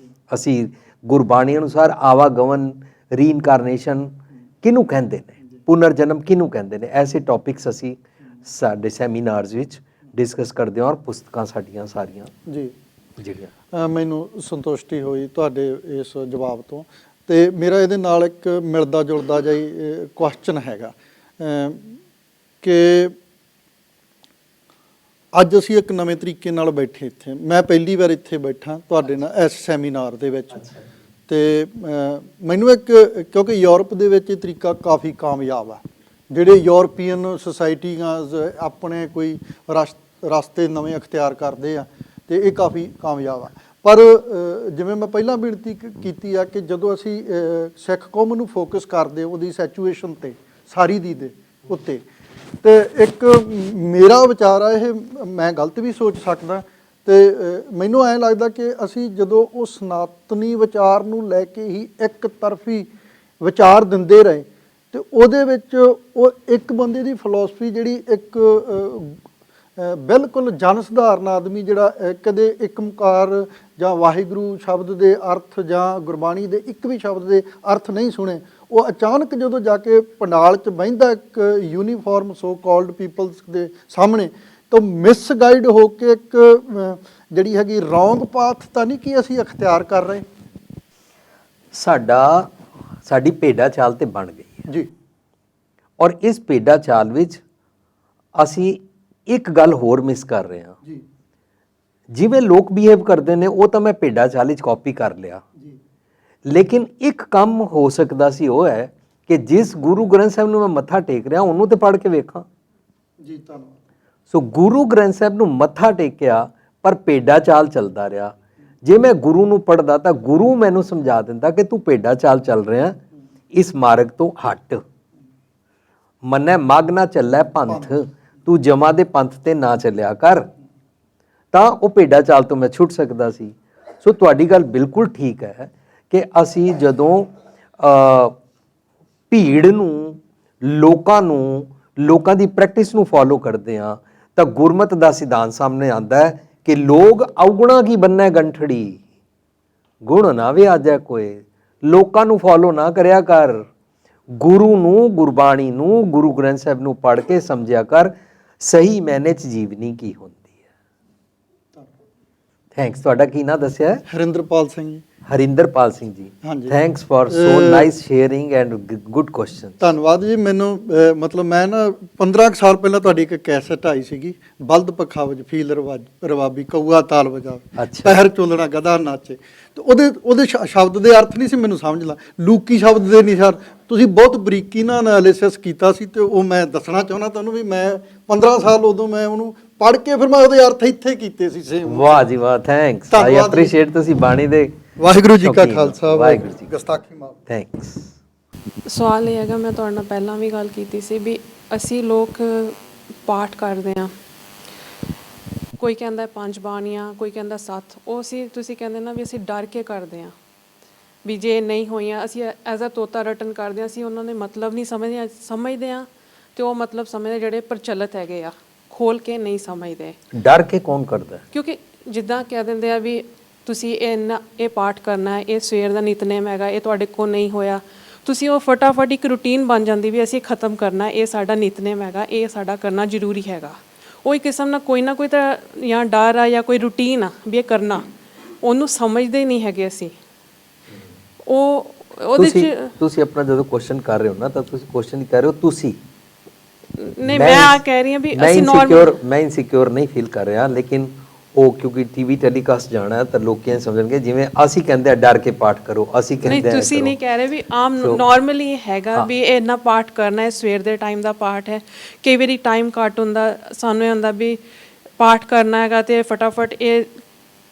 ਅਸੀਂ ਗੁਰਬਾਣੀ ਅਨੁਸਾਰ ਆਵਾਗਮਨ, ਰੀਇਨਕਾਰਨੇਸ਼ਨ ਕਿਹਨੂੰ ਕਹਿੰਦੇ ਨੇ, ਪੁਨਰ ਜਨਮ ਕਿਹਨੂੰ ਕਹਿੰਦੇ ਨੇ, ਐਸੇ ਟੌਪਿਕਸ ਅਸੀਂ ਸਾਡੇ ਸੈਮੀਨਾਰਸ ਵਿੱਚ ਡਿਸਕਸ ਕਰਦੇ ਹਾਂ। ਔਰ ਪੁਸਤਕਾਂ ਸਾਡੀਆਂ ਸਾਰੀਆਂ ਜੀ ਜਿਹੜੀਆਂ ਮੈਨੂੰ ਸੰਤੁਸ਼ਟੀ ਹੋਈ ਤੁਹਾਡੇ ਇਸ ਜਵਾਬ ਤੋਂ। ਤੇ ਮੇਰਾ ਇਹਦੇ ਨਾਲ ਇੱਕ ਮਿਲਦਾ ਜੁਲਦਾ ਜਿਹਾ ਕੁਐਸਚਨ ਹੈਗਾ ਕਿ ਅੱਜ ਅਸੀਂ ਇੱਕ ਨਵੇਂ ਤਰੀਕੇ ਨਾਲ ਬੈਠੇ ਇੱਥੇ। ਮੈਂ ਪਹਿਲੀ ਵਾਰ ਇੱਥੇ ਬੈਠਾ ਤੁਹਾਡੇ ਨਾਲ ਇਸ ਸੈਮੀਨਾਰ ਦੇ ਵਿੱਚ, ਤੇ ਮੈਨੂੰ ਇੱਕ, ਕਿਉਂਕਿ ਯੂਰਪ ਦੇ ਵਿੱਚ ਇਹ ਤਰੀਕਾ ਕਾਫੀ ਕਾਮਯਾਬ ਆ। ਜਿਹੜੇ ਯੂਰਪੀਅਨ ਸੁਸਾਇਟੀਆਂ ਆਪਣੇ ਕੋਈ ਰਸਤੇ ਨਵੇਂ ਅਖਤਿਆਰ ਕਰਦੇ ਆ, ਤੇ ਇਹ ਕਾਫੀ ਕਾਮਯਾਬ ਆ। ਪਰ ਜਿਵੇਂ ਮੈਂ ਪਹਿਲਾਂ ਬੇਨਤੀ ਕੀਤੀ ਆ ਕਿ ਜਦੋਂ ਅਸੀਂ ਸਿੱਖ ਕੌਮ ਨੂੰ ਫੋਕਸ ਕਰਦੇ ਉਹਦੀ ਸੈਚੂਏਸ਼ਨ ਤੇ ਸਾਰੀ ਦੀ ਦੇ ਉੱਤੇ, ਤੇ ਇੱਕ ਮੇਰਾ ਵਿਚਾਰ ਆ, ਇਹ ਮੈਂ ਗਲਤ ਵੀ ਸੋਚ ਸਕਦਾ, ਤੇ ਮੈਨੂੰ ਐਂ ਲੱਗਦਾ ਕਿ ਅਸੀਂ ਜਦੋਂ ਉਹ ਸਨਾਤਨੀ ਵਿਚਾਰ ਨੂੰ ਲੈ ਕੇ ਹੀ ਇੱਕ ਤਰਫੀ ਵਿਚਾਰ ਦਿੰਦੇ ਰਹੇ, ਤੇ ਉਹਦੇ ਵਿੱਚ ਉਹ ਇੱਕ ਬੰਦੇ ਦੀ ਫਿਲਾਸਫੀ ਜਿਹੜੀ ਇੱਕ ਬਿਲਕੁਲ ਜਨ ਸਧਾਰਨ ਆਦਮੀ ਜਿਹੜਾ ਕਦੇ ਏਕਮਕਾਰ ਜਾਂ ਵਾਹਿਗੁਰੂ ਸ਼ਬਦ ਦੇ ਅਰਥ ਜਾਂ ਗੁਰਬਾਣੀ ਦੇ ਇੱਕ ਵੀ ਸ਼ਬਦ ਦੇ ਅਰਥ ਨਹੀਂ ਸੁਣੇ, ਉਹ ਅਚਾਨਕ ਜਦੋਂ ਜਾ ਕੇ ਪੰਡਾਲ 'ਚ ਬਹਿੰਦਾ ਇੱਕ ਯੂਨੀਫਾਰਮ ਸੋ ਕਾਲਡ ਪੀਪਲਸ ਦੇ ਸਾਹਮਣੇ, ਤਾਂ ਮਿਸਗਾਈਡ ਹੋ ਕੇ ਇੱਕ ਜਿਹੜੀ ਹੈਗੀ ਰੌਂਗ ਪਾਥ ਤਾਂ ਨਹੀਂ ਕਿ ਅਸੀਂ ਅਖਤਿਆਰ ਕਰ ਰਹੇ। ਸਾਡੀ ਭੇਡਾ ਚਾਲ ਤੇ ਬਣ ਗਈ ਹੈ ਜੀ, ਔਰ ਇਸ ਭੇਡਾ ਚਾਲ ਵਿੱਚ ਅਸੀਂ ਇੱਕ ਗੱਲ ਹੋਰ ਮਿਸ ਕਰ ਰਹੇ ਹਾਂ। ਜੀ ਜਿਵੇਂ ਲੋਕ ਬਿਹੇਵ ਕਰਦੇ ਨੇ ਉਹ ਤਾਂ ਮੈਂ ਭੇਡਾ ਚਾਲ ਵਿੱਚ ਕਾਪੀ ਕਰ ਲਿਆ, ਜੀ ਲੇਕਿਨ ਇੱਕ ਕੰਮ ਹੋ ਸਕਦਾ ਸੀ, ਉਹ ਹੈ ਕਿ ਜਿਸ ਗੁਰੂ ਗ੍ਰੰਥ ਸਾਹਿਬ ਨੂੰ ਮੈਂ ਮੱਥਾ ਟੇਕ ਰਿਹਾ ਉਹਨੂੰ ਤੇ ਪੜ੍ਹ ਕੇ ਵੇਖਾਂ। ਜੀ ਧੰਨਵਾਦ। ਸੋ ਗੁਰੂ ਗ੍ਰੰਥ ਸਾਹਿਬ ਨੂੰ ਮੱਥਾ ਟੇਕਿਆ ਪਰ ਭੇਡਾ ਚਾਲ ਚੱਲਦਾ ਰਿਹਾ। ਜੇ ਮੈਂ ਗੁਰੂ ਨੂੰ ਪੜ੍ਹਦਾ ਤਾਂ ਗੁਰੂ ਮੈਨੂੰ ਸਮਝਾ ਦਿੰਦਾ ਕਿ ਤੂੰ ਭੇਡਾ ਚਾਲ ਚੱਲ ਰਿਹਾ, ਇਸ ਮਾਰਗ ਤੋਂ ਹਟ, ਮੰਨੈ ਮਗ ਨਾ ਚੱਲੈ ਪੰਥ, ਤੂੰ ਜਮਾ ਦੇ ਪੰਥ ਤੇ ਨਾ ਚੱਲਿਆ ਕਰ, ਤਾਂ ਉਹ ਭੇਡਾ ਚਾਲ ਤੋਂ ਮੈਂ ਛੁੱਟ ਸਕਦਾ ਸੀ। ਸੋ ਤੁਹਾਡੀ ਗੱਲ ਬਿਲਕੁਲ ਠੀਕ ਹੈ ਕਿ ਅਸੀਂ ਜਦੋਂ ਭੀੜ ਨੂੰ, ਲੋਕਾਂ ਦੀ ਪ੍ਰੈਕਟਿਸ ਨੂੰ ਫੋਲੋ ਕਰਦੇ ਹਾਂ, ਤਾਂ ਗੁਰਮਤ ਦਾ ਸਿਧਾਂਤ ਸਾਹਮਣੇ ਆਉਂਦਾ ਹੈ ਕਿ ਲੋਕ ਔਗੁਣਾ ਕੀ ਬੰਨੈ ਗੰਠੜੀ, ਗੁਣ ਨਾ ਵਿਆਜੈ ਕੋਏ। ਲੋਕਾਂ ਨੂੰ ਫੋਲੋ ਨਾ ਕਰਿਆ ਕਰ, ਗੁਰੂ ਨੂੰ, ਗੁਰਬਾਣੀ ਨੂੰ, ਗੁਰੂ ਗ੍ਰੰਥ ਸਾਹਿਬ ਨੂੰ ਪੜ੍ਹ ਕੇ ਸਮਝਿਆ ਕਰ, ਸਹੀ ਮੈਨੇ 'ਚ ਜੀਵਨੀ ਕੀ ਹੁੰਦੀ ਹੈ। ਥੈਂਕਸ। ਤੁਹਾਡਾ ਕੀ ਨਾਂ ਦੱਸਿਆ ਹੈ? ਹਰਿੰਦਰਪਾਲ ਸਿੰਘ ਜੀ। ਹਰਿੰਦਰਪਾਲ ਸਿੰਘ ਜੀ, ਹਾਂਜੀ। Thanks for so nice sharing and good question. ਧੰਨਵਾਦ ਜੀ। ਮੈਨੂੰ ਮਤਲਬ ਮੈਂ ਨਾ 15 ਸਾਲ ਪਹਿਲਾਂ ਤੁਹਾਡੀ ਇੱਕ ਕੈਸਟ ਆਈ ਸੀਗੀ, ਬਲਦ ਪੱਖਾ ਵਜ ਫੀਲ ਰਵਾਬੀ ਕਊਆ ਤਾਲ ਵਜਾ, ਪਹਿਰ ਚੋਲਣਾ ਗਧਾ ਨਾਚੇ, ਤੇ ਉਹਦੇ ਸ਼ਬਦ ਦੇ ਅਰਥ ਨਹੀਂ ਸੀ ਮੈਨੂੰ ਸਮਝ ਲਾ, ਲੂਕੀ ਸ਼ਬਦ ਦੇ ਨਹੀਂ ਸਰ। ਤੁਸੀਂ ਬਹੁਤ ਬਰੀਕੀ ਨਾਲ ਐਨਾਲਿਸਿਸ ਕੀਤਾ ਸੀ, ਤੇ ਉਹ ਮੈਂ ਦੱਸਣਾ ਚਾਹੁੰਦਾ ਤੁਹਾਨੂੰ ਵੀ ਮੈਂ 15 ਸਾਲ ਉਦੋਂ ਮੈਂ ਉਹਨੂੰ ਪੜ੍ਹ ਕੇ ਫਿਰ ਮੈਂ ਉਹਦੇ ਅਰਥ ਇੱਥੇ ਕੀਤੇ ਸੀ ਸੇਮ। ਵਾਹ ਜੀ ਵਾਹ, ਥੈਂਕਸ। ਆਈ ਐਪਰੀਸ਼ੀਏਟ ਤੁਸੀਂ ਬਾਣੀ ਦੇ। ਵਾਹਿਗੁਰੂ ਜੀ ਕਾ ਖਾਲਸਾ, ਵਾਹਿਗੁਰੂ ਜੀ ਗੁਸਤਾਖੀ ਮਾਫ। ਥੈਂਕਸ। ਸਵਾਲ ਇਹ ਹੈਗਾ, ਮੈਂ ਤੁਹਾਡੇ ਨਾਲ ਪਹਿਲਾਂ ਵੀ ਗੱਲ ਕੀਤੀ ਸੀ ਵੀ ਅਸੀਂ ਲੋਕ ਪਾਠ ਕਰਦੇ ਹਾਂ, ਕੋਈ ਕਹਿੰਦਾ 5 ਬਾਣੀਆਂ, ਕੋਈ ਕਹਿੰਦਾ 7, ਉਹ ਤੁਸੀਂ ਕਹਿੰਦੇ ਨਾ ਵੀ ਅਸੀਂ ਡਰ ਕੇ ਕਰਦੇ ਹਾਂ ਵੀ ਜੇ ਨਹੀਂ ਹੋਈਆਂ ਅਸੀਂ ਐਜ਼ ਅ ਤੋਤਾ ਰਟਨ ਕਰਦੇ ਹਾਂ, ਅਸੀਂ ਉਹਨਾਂ ਦੇ ਮਤਲਬ ਨਹੀਂ ਸਮਝਦੇ ਹਾਂ, ਤੇ ਉਹ ਮਤਲਬ ਸਮਝਦੇ ਜਿਹੜੇ ਪ੍ਰਚਲਿਤ ਹੈਗੇ ਆ, ਖੋਲ ਕੇ ਨਹੀਂ ਸਮਝਦੇ। ਡਰ ਕੇ ਕੌਣ ਕਰਦਾ? ਕਿਉਂਕਿ ਜਿੱਦਾਂ ਕਹਿ ਦਿੰਦੇ ਆ ਵੀ ਤੁਸੀਂ ਇਹ ਪਾਠ ਕਰਨਾ ਹੈ, ਇਹ ਸਵੇਰ ਦਾ ਨਿਤਨੇਮ ਹੈਗਾ, ਇਹ ਤੁਹਾਡੇ ਕੋਲ ਨਹੀਂ ਹੋਇਆ, ਤੁਸੀਂ ਉਹ ਫਟਾਫਟ ਇੱਕ ਰੂਟੀਨ ਬਣ ਜਾਂਦੀ ਵੀ ਅਸੀਂ ਖ਼ਤਮ ਕਰਨਾ, ਇਹ ਸਾਡਾ ਨਿਤਨੇਮ ਹੈਗਾ, ਇਹ ਸਾਡਾ ਕਰਨਾ ਜ਼ਰੂਰੀ ਹੈਗਾ। ਉਹ ਇੱਕ ਕਿਸਮ ਨਾਲ ਕੋਈ ਨਾ ਕੋਈ ਤਾਂ ਜਾਂ ਡਰ ਆ ਜਾਂ ਕੋਈ ਰੂਟੀਨ ਆ ਵੀ ਇਹ ਕਰਨਾ, ਉਹਨੂੰ ਸਮਝਦੇ ਨਹੀਂ ਹੈਗੇ ਅਸੀਂ। ਉਹਦੇ 'ਚ ਤੁਸੀਂ ਆਪਣਾ ਜਦੋਂ ਕੁਐਸਚਨ ਕਰ ਰਹੇ ਹੋ ਨਾ, ਤਾਂ ਤੁਸੀਂ ਕੁਐਸਚਨ ਕਰ ਰਹੇ ਹੋ ਤੁਸੀਂ ਨਹੀਂ, ਮੈਂ ਆ ਕਹਿ ਰਹੀ ਹਾਂ ਵੀ ਅਸੀਂ ਮੈਂ ਇਨਸਿਕਿਉਰ ਨਹੀਂ ਫੀਲ ਕਰ ਰਿਹਾ, ਲੇਕਿਨ ਉਹ ਕਿਉਂਕਿ ਟੀਵੀ ਟੈਲੀਕਾਸਟ ਜਾਣਾ ਤਾਂ ਲੋਕਾਂ ਸਮਝਣਗੇ ਜਿਵੇਂ ਅਸੀਂ ਕਹਿੰਦੇ ਆ ਡਰ ਕੇ ਪਾਠ ਕਰੋ, ਅਸੀਂ ਕਹਿੰਦੇ ਆ ਤੁਸੀਂ ਨਹੀਂ ਕਹਿ ਰਹੇ ਵੀ ਆਮ ਨਾਰਮਲੀ ਹੈਗਾ ਵੀ ਇਹ ਇੰਨਾ ਪਾਠ ਕਰਨਾ ਹੈ, ਸਵੇਰ ਦੇ ਟਾਈਮ ਦਾ ਪਾਠ ਹੈ, ਕਈ ਵਾਰੀ ਟਾਈਮ ਘੱਟ ਹੁੰਦਾ, ਸਾਨੂੰ ਇਹ ਹੁੰਦਾ ਵੀ ਪਾਠ ਕਰਨਾ ਹੈਗਾ ਤੇ ਫਟਾਫਟ ਇਹ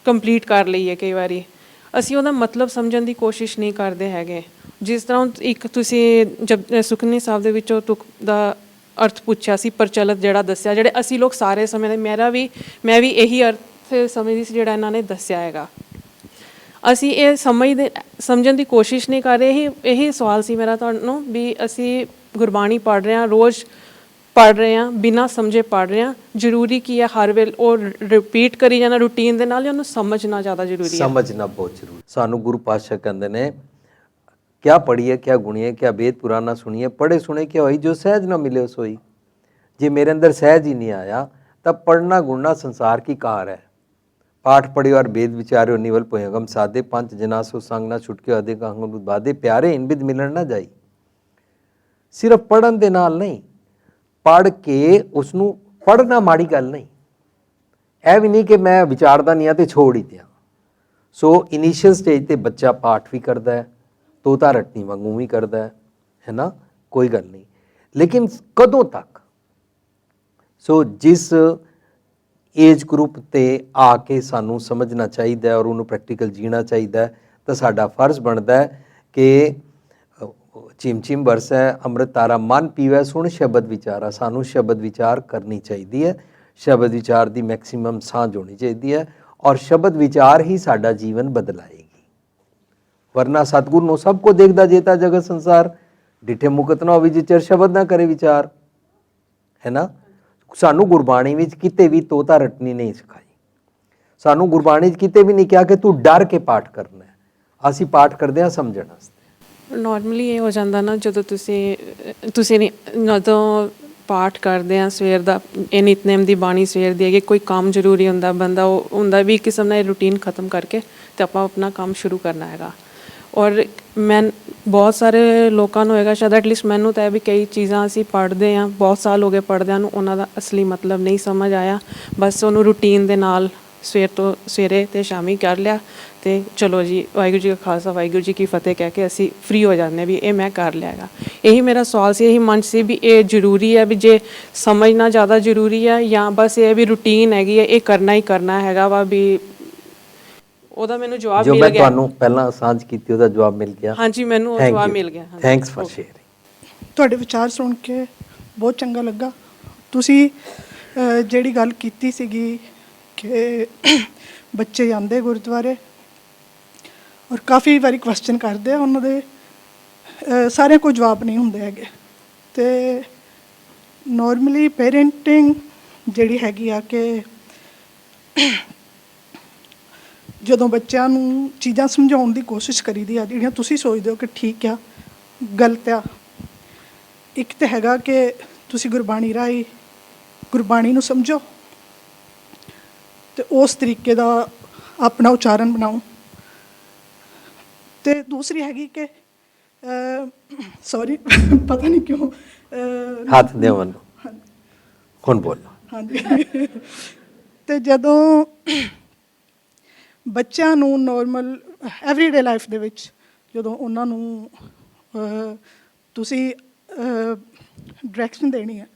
ਕੰਪਲੀਟ ਕਰ ਲਈਏ। ਕਈ ਵਾਰੀ ਅਸੀਂ ਉਹਦਾ ਮਤਲਬ ਸਮਝਣ ਦੀ ਕੋਸ਼ਿਸ਼ ਨਹੀਂ ਕਰਦੇ ਹੈਗੇ। ਜਿਸ ਤਰ੍ਹਾਂ ਇੱਕ ਤੁਸੀਂ ਸੁਖਮਨੀ ਸਾਹਿਬ ਦੇ ਵਿੱਚੋਂ ਤੁਕ ਦਾ ਅਰਥ ਪੁੱਛਿਆ ਸੀ, ਪ੍ਰਚਲਿਤ ਜਿਹੜਾ ਦੱਸਿਆ, ਜਿਹੜੇ ਅਸੀਂ ਲੋਕ ਸਾਰੇ ਸਮਝਦੇ, ਮੈਂ ਵੀ ਇਹੀ ਅਰਥ ਸਮਝਦੀ ਸੀ ਜਿਹੜਾ ਇਹਨਾਂ ਨੇ ਦੱਸਿਆ ਹੈਗਾ। ਅਸੀਂ ਇਹ ਸਮਝਣ ਦੀ ਕੋਸ਼ਿਸ਼ ਨਹੀਂ ਕਰ ਰਹੇ। ਇਹੀ ਸਵਾਲ ਸੀ ਮੇਰਾ ਤੁਹਾਨੂੰ ਵੀ ਅਸੀਂ ਗੁਰਬਾਣੀ ਪੜ੍ਹ ਰਹੇ ਹਾਂ, ਰੋਜ਼ ਪੜ੍ਹ ਰਹੇ ਹਾਂ, ਬਿਨਾਂ ਸਮਝੇ ਪੜ੍ਹ ਰਹੇ ਹਾਂ, ਜ਼ਰੂਰੀ ਕੀ ਹੈ ਹਰ ਵੇਲੇ ਉਹ ਰਿਪੀਟ ਕਰੀ ਜਾਣਾ ਰੂਟੀਨ ਦੇ ਨਾਲ, ਉਹਨੂੰ ਸਮਝਣਾ ਜ਼ਿਆਦਾ ਜ਼ਰੂਰੀ ਹੈ। ਸਮਝਣਾ ਬਹੁਤ ਜ਼ਰੂਰੀ। ਸਾਨੂੰ ਗੁਰੂ ਪਾਤਸ਼ਾਹ ਕਹਿੰਦੇ ਨੇ क्या पढ़िए क्या गुणिए क्या वेद पुराना सुनिए, पढ़े सुने क्या होई जो सहज ना मिले सोई। जे मेरे अंदर सहज ही नहीं आया तब पढ़ना गुणना संसार की कार है। पाठ पढ़ियो और वेद विचार्यो निवल पोयगम साधे, पंच जनासो संग ना छुटके अधिक अंग बाधे, प्यारे इन विद मिलन ना जाई। सिर्फ पढ़न दे नाल नहीं, पढ़ के उसनू पढ़ना माड़ी गल नहीं, ਇਹ ਵੀ ਨਹੀਂ ਕਿ ਮੈਂ ਵਿਚਾਰਦਾ ਨਹੀਂ ਆ ਤੇ ਛੋੜ ਹੀ ਦਿਆਂ। ਸੋ ਇਨੀਸ਼ੀਅਲ ਸਟੇਜ ਤੇ ਬੱਚਾ ਪਾਠ ਵੀ ਕਰਦਾ ਹੈ, ਤੋਤਾ ਰਟਨੀ ਵਾਂਗੂ ਵੀ ਕਰਦਾ ਹੈ ਨਾ, ਕੋਈ ਗੱਲ ਨਹੀਂ। ਲੇਕਿਨ ਕਦੋਂ ਤੱਕ? ਸੋ ਜਿਸ ਏਜ ਗਰੁੱਪ ਤੇ ਆ ਕੇ ਸਾਨੂੰ ਸਮਝਣਾ ਚਾਹੀਦਾ ਹੈ ਔਰ ਉਹਨੂੰ ਪ੍ਰੈਕਟੀਕਲ ਜੀਣਾ ਚਾਹੀਦਾ ਹੈ, ਤਾਂ ਸਾਡਾ ਫਰਜ਼ ਬਣਦਾ ਹੈ ਕਿ ਚਿਮ ਚਿਮ ਵਰਸੈ ਅੰਮ੍ਰਿਤ ਤਾਰਾ ਮਨ ਪੀਵੈ ਸੁਣ ਸ਼ਬਦ ਵਿਚਾਰਾ। ਸਾਨੂੰ ਸ਼ਬਦ ਵਿਚਾਰ ਕਰਨੀ ਚਾਹੀਦੀ ਹੈ, ਸ਼ਬਦ ਵਿਚਾਰ ਦੀ ਮੈਕਸਿਮਮ ਸਾਂਝ ਹੋਣੀ ਚਾਹੀਦੀ ਹੈ ਔਰ ਸ਼ਬਦ ਵਿਚਾਰ ਹੀ ਸਾਡਾ ਜੀਵਨ ਬਦਲਾਏਗੀ। ਵਰਨਾ ਸਤਿਗੁਰੂ ਨੂੰ ਸਭ ਕੋ ਦੇਖਦਾ ਜੇਤਾ ਜਗਤ ਸੰਸਾਰ, ਡਿਠੇ ਮੁਕਤ ਨਾ ਹੋਵੇ ਜਿਚਰ ਸ਼ਬਦ ਨਾ ਕਰੇ ਵਿਚਾਰ, ਹੈ ਨਾ। ਸਾਨੂੰ ਗੁਰਬਾਣੀ ਵਿੱਚ ਕਿਤੇ ਵੀ ਤੋਤਾ ਰਟਨੀ ਨਹੀਂ ਸਿਖਾਈ। ਸਾਨੂੰ ਗੁਰਬਾਣੀ 'ਚ ਕਿਤੇ ਵੀ ਨਹੀਂ ਕਿਹਾ ਕਿ ਤੂੰ ਡਰ ਕੇ ਪਾਠ ਕਰਨਾ ਹੈ। ਅਸੀਂ ਪਾਠ ਕਰਦੇ ਹਾਂ ਸਮਝਣ ਵਾਸਤੇ। ਨਾਰਮਲੀ ਇਹ ਹੋ ਜਾਂਦਾ ਨਾ, ਜਦੋਂ ਤੁਸੀਂ ਜਦੋਂ ਪਾਠ ਕਰਦੇ ਆ ਸਵੇਰ ਦਾ, ਇਹ ਨਿਤਨੇਮ ਦੀ ਬਾਣੀ ਸਵੇਰ ਦੀ ਹੈਗੀ, ਕੋਈ ਕੰਮ ਜ਼ਰੂਰੀ ਹੁੰਦਾ, ਬੰਦਾ ਉਹ ਹੁੰਦਾ ਵੀ ਕਿਸਮ ਨਾਲ ਰੂਟੀਨ ਖਤਮ ਕਰਕੇ ਤੇ ਆਪਾਂ ਆਪਣਾ ਕੰਮ ਸ਼ੁਰੂ ਕਰਨਾ ਹੈਗਾ। ਔਰ ਮੈਂ ਬਹੁਤ ਸਾਰੇ ਲੋਕਾਂ ਨੂੰ ਹੈਗਾ, ਸ਼ਾਇਦ ਐਟਲੀਸਟ ਮੈਨੂੰ ਤਾਂ ਇਹ ਵੀ ਕਈ ਚੀਜ਼ਾਂ ਅਸੀਂ ਪੜ੍ਹਦੇ ਹਾਂ, ਬਹੁਤ ਸਾਲ ਹੋ ਗਏ ਪੜ੍ਹਦਿਆਂ ਨੂੰ, ਉਹਨਾਂ ਦਾ ਅਸਲੀ ਮਤਲਬ ਨਹੀਂ ਸਮਝ ਆਇਆ। ਬਸ ਉਹਨੂੰ ਰੂਟੀਨ ਦੇ ਨਾਲ ਸਵੇਰੇ ਤੇ ਸ਼ਾਮੀ ਕਰ ਲਿਆ ਤੇ ਚਲੋ ਜੀ ਵਾਹਿਗੁਰੂ ਜੀ ਕਾ ਖਾਲਸਾ ਵਾਹਿਗੁਰੂ ਜੀ ਕੀ ਫਤਿਹ ਕਹਿ ਕੇ ਅਸੀਂ ਫ੍ਰੀ ਹੋ ਜਾਂਦੇ ਵੀ ਇਹ ਮੈਂ ਕਰ ਲਿਆ ਹੈਗਾ। ਇਹੀ ਮੇਰਾ ਸਵਾਲ ਸੀ, ਇਹੀ ਮਨ ਸੀ ਵੀ ਇਹ ਜ਼ਰੂਰੀ ਹੈ, ਵੀ ਜੇ ਸਮਝਣਾ ਜ਼ਿਆਦਾ ਜ਼ਰੂਰੀ ਹੈ ਜਾਂ ਬਸ ਇਹ ਵੀ ਰੂਟੀਨ ਹੈਗੀ ਹੈ, ਇਹ ਕਰਨਾ ਹੀ ਕਰਨਾ ਹੈਗਾ ਵਾ। ਵੀ ਉਹਦਾ ਮੈਨੂੰ ਜਵਾਬ ਮਿਲ ਗਿਆ। ਜੋ ਮੈਂ ਤੁਹਾਨੂੰ ਪਹਿਲਾਂ ਸਾਂਝ ਕੀਤੀ ਉਹਦਾ ਜਵਾਬ ਮਿਲ ਗਿਆ। ਹਾਂਜੀ, ਮੈਨੂੰ ਉਹ ਜਵਾਬ ਮਿਲ ਗਿਆ। Thanks for sharing. ਤੁਹਾਡੇ ਵਿਚਾਰ ਸੁਣ ਕੇ ਬਹੁਤ ਚੰਗਾ ਲੱਗਾ। ਤੁਸੀਂ ਜਿਹੜੀ ਗੱਲ ਕੀਤੀ ਸੀਗੀ ਕਿ ਬੱਚੇ ਜਾਂਦੇ ਗੁਰਦੁਆਰੇ ਔਰ ਕਾਫੀ ਵਾਰੀ ਕੁਐਸਚਨ ਕਰਦੇ ਆ, ਉਹਨਾਂ ਦੇ ਸਾਰਿਆਂ ਕੋਲ ਜਵਾਬ ਨਹੀਂ ਹੁੰਦੇ ਹੈਗੇ। ਅਤੇ ਨੋਰਮਲੀ ਪੇਰੈਂਟਿੰਗ ਜਿਹੜੀ ਹੈਗੀ ਆ ਕਿ ਜਦੋਂ ਬੱਚਿਆਂ ਨੂੰ ਚੀਜ਼ਾਂ ਸਮਝਾਉਣ ਦੀ ਕੋਸ਼ਿਸ਼ ਕਰੀਦੀ ਆ ਜਿਹੜੀਆਂ ਤੁਸੀਂ ਸੋਚਦੇ ਹੋ ਕਿ ਠੀਕ ਆ, ਗਲਤ ਆ। ਇੱਕ ਤਾਂ ਹੈਗਾ ਕਿ ਤੁਸੀਂ ਗੁਰਬਾਣੀ ਰਾਹੀਂ ਗੁਰਬਾਣੀ ਨੂੰ ਸਮਝੋ ਅਤੇ ਉਸ ਤਰੀਕੇ ਦਾ ਆਪਣਾ ਉਚਾਰਨ ਬਣਾਓ। ਅਤੇ ਦੂਸਰੀ ਹੈਗੀ ਕਿ ਸੌਰੀ ਪਤਾ ਨਹੀਂ ਕਿਉਂ ਹੱਥ ਦਿਓ ਮੈਨੂੰ, ਹੁਣ ਬੋਲੋ। ਹਾਂਜੀ, ਅਤੇ ਜਦੋਂ ਬੱਚਿਆਂ ਨੂੰ ਨੋਰਮਲ ਐਵਰੀਡੇ ਲਾਈਫ ਦੇ ਵਿੱਚ ਜਦੋਂ ਉਹਨਾਂ ਨੂੰ ਤੁਸੀਂ ਡਾਇਰੈਕਸ਼ਨ ਦੇਣੀ ਹੈ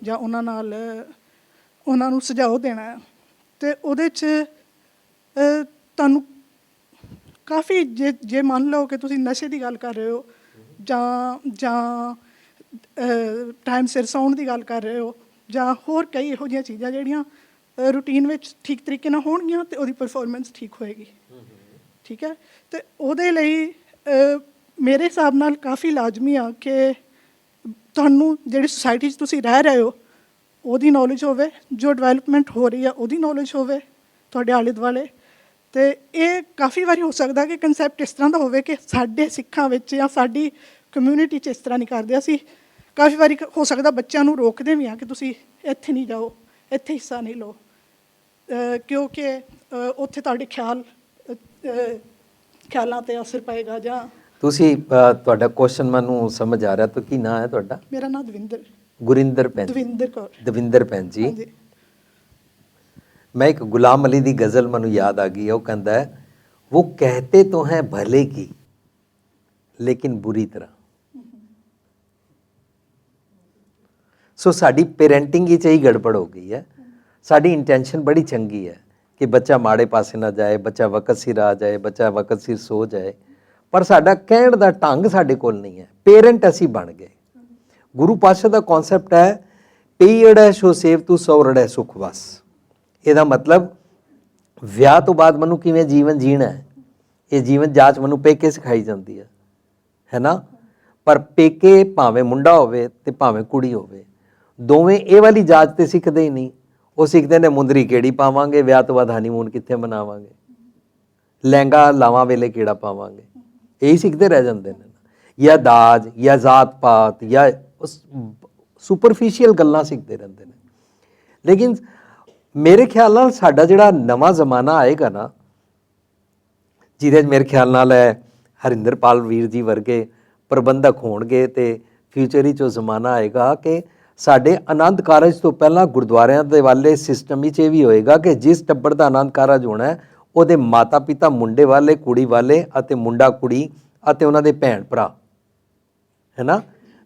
ਜਾਂ ਉਹਨਾਂ ਨੂੰ ਸੁਝਾਅ ਦੇਣਾ ਹੈ, ਅਤੇ ਉਹਦੇ 'ਚ ਤੁਹਾਨੂੰ ਕਾਫੀ ਜੇ ਮੰਨ ਲਓ ਕਿ ਤੁਸੀਂ ਨਸ਼ੇ ਦੀ ਗੱਲ ਕਰ ਰਹੇ ਹੋ ਜਾਂ ਟਾਈਮ ਸਿਰ ਸੌਣ ਦੀ ਗੱਲ ਕਰ ਰਹੇ ਹੋ ਜਾਂ ਹੋਰ ਕਈ ਇਹੋ ਜਿਹੀਆਂ ਚੀਜ਼ਾਂ ਜਿਹੜੀਆਂ ਰੂਟੀਨ ਵਿੱਚ ਠੀਕ ਤਰੀਕੇ ਨਾਲ ਹੋਣਗੀਆਂ ਅਤੇ ਉਹਦੀ ਪਰਫੋਰਮੈਂਸ ਠੀਕ ਹੋਏਗੀ। ਠੀਕ ਹੈ, ਅਤੇ ਉਹਦੇ ਲਈ ਮੇਰੇ ਹਿਸਾਬ ਨਾਲ ਕਾਫੀ ਲਾਜ਼ਮੀ ਆ ਕਿ ਤੁਹਾਨੂੰ ਜਿਹੜੀ ਸੁਸਾਇਟੀ 'ਚ ਤੁਸੀਂ ਰਹਿ ਰਹੇ ਹੋ ਉਹਦੀ ਨੌਲੇਜ ਹੋਵੇ, ਜੋ ਡਿਵੈਲਪਮੈਂਟ ਹੋ ਰਹੀ ਆ ਉਹਦੀ ਨੌਲੇਜ ਹੋਵੇ ਤੁਹਾਡੇ ਆਲੇ ਦੁਆਲੇ। ਅਤੇ ਇਹ ਕਾਫੀ ਵਾਰੀ ਹੋ ਸਕਦਾ ਕਿ ਕੰਸੈਪਟ ਇਸ ਤਰ੍ਹਾਂ ਦਾ ਹੋਵੇ ਕਿ ਸਾਡੇ ਸਿੱਖਾਂ ਵਿੱਚ ਜਾਂ ਸਾਡੀ ਕਮਿਊਨਿਟੀ 'ਚ ਇਸ ਤਰ੍ਹਾਂ ਨਹੀਂ ਕਰਦੇ। ਅਸੀਂ ਕਾਫੀ ਵਾਰੀ ਹੋ ਸਕਦਾ ਬੱਚਿਆਂ ਨੂੰ ਰੋਕਦੇ ਵੀ ਹਾਂ ਕਿ ਤੁਸੀਂ ਇੱਥੇ ਨਹੀਂ ਜਾਓ, ਇੱਥੇ ਹਿੱਸਾ ਨਹੀਂ ਲਓ, ਕਿਉਂਕਿ ਉੱਥੇ ਤੁਹਾਡੇ ਖਿਆਲਾਂ 'ਤੇ ਅਸਰ ਪਏਗਾ। ਜਾਂ ਤੁਸੀਂ ਤੁਹਾਡਾ ਕੁਐਸਚਨ ਮੈਨੂੰ ਸਮਝ ਆ ਰਿਹਾ, ਤਾਂ ਕੀ ਨਾਂ ਹੈ ਤੁਹਾਡਾ? ਮੇਰਾ ਨਾਮ ਗੁਰਿੰਦਰ ਭੈਣ। ਦਵਿੰਦਰ ਭੈਣ ਜੀ। ਮੈਂ ਇੱਕ ਗੁਲਾਮ ਅਲੀ ਦੀ ਗਜ਼ਲ ਮੈਨੂੰ ਯਾਦ ਆ ਗਈ ਹੈ। ਉਹ ਕਹਿੰਦਾ ਹੈ, वो कहते तो हैं भले की लेकिन बुरी तरह। ਸੋ ਸਾਡੀ ਪੇਰੈਂਟਿੰਗ ਵਿੱਚ ਹੀ ਗੜਬੜ ਹੋ ਗਈ ਹੈ। ਸਾਡੀ ਇੰਟੈਂਸ਼ਨ ਬੜੀ ਚੰਗੀ ਹੈ ਕਿ ਬੱਚਾ ਮਾੜੇ ਪਾਸੇ ਨਾ ਜਾਏ, ਬੱਚਾ ਵਕਤ ਸਿਰ ਆ ਜਾਏ, ਬੱਚਾ ਵਕਤ ਸਿਰ ਸੋ ਜਾਏ, ਪਰ ਸਾਡਾ ਕਹਿਣ ਦਾ ਢੰਗ ਸਾਡੇ ਕੋਲ ਨਹੀਂ ਹੈ। ਪੇਰੈਂਟ ਅਸੀਂ ਬਣ ਗਏ। ਗੁਰੂ ਪਾਤਸ਼ਾਹ ਦਾ ਕਨਸੈਪਟ ਹੈ, ਪਈ ਅੜੈ ਸੋ ਸੇਵ ਤੂੰ ਸੌ ਰੜੈ ਸੁਖ ਵਸ। ਇਹਦਾ ਮਤਲਬ ਵਿਆਹ ਤੋਂ ਬਾਅਦ ਮੈਨੂੰ ਕਿਵੇਂ ਜੀਵਨ ਜੀਣਾ ਹੈ, ਇਹ ਜੀਵਨ ਜਾਚ ਮੈਨੂੰ ਪੇਕੇ ਸਿਖਾਈ ਜਾਂਦੀ ਹੈ ਨਾ। ਪਰ ਪੇਕੇ ਭਾਵੇਂ ਮੁੰਡਾ ਹੋਵੇ ਤੇ ਭਾਵੇਂ ਕੁੜੀ ਹੋਵੇ, ਦੋਵੇਂ ਇਹ ਵਾਲੀ ਜਾਚ ਤੇ ਸਿੱਖਦੇ ਹੀ ਨਹੀਂ। ਉਹ ਸਿੱਖਦੇ ਨੇ ਮੁੰਦਰੀ ਕਿਹੜੀ ਪਾਵਾਂਗੇ, ਵਿਆਹ ਤੋਂ ਬਾਅਦ ਹਨੀਮੂਨ ਕਿੱਥੇ ਮਨਾਵਾਂਗੇ, ਲਹਿੰਗਾ ਲਾਵਾਂ ਵੇਲੇ ਕਿਹੜਾ ਪਾਵਾਂਗੇ, ਇਹੀ ਸਿੱਖਦੇ ਰਹਿ ਜਾਂਦੇ ਨੇ। ਜਾਂ ਦਾਜ ਜਾਂ ਜ਼ਾਤ ਪਾਤ ਜਾਂ ਸੁਪਰਫਿਸ਼ੀਅਲ ਗੱਲਾਂ ਸਿੱਖਦੇ ਰਹਿੰਦੇ ਨੇ। ਲੇਕਿਨ ਮੇਰੇ ਖਿਆਲ ਨਾਲ ਸਾਡਾ ਜਿਹੜਾ ਨਵਾਂ ਜ਼ਮਾਨਾ ਆਏਗਾ ਨਾ, ਜਿਹਦੇ 'ਚ ਮੇਰੇ ਖਿਆਲ ਨਾਲ ਹੈ ਹਰਿੰਦਰਪਾਲ ਵੀਰ ਜੀ ਵਰਗੇ ਪ੍ਰਬੰਧਕ ਹੋਣਗੇ, ਅਤੇ ਫਿਊਚਰ ਵਿੱਚ ਉਹ ਜ਼ਮਾਨਾ ਆਏਗਾ ਕਿ ਸਾਡੇ ਆਨੰਦ ਕਾਰਜ ਤੋਂ ਪਹਿਲਾਂ ਗੁਰਦੁਆਰਿਆਂ ਦੇ ਵਾਲੇ ਸਿਸਟਮ ਵਿੱਚ ਇਹ ਵੀ ਹੋਏਗਾ ਕਿ ਜਿਸ ਟੱਬਰ ਦਾ ਆਨੰਦ ਕਾਰਜ ਹੋਣਾ ਹੈ ਉਹਦੇ ਮਾਤਾ ਪਿਤਾ ਮੁੰਡੇ ਵਾਲੇ ਕੁੜੀ ਵਾਲੇ ਅਤੇ ਮੁੰਡਾ ਕੁੜੀ ਅਤੇ ਉਹਨਾਂ ਦੇ ਭੈਣ ਭਰਾ ਹੈ ਨਾ।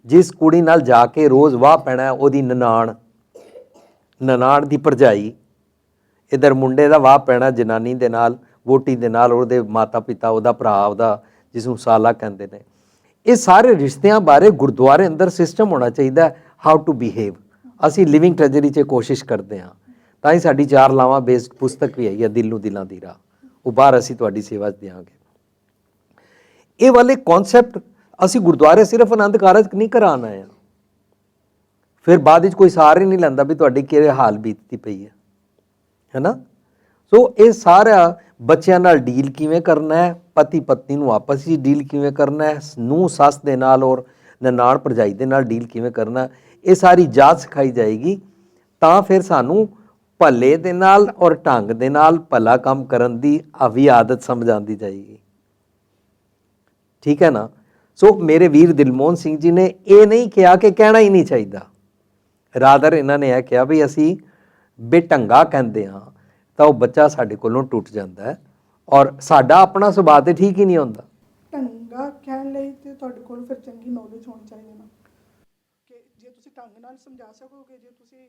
ਜਿਸ ਕੁੜੀ ਨਾਲ ਜਾ ਕੇ ਰੋਜ਼ ਵਾਹ ਪੈਣਾ ਉਹਦੀ ਨਨਾਣ ਦੀ ਭਰਜਾਈ, ਇੱਧਰ ਮੁੰਡੇ ਦਾ ਵਾਹ ਪੈਣਾ ਜਨਾਨੀ ਦੇ ਨਾਲ, ਵੋਟੀ ਦੇ ਨਾਲ, ਉਹਦੇ ਮਾਤਾ ਪਿਤਾ, ਉਹਦਾ ਭਰਾ, ਉਹਦਾ ਜਿਸਨੂੰ ਸਾਲਾ ਕਹਿੰਦੇ ਨੇ। ਇਹ ਸਾਰੇ ਰਿਸ਼ਤਿਆਂ ਬਾਰੇ ਗੁਰਦੁਆਰੇ ਅੰਦਰ ਸਿਸਟਮ ਹੋਣਾ ਚਾਹੀਦਾ, ਹਾਊ ਟੂ ਬਿਹੇਵ। ਅਸੀਂ ਲਿਵਿੰਗ ਟ੍ਰੈਜਰੀ 'ਚ ਕੋਸ਼ਿਸ਼ ਕਰਦੇ ਹਾਂ, ਤਾਂ ਹੀ ਸਾਡੀ 4 ਲਾਵਾਂ ਬੇਸਡ ਪੁਸਤਕ ਵੀ ਆਈ ਹੈ, ਦਿਲ ਨੂੰ ਦਿਲਾਂ ਦੀ ਰਾਹ। ਉਹ ਬਾਹਰ ਅਸੀਂ ਤੁਹਾਡੀ ਸੇਵਾ 'ਚ ਦਿਆਂਗੇ। ਇਹ ਵਾਲੇ ਕਨਸੈਪਟ ਅਸੀਂ ਗੁਰਦੁਆਰੇ ਸਿਰਫ ਆਨੰਦ ਕਾਰਜ ਨਹੀਂ ਕਰਾਉਣ ਆਏ ਹਾਂ, ਫਿਰ ਬਾਅਦ ਵਿੱਚ ਕੋਈ ਸਾਰ ਹੀ ਨਹੀਂ ਲੈਂਦਾ ਵੀ ਤੁਹਾਡੀ ਕਿਹੜੇ ਹਾਲ ਬੀਤਦੀ ਪਈ ਹੈ ਨਾ। ਸੋ ਇਹ ਸਾਰਾ ਬੱਚਿਆਂ ਨਾਲ ਡੀਲ ਕਿਵੇਂ ਕਰਨਾ ਹੈ, ਪਤੀ ਪਤਨੀ ਨੂੰ ਆਪਸ ਵਿੱਚ ਡੀਲ ਕਿਵੇਂ ਕਰਨਾ ਹੈ, ਨੂੰਹ ਸੱਸ ਦੇ ਨਾਲ ਔਰ ਨਨਾਣ ਭਰਜਾਈ ਦੇ ਨਾਲ ਡੀਲ ਕਿਵੇਂ ਕਰਨਾ, ਇਹ ਸਾਰੀ ਜਾਚ ਸਿਖਾਈ ਜਾਏਗੀ। ਤਾਂ ਫਿਰ ਸਾਨੂੰ ਭਲੇ ਦੇ ਨਾਲ ਔਰ ਢੰਗ ਦੇ ਨਾਲ ਭਲਾ ਕੰਮ ਕਰਨ ਦੀ ਵੀ ਆਦਤ ਸਮਝ ਆਉਂਦੀ ਜਾਏਗੀ। ਠੀਕ ਹੈ ਨਾ। ਸੋ ਮੇਰੇ ਵੀਰ ਦਿਲਮੋਹਨ ਸਿੰਘ ਜੀ ਨੇ ਇਹ ਨਹੀਂ ਕਿਹਾ ਕਿ ਕਹਿਣਾ ਹੀ ਨਹੀਂ ਚਾਹੀਦਾ, ਰਾਦਰ ਇਹਨਾਂ ਨੇ ਇਹ ਕਿਹਾ ਵੀ ਅਸੀਂ ਬੇਢੰਗਾ ਕਹਿੰਦੇ ਹਾਂ ਤਾਂ ਉਹ ਬੱਚਾ ਸਾਡੇ ਕੋਲੋਂ ਟੁੱਟ ਜਾਂਦਾ ਹੈ ਔਰ ਸਾਡਾ ਆਪਣਾ ਸੁਭਾਅ ਤੇ ਠੀਕ ਹੀ ਨਹੀਂ ਹੁੰਦਾ। ਢੰਗਾ ਕਹਿਣ ਲਈ ਤੇ ਤੁਹਾਡੇ ਕੋਲ ਫਿਰ ਚੰਗੀ ਨੌਲੇਜ ਹੋਣੀ ਚਾਹੀਦੀ ਨਾ, ਕਿ ਜੇ ਤੁਸੀਂ ਢੰਗ ਨਾਲ ਸਮਝਾ ਸਕੋਗੇ, ਜੇ ਤੁਸੀਂ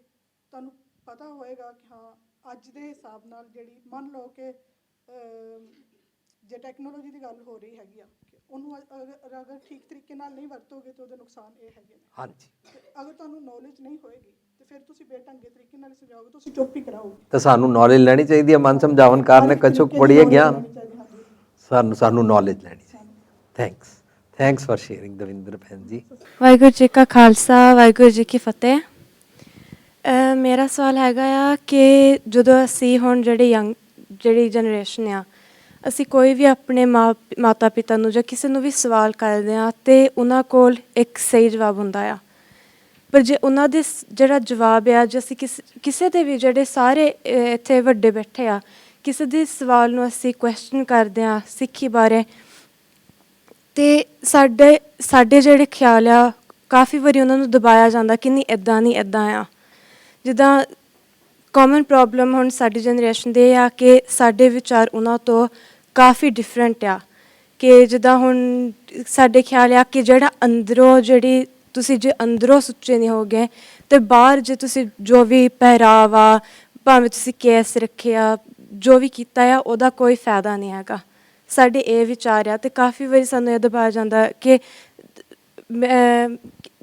ਤੁਹਾਨੂੰ ਪਤਾ ਹੋਏਗਾ ਕਿ ਹਾਂ ਅੱਜ ਦੇ ਹਿਸਾਬ ਨਾਲ ਜਿਹੜੀ ਮੰਨ ਲਓ ਕਿ ਜੇ ਟੈਕਨੋਲੋਜੀ ਦੀ ਗੱਲ ਹੋ ਰਹੀ ਹੈਗੀ ਆ, ਕਿ ਉਹਨੂੰ ਅਗਰ ਠੀਕ ਤਰੀਕੇ ਨਾਲ ਨਹੀਂ ਵਰਤੋਗੇ ਤਾਂ ਉਹਦੇ ਨੁਕਸਾਨ ਇਹ ਹੈਗੇ ਨੇ। ਹਾਂਜੀ। ਅਗਰ ਤੁਹਾਨੂੰ ਨੌਲੇਜ ਨਹੀਂ ਹੋਏਗੀ ਤੇ ਫਿਰ ਤੁਸੀਂ ਬੇਢੰਗੇ ਤਰੀਕੇ ਨਾਲ ਸਮਝਾਓਗੇ, ਤੁਸੀਂ ਚੁੱਪ ਹੀ ਕਰਾਓਗੇ। ਤਾਂ ਸਾਨੂੰ ਨੌਲੇਜ ਲੈਣੀ ਚਾਹੀਦੀ ਹੈ। ਮਨ ਸਮਝਾਵਨ ਕਾਰਨ ਕਛੁਕ ਪੜੀਏ ਗਿਆਨ, ਸਾਨੂੰ ਨੌਲੇਜ ਲੈਣੀ ਚਾਹੀਦੀ। ਥੈਂਕਸ ਫॉर ਸ਼ੇਅਰਿੰਗ ਦਵਿੰਦਰ ਭੈਣ ਜੀ। ਵਾਹਿਗੁਰੂ ਜੀ ਕਾ ਖਾਲਸਾ, ਵਾਹਿਗੁਰੂ ਜੀ ਕੀ ਫਤਿਹ। ਮੇਰਾ ਸਵਾਲ ਹੈਗਾ ਆ ਕਿ ਜਦੋਂ ਅਸੀਂ ਹੁਣ ਜਿਹੜੀ ਜਨਰੇਸ਼ਨ ਆ, ਅਸੀਂ ਕੋਈ ਵੀ ਆਪਣੇ ਮਾਤਾ ਪਿਤਾ ਨੂੰ ਜਾਂ ਕਿਸੇ ਨੂੰ ਵੀ ਸਵਾਲ ਕਰਦੇ ਹਾਂ ਅਤੇ ਉਹਨਾਂ ਕੋਲ ਇੱਕ ਸਹੀ ਜਵਾਬ ਹੁੰਦਾ ਆ, ਪਰ ਜੇ ਉਹਨਾਂ ਦੇ ਜਿਹੜਾ ਜਵਾਬ ਆ, ਜੇ ਅਸੀਂ ਕਿਸੇ ਦੇ ਵੀ ਜਿਹੜੇ ਸਾਰੇ ਇੱਥੇ ਵੱਡੇ ਬੈਠੇ ਆ, ਕਿਸੇ ਦੇ ਸਵਾਲ ਨੂੰ ਅਸੀਂ ਕੁਐਸਚਨ ਕਰਦੇ ਹਾਂ ਸਿੱਖੀ ਬਾਰੇ, ਅਤੇ ਸਾਡੇ ਜਿਹੜੇ ਖਿਆਲ ਆ ਕਾਫੀ ਵਾਰੀ ਉਹਨਾਂ ਨੂੰ ਦਬਾਇਆ ਜਾਂਦਾ ਕਿ ਨਹੀਂ ਇੱਦਾਂ ਆ। ਜਿੱਦਾਂ ਕਾਮਨ ਪ੍ਰੋਬਲਮ ਹੁਣ ਸਾਡੀ ਜਨਰੇਸ਼ਨ ਦੇ ਆ ਕਿ ਸਾਡੇ ਵਿਚਾਰ ਉਹਨਾਂ ਤੋਂ ਕਾਫੀ ਡਿਫਰੈਂਟ ਆ, ਕਿ ਜਿੱਦਾਂ ਹੁਣ ਸਾਡੇ ਖਿਆਲ ਆ ਕਿ ਜਿਹੜਾ ਅੰਦਰੋਂ ਤੁਸੀਂ ਜੇ ਅੰਦਰੋਂ ਸੁੱਚੇ ਨਹੀਂ ਹੋਗੇ ਅਤੇ ਬਾਹਰ ਜੇ ਤੁਸੀਂ ਜੋ ਵੀ ਪਹਿਰਾਵਾ, ਭਾਵੇਂ ਤੁਸੀਂ ਕੇਸ ਰੱਖਿਆ, ਜੋ ਵੀ ਕੀਤਾ ਆ, ਉਹਦਾ ਕੋਈ ਫਾਇਦਾ ਨਹੀਂ ਹੈਗਾ। ਸਾਡੇ ਇਹ ਵਿਚਾਰ ਆ, ਅਤੇ ਕਾਫੀ ਵਾਰੀ ਸਾਨੂੰ ਇਹ ਦਬਾਇਆ ਜਾਂਦਾ ਕਿ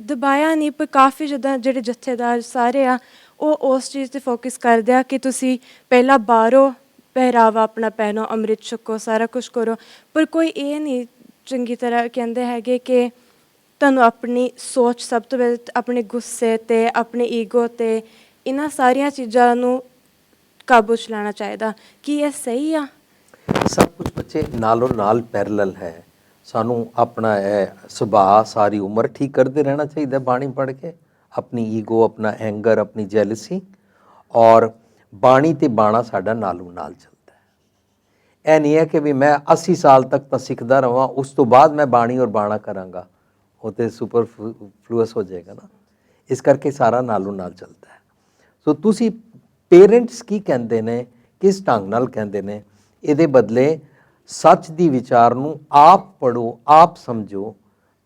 ਦਬਾਇਆ ਨਹੀਂ, ਪਰ ਕਾਫੀ ਜਿੱਦਾਂ ਜਿਹੜੇ ਜਥੇਦਾਰ ਸਾਰੇ ਆ ਉਹ ਉਸ ਚੀਜ਼ 'ਤੇ ਫੋਕਸ ਕਰਦੇ ਆ ਕਿ ਤੁਸੀਂ ਪਹਿਲਾਂ ਬਾਹਰੋਂ ਪਹਿਰਾਵਾ ਆਪਣਾ ਪਹਿਨੋ, ਅੰਮ੍ਰਿਤ ਛਕੋ, ਸਾਰਾ ਕੁਛ ਕਰੋ, ਪਰ ਕੋਈ ਇਹ ਨਹੀਂ ਚੰਗੀ ਤਰ੍ਹਾਂ ਕਹਿੰਦੇ ਹੈਗੇ ਕਿ ਤੁਹਾਨੂੰ ਆਪਣੀ ਸੋਚ ਸਭ ਤੋਂ ਪਹਿਲਾਂ ਆਪਣੇ ਗੁੱਸੇ 'ਤੇ, ਆਪਣੇ ਈਗੋ 'ਤੇ, ਇਹਨਾਂ ਸਾਰੀਆਂ ਚੀਜ਼ਾਂ ਨੂੰ ਕਾਬੂ 'ਚ ਲੈਣਾ ਚਾਹੀਦਾ। ਕੀ ਇਹ ਸਹੀ ਆ? ਸਭ ਕੁਝ ਬੱਚੇ ਨਾਲੋਂ ਨਾਲ ਪੈਰਲਲ ਹੈ। ਸਾਨੂੰ ਆਪਣਾ ਇਹ ਸੁਭਾਅ ਸਾਰੀ ਉਮਰ ਠੀਕ ਕਰਦੇ ਰਹਿਣਾ ਚਾਹੀਦਾ, ਬਾਣੀ ਪੜ੍ਹ ਕੇ, ਆਪਣੀ ਈਗੋ, ਆਪਣਾ ਐਂਗਰ, ਆਪਣੀ ਜੈਲਸੀ, ਔਰ ਬਾਣੀ ਤੇ ਬਾਣਾ ਸਾਡਾ ਨਾਲੋਂ ਨਾਲ ਚੱਲਦਾ ਹੈ। ਇਹ ਨਹੀਂ ਹੈ ਕਿ ਵੀ ਮੈਂ 80 ਸਾਲ ਤੱਕ ਤਾਂ ਸਿੱਖਦਾ ਰਹਾਂ, ਉਸ ਤੋਂ ਬਾਅਦ ਮੈਂ ਬਾਣੀ ਔਰ ਬਾਣਾ ਕਰਾਂਗਾ, ਉਹ ਤਾਂ ਸੁਪਰਫਲੂਅਸ ਹੋ ਜਾਏਗਾ ਨਾ। ਇਸ ਕਰਕੇ ਸਾਰਾ ਨਾਲੋਂ ਨਾਲ ਚੱਲਦਾ ਹੈ। ਸੋ ਤੁਸੀਂ ਪੇਰੈਂਟਸ ਕੀ ਕਹਿੰਦੇ ਨੇ, ਕਿਸ ਢੰਗ ਨਾਲ ਕਹਿੰਦੇ ਨੇ, ਇਹਦੇ ਬਦਲੇ ਸੱਚ ਦੀ ਵਿਚਾਰ ਨੂੰ ਆਪ ਪੜ੍ਹੋ, ਆਪ ਸਮਝੋ,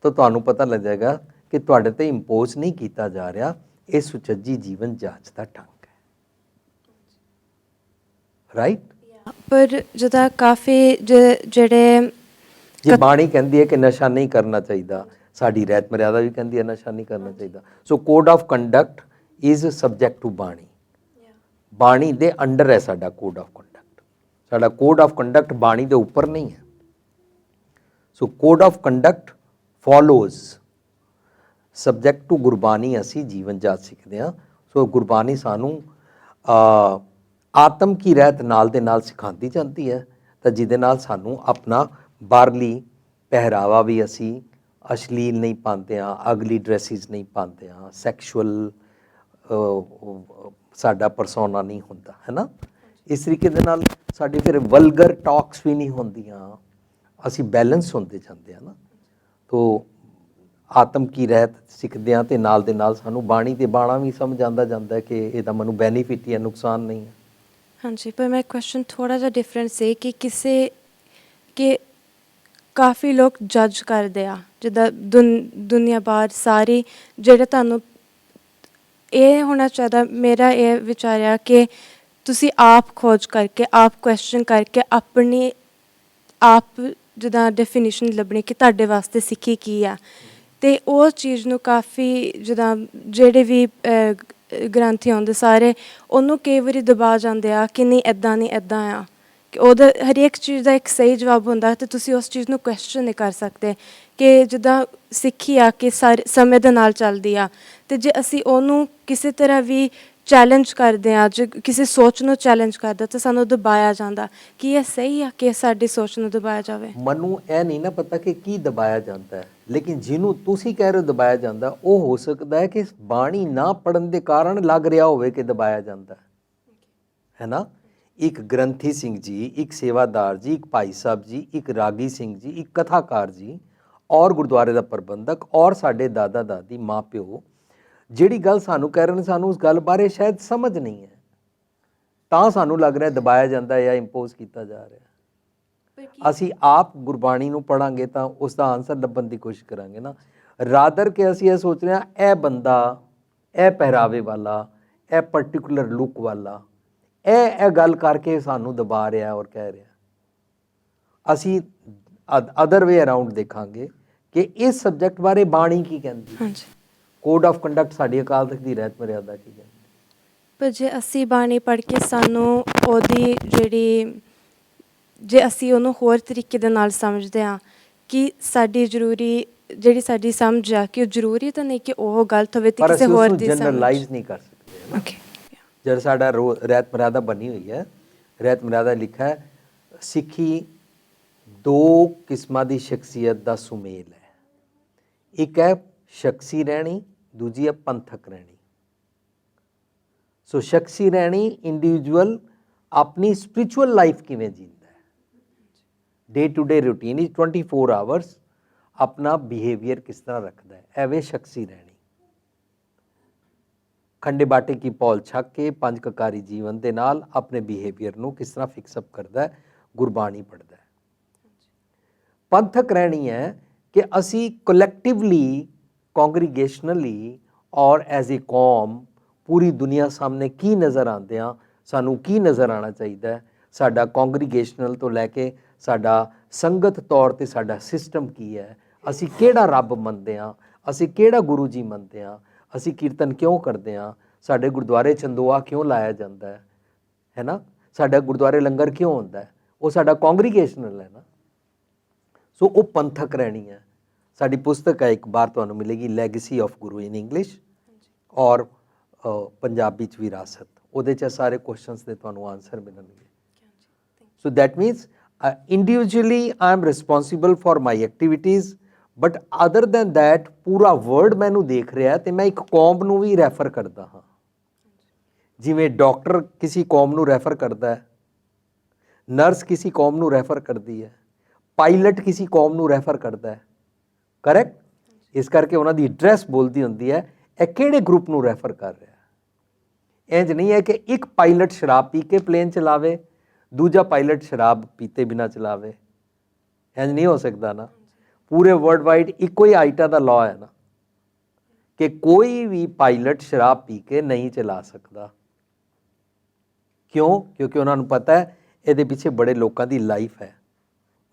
ਤਾਂ ਤੁਹਾਨੂੰ ਪਤਾ ਲੱਗ ਜਾਏਗਾ ਕਿ ਤੁਹਾਡੇ 'ਤੇ ਇੰਪੋਜ਼ ਨਹੀਂ ਕੀਤਾ ਜਾ ਰਿਹਾ, ਇਹ ਸੁਚੱਜੀ ਜੀਵਨ ਜਾਂਚ ਦਾ ਢੰਗ ਹੈ। ਰਾਈਟ। ਪਰ ਜਿੱਦਾਂ ਕਾਫੀ ਜਿਹੜੇ ਜੇ ਬਾਣੀ ਕਹਿੰਦੀ ਹੈ ਕਿ ਨਸ਼ਾ ਨਹੀਂ ਕਰਨਾ ਚਾਹੀਦਾ, ਸਾਡੀ ਰਹਿਤ ਮਰਿਆਦਾ ਵੀ ਕਹਿੰਦੀ ਹੈ ਨਸ਼ਾ ਨਹੀਂ ਕਰਨਾ ਚਾਹੀਦਾ। So code of conduct is subject to Bani. Bani ਦੇ ਅੰਡਰ ਹੈ ਸਾਡਾ ਕੋਡ ਆਫ ਕੰਡਕਟ। ਸਾਡਾ ਕੋਡ ਆਫ ਕੰਡਕਟ ਬਾਣੀ ਦੇ ਉੱਪਰ ਨਹੀਂ ਹੈ। So code of conduct follows subject to Gurbani. ਅਸੀਂ ਜੀਵਨ ਜਾਚ ਸਿੱਖਦੇ ਹਾਂ। ਸੋ ਗੁਰਬਾਣੀ ਸਾਨੂੰ ਆਤਮ ਕੀ ਰਹਿਤ ਨਾਲ ਦੇ ਨਾਲ ਸਿਖਾਉਂਦੀ ਜਾਂਦੀ ਹੈ, ਤਾਂ ਜਿਹਦੇ ਨਾਲ ਸਾਨੂੰ ਆਪਣਾ ਬਾਹਰਲੀ ਪਹਿਰਾਵਾ ਵੀ ਅਸੀਂ ਅਸ਼ਲੀਲ ਨਹੀਂ ਪਾਉਂਦੇ ਹਾਂ, ਅਗਲੀ ਡਰੈਸਿਸ ਨਹੀਂ ਪਾਉਂਦੇ ਹਾਂ, ਸੈਕਸ਼ੂਅਲ ਸਾਡਾ ਪਰਸੋਨਾ ਨਹੀਂ ਹੁੰਦਾ, ਹੈ ਨਾ। ਇਸ ਤਰੀਕੇ ਦੇ ਨਾਲ ਸਾਡੀ ਫਿਰ ਵਲਗਰ ਟਾਕਸ ਵੀ ਨਹੀਂ ਹੁੰਦੀਆਂ, ਅਸੀਂ ਬੈਲੈਂਸ ਹੁੰਦੇ ਜਾਂਦੇ ਹਾਂ ਨਾ। ਤੋ ਆਤਮ ਕੀ ਰਹਿਤ ਸਿੱਖਦੇ ਹਾਂ, ਤੇ ਨਾਲ ਦੇ ਨਾਲ ਸਾਨੂੰ ਬਾਣੀ ਤੇ ਬਾਣਾ ਵੀ ਸਮਝ ਆਉਂਦਾ ਜਾਂਦਾ ਹੈ ਕਿ ਇਹਦਾ ਮੈਨੂੰ ਬੈਨੀਫਿਟ ਹੀ ਹੈ, ਨੁਕਸਾਨ ਨਹੀਂ ਹੈ। ਹਾਂਜੀ, ਪਰ ਮੈਂ ਕੁਐਸਚਨ ਥੋੜ੍ਹਾ ਜਿਹਾ ਡਿਫਰੈਂਟ ਸੀ ਕਿ ਕਿ ਕਾਫੀ ਲੋਕ ਜੱਜ ਕਰਦੇ ਆ, ਜਿੱਦਾਂ ਦੁਨੀਆ ਬਾਹਰ ਸਾਰੀ, ਜਿਹੜੇ ਤੁਹਾਨੂੰ ਇਹ ਹੋਣਾ ਚਾਹੀਦਾ, ਮੇਰਾ ਇਹ ਵਿਚਾਰ ਆ ਕਿ ਤੁਸੀਂ ਆਪ ਖੋਜ ਕਰਕੇ, ਆਪ ਕੁਐਸਚਨ ਕਰਕੇ, ਆਪਣੀ ਆਪ ਜਿੱਦਾਂ ਡੈਫੀਨੇਸ਼ਨ ਲੱਭਣੀ ਕਿ ਤੁਹਾਡੇ ਵਾਸਤੇ ਸਿੱਖੀ ਕੀ ਆ, ਅਤੇ ਉਹ ਚੀਜ਼ ਨੂੰ ਕਾਫੀ ਜਿੱਦਾਂ ਜਿਹੜੇ ਵੀ ਗ੍ਰੰਥੀ ਆਉਂਦੇ ਸਾਰੇ ਉਹਨੂੰ ਕਈ ਵਾਰੀ ਦਬਾ ਜਾਂਦੇ ਆ ਕਿ ਨਹੀਂ ਇੱਦਾਂ ਨਹੀਂ ਇੱਦਾਂ ਆ, ਕਿ ਉਹਦਾ ਹਰੇਕ ਚੀਜ਼ ਦਾ ਇੱਕ ਸਹੀ ਜਵਾਬ ਹੁੰਦਾ ਅਤੇ ਤੁਸੀਂ ਉਸ ਚੀਜ਼ ਨੂੰ ਕੁਐਸਚਨ ਨਹੀਂ ਕਰ ਸਕਦੇ। ਕਿ ਜਿੱਦਾਂ ਸਿੱਖੀ ਆ ਕਿ ਸਾਰੇ ਸਮੇਂ ਦੇ ਨਾਲ ਚੱਲਦੀ ਆ, ਅਤੇ ਜੇ ਅਸੀਂ ਉਹਨੂੰ ਕਿਸੇ ਤਰ੍ਹਾਂ ਵੀ ਚੈਲੰਜ ਕਰਦੇ ਹਾਂ, ਜੇ ਕਿਸੇ ਸੋਚ ਨੂੰ ਚੈਲੰਜ ਕਰਦਾ ਤਾਂ ਸਾਨੂੰ ਦਬਾਇਆ ਜਾਂਦਾ। ਕਿ ਇਹ ਸਹੀ ਆ ਕਿ ਸਾਡੀ ਸੋਚ ਨੂੰ ਦਬਾਇਆ ਜਾਵੇ? ਮੈਨੂੰ ਇਹ ਨਹੀਂ ਨਾ ਪਤਾ ਕਿ ਕੀ ਦਬਾਇਆ ਜਾਂਦਾ ਹੈ, ਲੇਕਿਨ ਜਿਹਨੂੰ ਤੁਸੀਂ ਕਹਿ ਰਹੇ ਹੋ ਦਬਾਇਆ ਜਾਂਦਾ, ਉਹ ਹੋ ਸਕਦਾ ਹੈ ਕਿ ਬਾਣੀ ਨਾ ਪੜਨ ਦੇ ਕਾਰਨ ਲੱਗ ਰਿਹਾ ਹੋਵੇ ਕਿ ਦਬਾਇਆ ਜਾਂਦਾ ਹੈ ਨਾ। ਇੱਕ ਗ੍ਰੰਥੀ ਸਿੰਘ ਜੀ, ਇੱਕ ਸੇਵਾਦਾਰ ਜੀ, ਇੱਕ ਭਾਈ ਸਾਹਿਬ ਜੀ, ਇੱਕ ਰਾਗੀ ਸਿੰਘ ਜੀ, ਇੱਕ ਕਥਾਕਾਰ ਜੀ, ਔਰ ਗੁਰਦੁਆਰੇ ਦਾ ਪ੍ਰਬੰਧਕ, ਔਰ ਸਾਡੇ ਦਾਦਾ ਦਾਦੀ, ਮਾਂ ਪਿਓ ਜਿਹੜੀ ਗੱਲ ਸਾਨੂੰ ਕਹਿ ਰਹੇ ਨੇ, ਸਾਨੂੰ ਉਸ ਗੱਲ ਬਾਰੇ ਸ਼ਾਇਦ ਸਮਝ ਨਹੀਂ ਹੈ, ਤਾਂ ਸਾਨੂੰ ਲੱਗ ਰਿਹਾ ਦਬਾਇਆ ਜਾਂਦਾ ਜਾਂ ਇੰਪੋਜ਼ ਕੀਤਾ ਜਾ ਰਿਹਾ। ਅਸੀਂ ਆਪ ਗੁਰਬਾਣੀ ਨੂੰ ਪੜ੍ਹਾਂਗੇ ਤਾਂ ਉਸ ਦਾ ਆਨਸਰ ਲੱਭਣ ਦੀ ਕੋਸ਼ਿਸ਼ ਕਰਾਂਗੇ ਨਾ, ਰਾਦਰ ਕਿ ਅਸੀਂ ਇਹ ਸੋਚ ਰਹੇ ਹਾਂ ਇਹ ਬੰਦਾ, ਇਹ ਪਹਿਰਾਵੇ ਵਾਲਾ, ਇਹ ਪਰਟੀਕੂਲਰ ਲੁੱਕ ਵਾਲਾ, ਇਹ ਗੱਲ ਕਰਕੇ ਸਾਨੂੰ ਦਬਾ ਰਿਹਾ ਔਰ ਕਹਿ ਰਿਹਾ। ਅਸੀਂ ਅਦਰ ਵੇ ਅਰਾਊਂਡ ਦੇਖਾਂਗੇ ਕਿ ਇਸ ਸਬਜੈਕਟ ਬਾਰੇ ਬਾਣੀ ਕੀ ਕਹਿੰਦੀ, ਹਾਂਜੀ, ਕੋਡ ਆਫ ਕੰਡਕਟ ਸਾਡੀ ਅਕਾਲ ਤਖਤ ਦੀ ਰਹਿਤ ਮਰਿਆਦਾ ਕੀ ਕਹਿੰਦੀ। ਪਰ ਜੇ ਅਸੀਂ ਬਾਣੀ ਪੜ੍ਹ ਕੇ ਸਾਨੂੰ ਉਹਦੀ ਜੇ ਅਸੀਂ ਉਹਨੂੰ ਹੋਰ ਤਰੀਕੇ ਦੇ ਨਾਲ ਸਮਝਦੇ ਹਾਂ ਕਿ ਸਾਡੀ ਜਿਹੜੀ ਸਾਡੀ ਸਮਝ ਆ ਕਿ ਉਹ ਜ਼ਰੂਰੀ ਤਾਂ ਨਹੀਂ ਕਿ ਉਹ ਗਲਤ ਹੋਵੇ ਤੇ ਕਿਸੇ ਹੋਰ ਦੀ ਸਮਝ। ਜਨਰਲਾਈਜ਼ ਨਹੀਂ ਕਰ ਸਕਦੇ। ਓਕੇ, ਜਦ ਸਾਡਾ ਰਹਿਤ ਮਰਿਆਦਾ ਬਣੀ ਹੋਈ ਹੈ, ਰਹਿਤ ਮਰਿਆਦਾ ਲਿਖਾ ਹੈ ਸਿੱਖੀ ਦੋ ਕਿਸਮਾਂ ਦੀ ਸ਼ਖਸੀਅਤ ਦਾ ਸੁਮੇਲ ਹੈ। ਇੱਕ ਹੈ ਸ਼ਖਸੀ ਰਹਿਣੀ, ਦੂਜੀ ਹੈ ਪੰਥਕ ਰਹਿਣੀ। ਸੋ ਸ਼ਖਸੀ ਰਹਿਣੀ, ਇੰਡੀਵਿਜੂਅਲ ਆਪਣੀ ਸਪਿਰਿਚੁਅਲ ਲਾਈਫ ਕਿਵੇਂ ਜੀਂਦਾ ਹੈ, ਡੇ ਟੂ ਡੇ ਰੂਟੀਨ ਵਿੱਚ 24 ਆਵਰਸ ਆਪਣਾ ਬਿਹੇਵੀਅਰ ਕਿਸ ਤਰ੍ਹਾਂ ਰੱਖਦਾ ਹੈ, ਐਵੇਂ ਸ਼ਖਸੀ ਰਹਿਣੀ। ਖੰਡੇ ਬਾਟੇ ਕੀ ਪੌਲ ਛੱਕ ਕੇ ਪੰਜ ਕਕਾਰੀ ਜੀਵਨ ਦੇ ਨਾਲ ਆਪਣੇ ਬਿਹੇਵੀਅਰ ਨੂੰ ਕਿਸ ਤਰ੍ਹਾਂ ਫਿਕਸਅਪ ਕਰਦਾ ਹੈ, ਗੁਰਬਾਣੀ ਪੜ੍ਹਦਾ ਹੈ। ਪੰਥਕ ਰਹਿਣੀ ਹੈ ਕਿ ਅਸੀਂ ਕਲੈਕਟਿਵਲੀ, ਕੌਂਗਰੀਗੇਸ਼ਨਲੀ ਔਰ ਐਜ਼ ਏ ਕੌਮ ਪੂਰੀ ਦੁਨੀਆ ਸਾਹਮਣੇ ਕੀ ਨਜ਼ਰ ਆਉਂਦੇ ਹਾਂ, ਸਾਨੂੰ ਕੀ ਨਜ਼ਰ ਆਉਣਾ ਚਾਹੀਦਾ ਹੈ, ਸਾਡਾ ਕੌਂਗਰੀਗੇਸ਼ਨਲ ਤੋਂ ਲੈ ਕੇ ਸਾਡਾ ਸੰਗਤ ਤੌਰ 'ਤੇ ਸਾਡਾ ਸਿਸਟਮ ਕੀ ਹੈ, ਅਸੀਂ ਕਿਹੜਾ ਰੱਬ ਮੰਨਦੇ ਹਾਂ, ਅਸੀਂ ਕਿਹੜਾ ਗੁਰੂ ਜੀ ਮੰਨਦੇ ਹਾਂ, ਅਸੀਂ ਕੀਰਤਨ ਕਿਉਂ ਕਰਦੇ ਹਾਂ, ਸਾਡੇ ਗੁਰਦੁਆਰੇ ਚੰਦੋਆ ਕਿਉਂ ਲਾਇਆ ਜਾਂਦਾ ਹੈ ਨਾ, ਸਾਡਾ ਗੁਰਦੁਆਰੇ ਲੰਗਰ ਕਿਉਂ ਹੁੰਦਾ ਹੈ, ਉਹ ਸਾਡਾ ਕੌਂਗਰੀਗੇਸ਼ਨਲ ਹੈ ਨਾ। ਸੋ ਉਹ ਪੰਥਕ ਰਹਿਣੀ ਹੈ। ਸਾਡੀ ਪੁਸਤਕ ਹੈ, ਇੱਕ ਵਾਰ ਤੁਹਾਨੂੰ ਮਿਲੇਗੀ, legacy of Guru in English ਔਰ ਪੰਜਾਬੀ 'ਚ ਵਿਰਾਸਤ, ਉਹਦੇ 'ਚ ਸਾਰੇ ਕੁਐਸਚਨਸ ਦੇ ਤੁਹਾਨੂੰ ਆਨਸਰ ਮਿਲਣਗੇ। So that means individually I am responsible for my activities, but other than that ਪੂਰਾ ਵਰਲਡ ਮੈਨੂੰ ਦੇਖ ਰਿਹਾ ਅਤੇ ਮੈਂ ਇੱਕ ਕੌਮ ਨੂੰ ਵੀ ਰੈਫਰ ਕਰਦਾ ਹਾਂ। ਜਿਵੇਂ ਡਾਕਟਰ ਕਿਸੇ ਕੌਮ ਨੂੰ ਰੈਫਰ ਕਰਦਾ ਹੈ, ਨਰਸ ਕਿਸੇ ਕੌਮ ਨੂੰ ਰੈਫਰ ਕਰਦੀ ਹੈ, ਪਾਇਲਟ ਕਿਸੇ ਕੌਮ ਨੂੰ ਰੈਫਰ ਕਰਦਾ ਹੈ, ਕਰੈਕਟ। ਇਸ ਕਰਕੇ ਉਹਨਾਂ ਦੀ ਐਡਰੈਸ ਬੋਲਦੀ ਹੁੰਦੀ ਹੈ ਇਹ ਕਿਹੜੇ ਗਰੁੱਪ ਨੂੰ ਰੈਫਰ ਕਰ ਰਿਹਾ। ਇੰਝ ਨਹੀਂ ਹੈ ਕਿ ਇੱਕ ਪਾਇਲਟ ਸ਼ਰਾਬ ਪੀ ਕੇ ਪਲੇਨ ਚਲਾਵੇ, ਦੂਜਾ ਪਾਇਲਟ ਸ਼ਰਾਬ ਪੀਤੇ ਬਿਨਾਂ ਚਲਾਵੇ, ਇੰਝ ਨਹੀਂ ਹੋ ਸਕਦਾ ਨਾ। ਪੂਰੇ ਵਰਲਡ ਵਾਈਡ ਇੱਕੋ ਹੀ ਆਈਟਾ ਦਾ ਲਾਅ ਹੈ ਨਾ ਕਿ ਕੋਈ ਵੀ ਪਾਇਲਟ ਸ਼ਰਾਬ ਪੀ ਕੇ ਨਹੀਂ ਚਲਾ ਸਕਦਾ। ਕਿਉਂ? ਕਿਉਂਕਿ ਉਹਨਾਂ ਨੂੰ ਪਤਾ ਹੈ ਇਹਦੇ ਪਿੱਛੇ ਬੜੇ ਲੋਕਾਂ ਦੀ ਲਾਈਫ ਹੈ।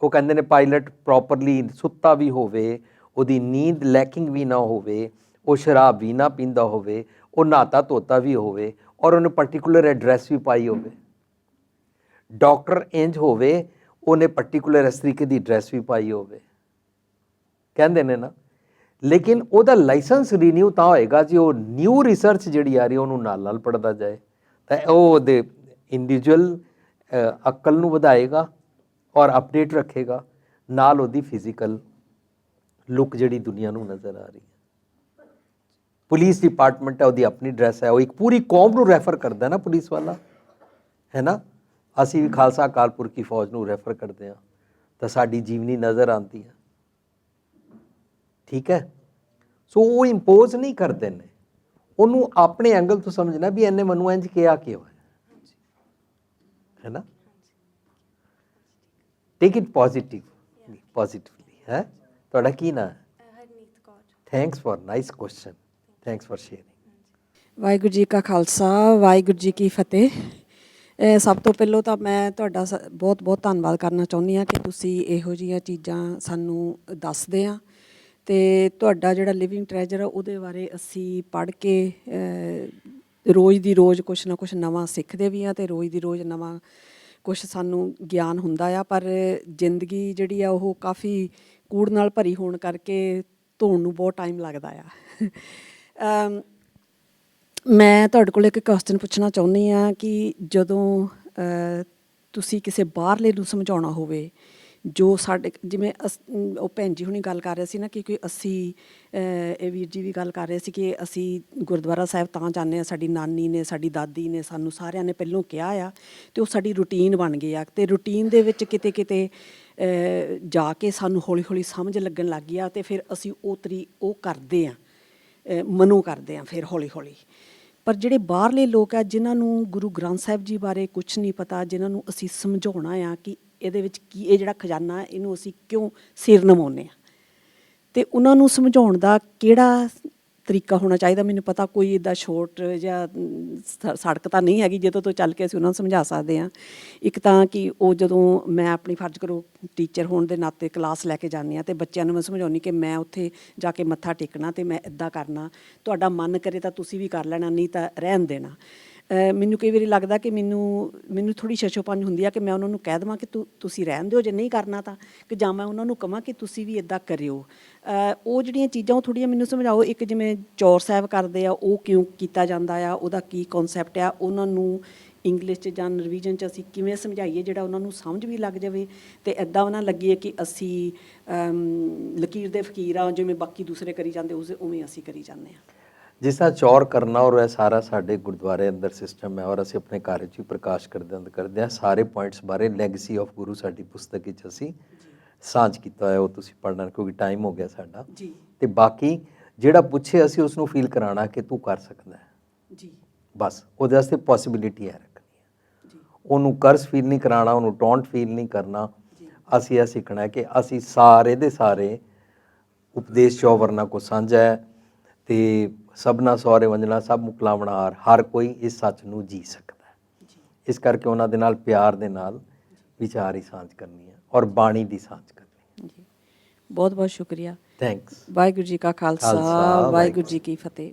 ਉਹ ਕਹਿੰਦੇ ਨੇ ਪਾਇਲਟ ਪ੍ਰੋਪਰਲੀ ਸੁੱਤਾ ਵੀ ਹੋਵੇ, ਉਹਦੀ ਨੀਂਦ ਲੈਕਿੰਗ ਵੀ ਨਾ ਹੋਵੇ, ਉਹ ਸ਼ਰਾਬ ਵੀ ਨਾ ਪੀਂਦਾ ਹੋਵੇ, ਉਹ ਨਹਾਤਾ ਧੋਤਾ ਵੀ ਹੋਵੇ ਔਰ ਉਹਨੇ ਪਰਟੀਕੂਲਰ ਐਡਰੈਸ ਵੀ ਪਾਈ ਹੋਵੇ। ਡਾਕਟਰ ਇੰਜ ਹੋਵੇ, ਉਹਨੇ ਪਰਟੀਕੂਲਰ ਇਸ ਤਰੀਕੇ ਦੀ ਡਰੈਸ ਵੀ ਪਾਈ ਹੋਵੇ, ਕਹਿੰਦੇ ਨੇ ਨਾ। ਲੇਕਿਨ ਉਹਦਾ ਲਾਇਸੈਂਸ ਰੀਨਿਊ ਤਾਂ ਹੋਏਗਾ ਜੇ ਉਹ ਨਿਊ ਰਿਸਰਚ ਜਿਹੜੀ ਆ ਰਹੀ ਉਹਨੂੰ ਨਾਲ ਨਾਲ ਪੜ੍ਹਦਾ ਜਾਏ, ਤਾਂ ਉਹ ਉਹਦੇ ਇੰਡੀਵਿਜੂਅਲ ਅਕਲ ਨੂੰ ਵਧਾਏਗਾ ਔਰ ਅਪਡੇਟ ਰੱਖੇਗਾ, ਨਾਲ ਉਹਦੀ ਫਿਜ਼ੀਕਲ ਲੁੱਕ ਜਿਹੜੀ ਦੁਨੀਆ ਨੂੰ ਨਜ਼ਰ ਆ ਰਹੀ ਹੈ। ਪੁਲਿਸ ਡਿਪਾਰਟਮੈਂਟ ਹੈ, ਉਹਦੀ ਆਪਣੀ ਡਰੈਸ ਹੈ, ਉਹ ਇੱਕ ਪੂਰੀ ਕੌਮ ਨੂੰ ਰੈਫਰ ਕਰਦਾ ਨਾ ਪੁਲਿਸ ਵਾਲਾ, ਹੈ ਨਾ। ਅਸੀਂ ਵੀ ਖਾਲਸਾ ਅਕਾਲ ਪੁਰਖ ਕੀ ਫੌਜ ਨੂੰ ਰੈਫਰ ਕਰਦੇ ਹਾਂ ਤਾਂ ਸਾਡੀ ਜੀਵਨੀ ਨਜ਼ਰ ਆਉਂਦੀ ਹੈ, ਠੀਕ ਹੈ। ਸੋ ਉਹ ਇੰਪੋਜ਼ ਨਹੀਂ ਕਰਦੇ ਨੇ, ਉਹਨੂੰ ਆਪਣੇ ਐਂਗਲ ਤੋਂ ਸਮਝਣਾ ਵੀ ਇਹਨੇ ਮੈਨੂੰ ਇੰਝ ਕਿਹਾ ਕਿਉਂ ਹੈ ਨਾ। ਟੇਕ ਇਟ ਪੋਜ਼ਿਟਿਵਲੀ ਹੈ। ਤੁਹਾਡਾ ਕੀ ਨਾਂ ਹੈ? Harneet Kaur. Thanks for nice question, thanks for sharing. Waheguru ji ਕਾ ਖਾਲਸਾ, ਵਾਹਿਗੁਰੂ ਜੀ ਕੀ ਫਤਿਹ। ਸਭ ਤੋਂ ਪਹਿਲਾਂ ਤਾਂ ਮੈਂ ਤੁਹਾਡਾ ਬਹੁਤ ਬਹੁਤ ਧੰਨਵਾਦ ਕਰਨਾ ਚਾਹੁੰਦੀ ਹਾਂ ਕਿ ਤੁਸੀਂ ਇਹੋ ਜਿਹੀਆਂ ਚੀਜ਼ਾਂ ਸਾਨੂੰ ਦੱਸਦੇ ਆ, ਅਤੇ ਤੁਹਾਡਾ ਜਿਹੜਾ ਲਿਵਿੰਗ ਟਰੈਜਰ ਆ ਉਹਦੇ ਬਾਰੇ ਅਸੀਂ ਪੜ੍ਹ ਕੇ ਰੋਜ਼ ਦੀ ਰੋਜ਼ ਕੁਛ ਨਾ ਕੁਛ ਨਵਾਂ ਸਿੱਖਦੇ ਵੀ ਹਾਂ, ਅਤੇ ਰੋਜ਼ ਦੀ ਰੋਜ਼ ਨਵਾਂ ਕੁਛ ਸਾਨੂੰ ਗਿਆਨ ਹੁੰਦਾ ਆ। ਪਰ ਜ਼ਿੰਦਗੀ ਜਿਹੜੀ ਆ ਉਹ ਕਾਫੀ ਕੂੜ ਨਾਲ ਭਰੀ ਹੋਣ ਕਰਕੇ ਧੋਣ ਨੂੰ ਬਹੁਤ ਟਾਈਮ ਲੱਗਦਾ ਆ। ਮੈਂ ਤੁਹਾਡੇ ਕੋਲ ਇੱਕ ਕੁਐਸਚਨ ਪੁੱਛਣਾ ਚਾਹੁੰਦੀ ਹਾਂ ਕਿ ਜਦੋਂ ਤੁਸੀਂ ਕਿਸੇ ਬਾਹਰਲੇ ਨੂੰ ਸਮਝਾਉਣਾ ਹੋਵੇ, ਜੋ ਸਾਡੇ ਜਿਵੇਂ ਉਹ ਭੈਣ ਜੀ ਹੁਣੀ ਗੱਲ ਕਰ ਰਹੇ ਸੀ ਨਾ ਕਿ ਅਸੀਂ ਇਹ ਵੀਰ ਜੀ ਵੀ ਗੱਲ ਕਰ ਰਹੇ ਸੀ ਕਿ ਅਸੀਂ ਗੁਰਦੁਆਰਾ ਸਾਹਿਬ ਤਾਂ ਜਾਂਦੇ ਹਾਂ, ਸਾਡੀ ਨਾਨੀ ਨੇ, ਸਾਡੀ ਦਾਦੀ ਨੇ ਸਾਨੂੰ ਸਾਰਿਆਂ ਨੇ ਪਹਿਲੋਂ ਕਿਹਾ ਆ, ਅਤੇ ਉਹ ਸਾਡੀ ਰੂਟੀਨ ਬਣ ਗਈ ਆ, ਅਤੇ ਰੂਟੀਨ ਦੇ ਵਿੱਚ ਕਿਤੇ ਕਿਤੇ ਜਾ ਕੇ ਸਾਨੂੰ ਹੌਲੀ ਹੌਲੀ ਸਮਝ ਲੱਗਣ ਲੱਗ ਗਈ ਆ, ਅਤੇ ਫਿਰ ਅਸੀਂ ਉਹ ਕਰਦੇ ਹਾਂ, ਮਨੋਂ ਕਰਦੇ ਹਾਂ ਫਿਰ ਹੌਲੀ ਹੌਲੀ। ਪਰ ਜਿਹੜੇ ਬਾਹਰਲੇ ਲੋਕ ਆ ਜਿਨ੍ਹਾਂ ਨੂੰ ਗੁਰੂ ਗ੍ਰੰਥ ਸਾਹਿਬ ਜੀ ਬਾਰੇ ਕੁਛ ਨਹੀਂ ਪਤਾ, ਜਿਨ੍ਹਾਂ ਨੂੰ ਅਸੀਂ ਸਮਝਾਉਣਾ ਆ ਕਿ ਇਹਦੇ ਵਿੱਚ ਕੀ, ਇਹ ਜਿਹੜਾ ਖਜ਼ਾਨਾ ਇਹਨੂੰ ਅਸੀਂ ਕਿਉਂ ਸਿਰ ਨਵਾਉਂਦੇ ਹਾਂ, ਅਤੇ ਉਹਨਾਂ ਨੂੰ ਸਮਝਾਉਣ ਦਾ ਕਿਹੜਾ ਤਰੀਕਾ ਹੋਣਾ ਚਾਹੀਦਾ? ਮੈਨੂੰ ਪਤਾ ਕੋਈ ਇੱਦਾਂ ਛੋਟ ਜਾਂ ਸੜਕ ਤਾਂ ਨਹੀਂ ਹੈਗੀ ਜਿਹਦੇ ਤੋਂ ਚੱਲ ਕੇ ਅਸੀਂ ਉਹਨਾਂ ਨੂੰ ਸਮਝਾ ਸਕਦੇ ਹਾਂ। ਇੱਕ ਤਾਂ ਕਿ ਉਹ ਜਦੋਂ ਮੈਂ ਆਪਣੀ ਫਰਜ਼ ਕਰੋ ਟੀਚਰ ਹੋਣ ਦੇ ਨਾਤੇ ਕਲਾਸ ਲੈ ਕੇ ਜਾਂਦੀ ਹਾਂ, ਅਤੇ ਬੱਚਿਆਂ ਨੂੰ ਮੈਂ ਸਮਝਾਉਂਦੀ ਕਿ ਮੈਂ ਉੱਥੇ ਜਾ ਕੇ ਮੱਥਾ ਟੇਕਣਾ ਅਤੇ ਮੈਂ ਇੱਦਾਂ ਕਰਨਾ, ਤੁਹਾਡਾ ਮਨ ਕਰੇ ਤਾਂ ਤੁਸੀਂ ਵੀ ਕਰ ਲੈਣਾ, ਨਹੀਂ ਤਾਂ ਰਹਿਣ ਦੇਣਾ। ਮੈਨੂੰ ਕਈ ਵਾਰੀ ਲੱਗਦਾ ਕਿ ਮੈਨੂੰ ਥੋੜ੍ਹੀ ਛਛੋਪੰਜ ਹੁੰਦੀ ਆ ਕਿ ਮੈਂ ਉਹਨਾਂ ਨੂੰ ਕਹਿ ਦੇਵਾਂ ਕਿ ਤੁਸੀਂ ਰਹਿਣ ਦਿਓ ਜੇ ਨਹੀਂ ਕਰਨਾ ਤਾਂ, ਕਿ ਜਾਂ ਮੈਂ ਉਹਨਾਂ ਨੂੰ ਕਹਾਂ ਕਿ ਤੁਸੀਂ ਵੀ ਇੱਦਾਂ ਕਰਿਓ। ਉਹ ਜਿਹੜੀਆਂ ਚੀਜ਼ਾਂ ਉਹ ਥੋੜ੍ਹੀਆਂ ਮੈਨੂੰ ਸਮਝਾਓ। ਇੱਕ ਜਿਵੇਂ ਚੌਰ ਸਾਹਿਬ ਕਰਦੇ ਆ, ਉਹ ਕਿਉਂ ਕੀਤਾ ਜਾਂਦਾ ਆ, ਉਹਦਾ ਕੀ ਕੌਨਸੈਪਟ ਆ, ਉਹਨਾਂ ਨੂੰ ਇੰਗਲਿਸ਼ 'ਚ ਜਾਂ ਰਿਵੀਜ਼ਨ 'ਚ ਅਸੀਂ ਕਿਵੇਂ ਸਮਝਾਈਏ ਜਿਹੜਾ ਉਹਨਾਂ ਨੂੰ ਸਮਝ ਵੀ ਲੱਗ ਜਾਵੇ, ਅਤੇ ਇੱਦਾਂ ਉਹਨਾਂ ਲੱਗੀਏ ਕਿ ਅਸੀਂ ਲਕੀਰ ਦੇ ਫਕੀਰ ਆ, ਜਿਵੇਂ ਬਾਕੀ ਦੂਸਰੇ ਕਰੀ ਜਾਂਦੇ ਉਵੇਂ ਅਸੀਂ ਕਰੀ ਜਾਂਦੇ ਹਾਂ। ਜਿਸ ਤਰ੍ਹਾਂ ਚੌਰ ਕਰਨਾ, ਔਰ ਇਹ ਸਾਰਾ ਸਾਡੇ ਗੁਰਦੁਆਰੇ ਅੰਦਰ ਸਿਸਟਮ ਹੈ, ਔਰ ਅਸੀਂ ਆਪਣੇ ਘਰ 'ਚ ਵੀ ਪ੍ਰਕਾਸ਼ ਕਰਦੇ ਹਾਂ ਸਾਰੇ ਪੁਆਇੰਟਸ ਬਾਰੇ। ਲੈਗੇਸੀ ਆਫ ਗੁਰੂ ਸਾਡੀ ਪੁਸਤਕ ਵਿੱਚ ਅਸੀਂ ਸਾਂਝ ਕੀਤਾ ਹੋਇਆ, ਉਹ ਤੁਸੀਂ ਪੜ੍ਹਨਾ ਕਿਉਂਕਿ ਟਾਈਮ ਹੋ ਗਿਆ ਸਾਡਾ ਜੀ। ਅਤੇ ਬਾਕੀ ਜਿਹੜਾ ਪੁੱਛੇ ਅਸੀਂ ਉਸ ਨੂੰ ਫੀਲ ਕਰਾਉਣਾ ਕਿ ਤੂੰ ਕਰ ਸਕਦਾ ਹੈ ਜੀ। ਬਸ ਉਹਦੇ ਵਾਸਤੇ ਪੋਸੀਬਿਲਿਟੀ ਹੈ ਰੱਖਣੀ ਹੈ, ਉਹਨੂੰ ਕਰਜ਼ ਫੀਲ ਨਹੀਂ ਕਰਾਉਣਾ, ਉਹਨੂੰ ਟੌਂਟ ਫੀਲ ਨਹੀਂ ਕਰਨਾ। ਅਸੀਂ ਇਹ ਸਿੱਖਣਾ ਕਿ ਅਸੀਂ ਸਾਰੇ ਦੇ ਸਾਰੇ ਉਪਦੇਸ਼ ਚੌ ਵਰਨਾ ਕੋ ਸਾਂਝਾ ਹੈ, ਅਤੇ ਸਭਨਾ ਸਹੁਰੇ ਵੰਜਣਾ ਸਭ ਮੁਕਲਾਵਣਾ ਹਾਰ, ਹਰ ਕੋਈ ਇਸ ਸੱਚ ਨੂੰ ਜੀ ਸਕਦਾ ਹੈ। ਇਸ ਕਰਕੇ ਉਹਨਾਂ ਦੇ ਨਾਲ ਪਿਆਰ ਦੇ ਨਾਲ ਵਿਚਾਰ ਹੀ ਸਾਂਝ ਕਰਨੀ ਹੈ, ਔਰ ਬਾਣੀ ਦੀ ਸਾਂਝ ਕਰਨੀ ਹੈ। ਬਹੁਤ ਬਹੁਤ ਸ਼ੁਕਰੀਆ। ਥੈਂਕਸ। ਵਾਹਿਗੁਰੂ ਜੀ ਕਾ ਖਾਲਸਾ, ਵਾਹਿਗੁਰੂ ਜੀ ਕੀ ਫਤਿਹ।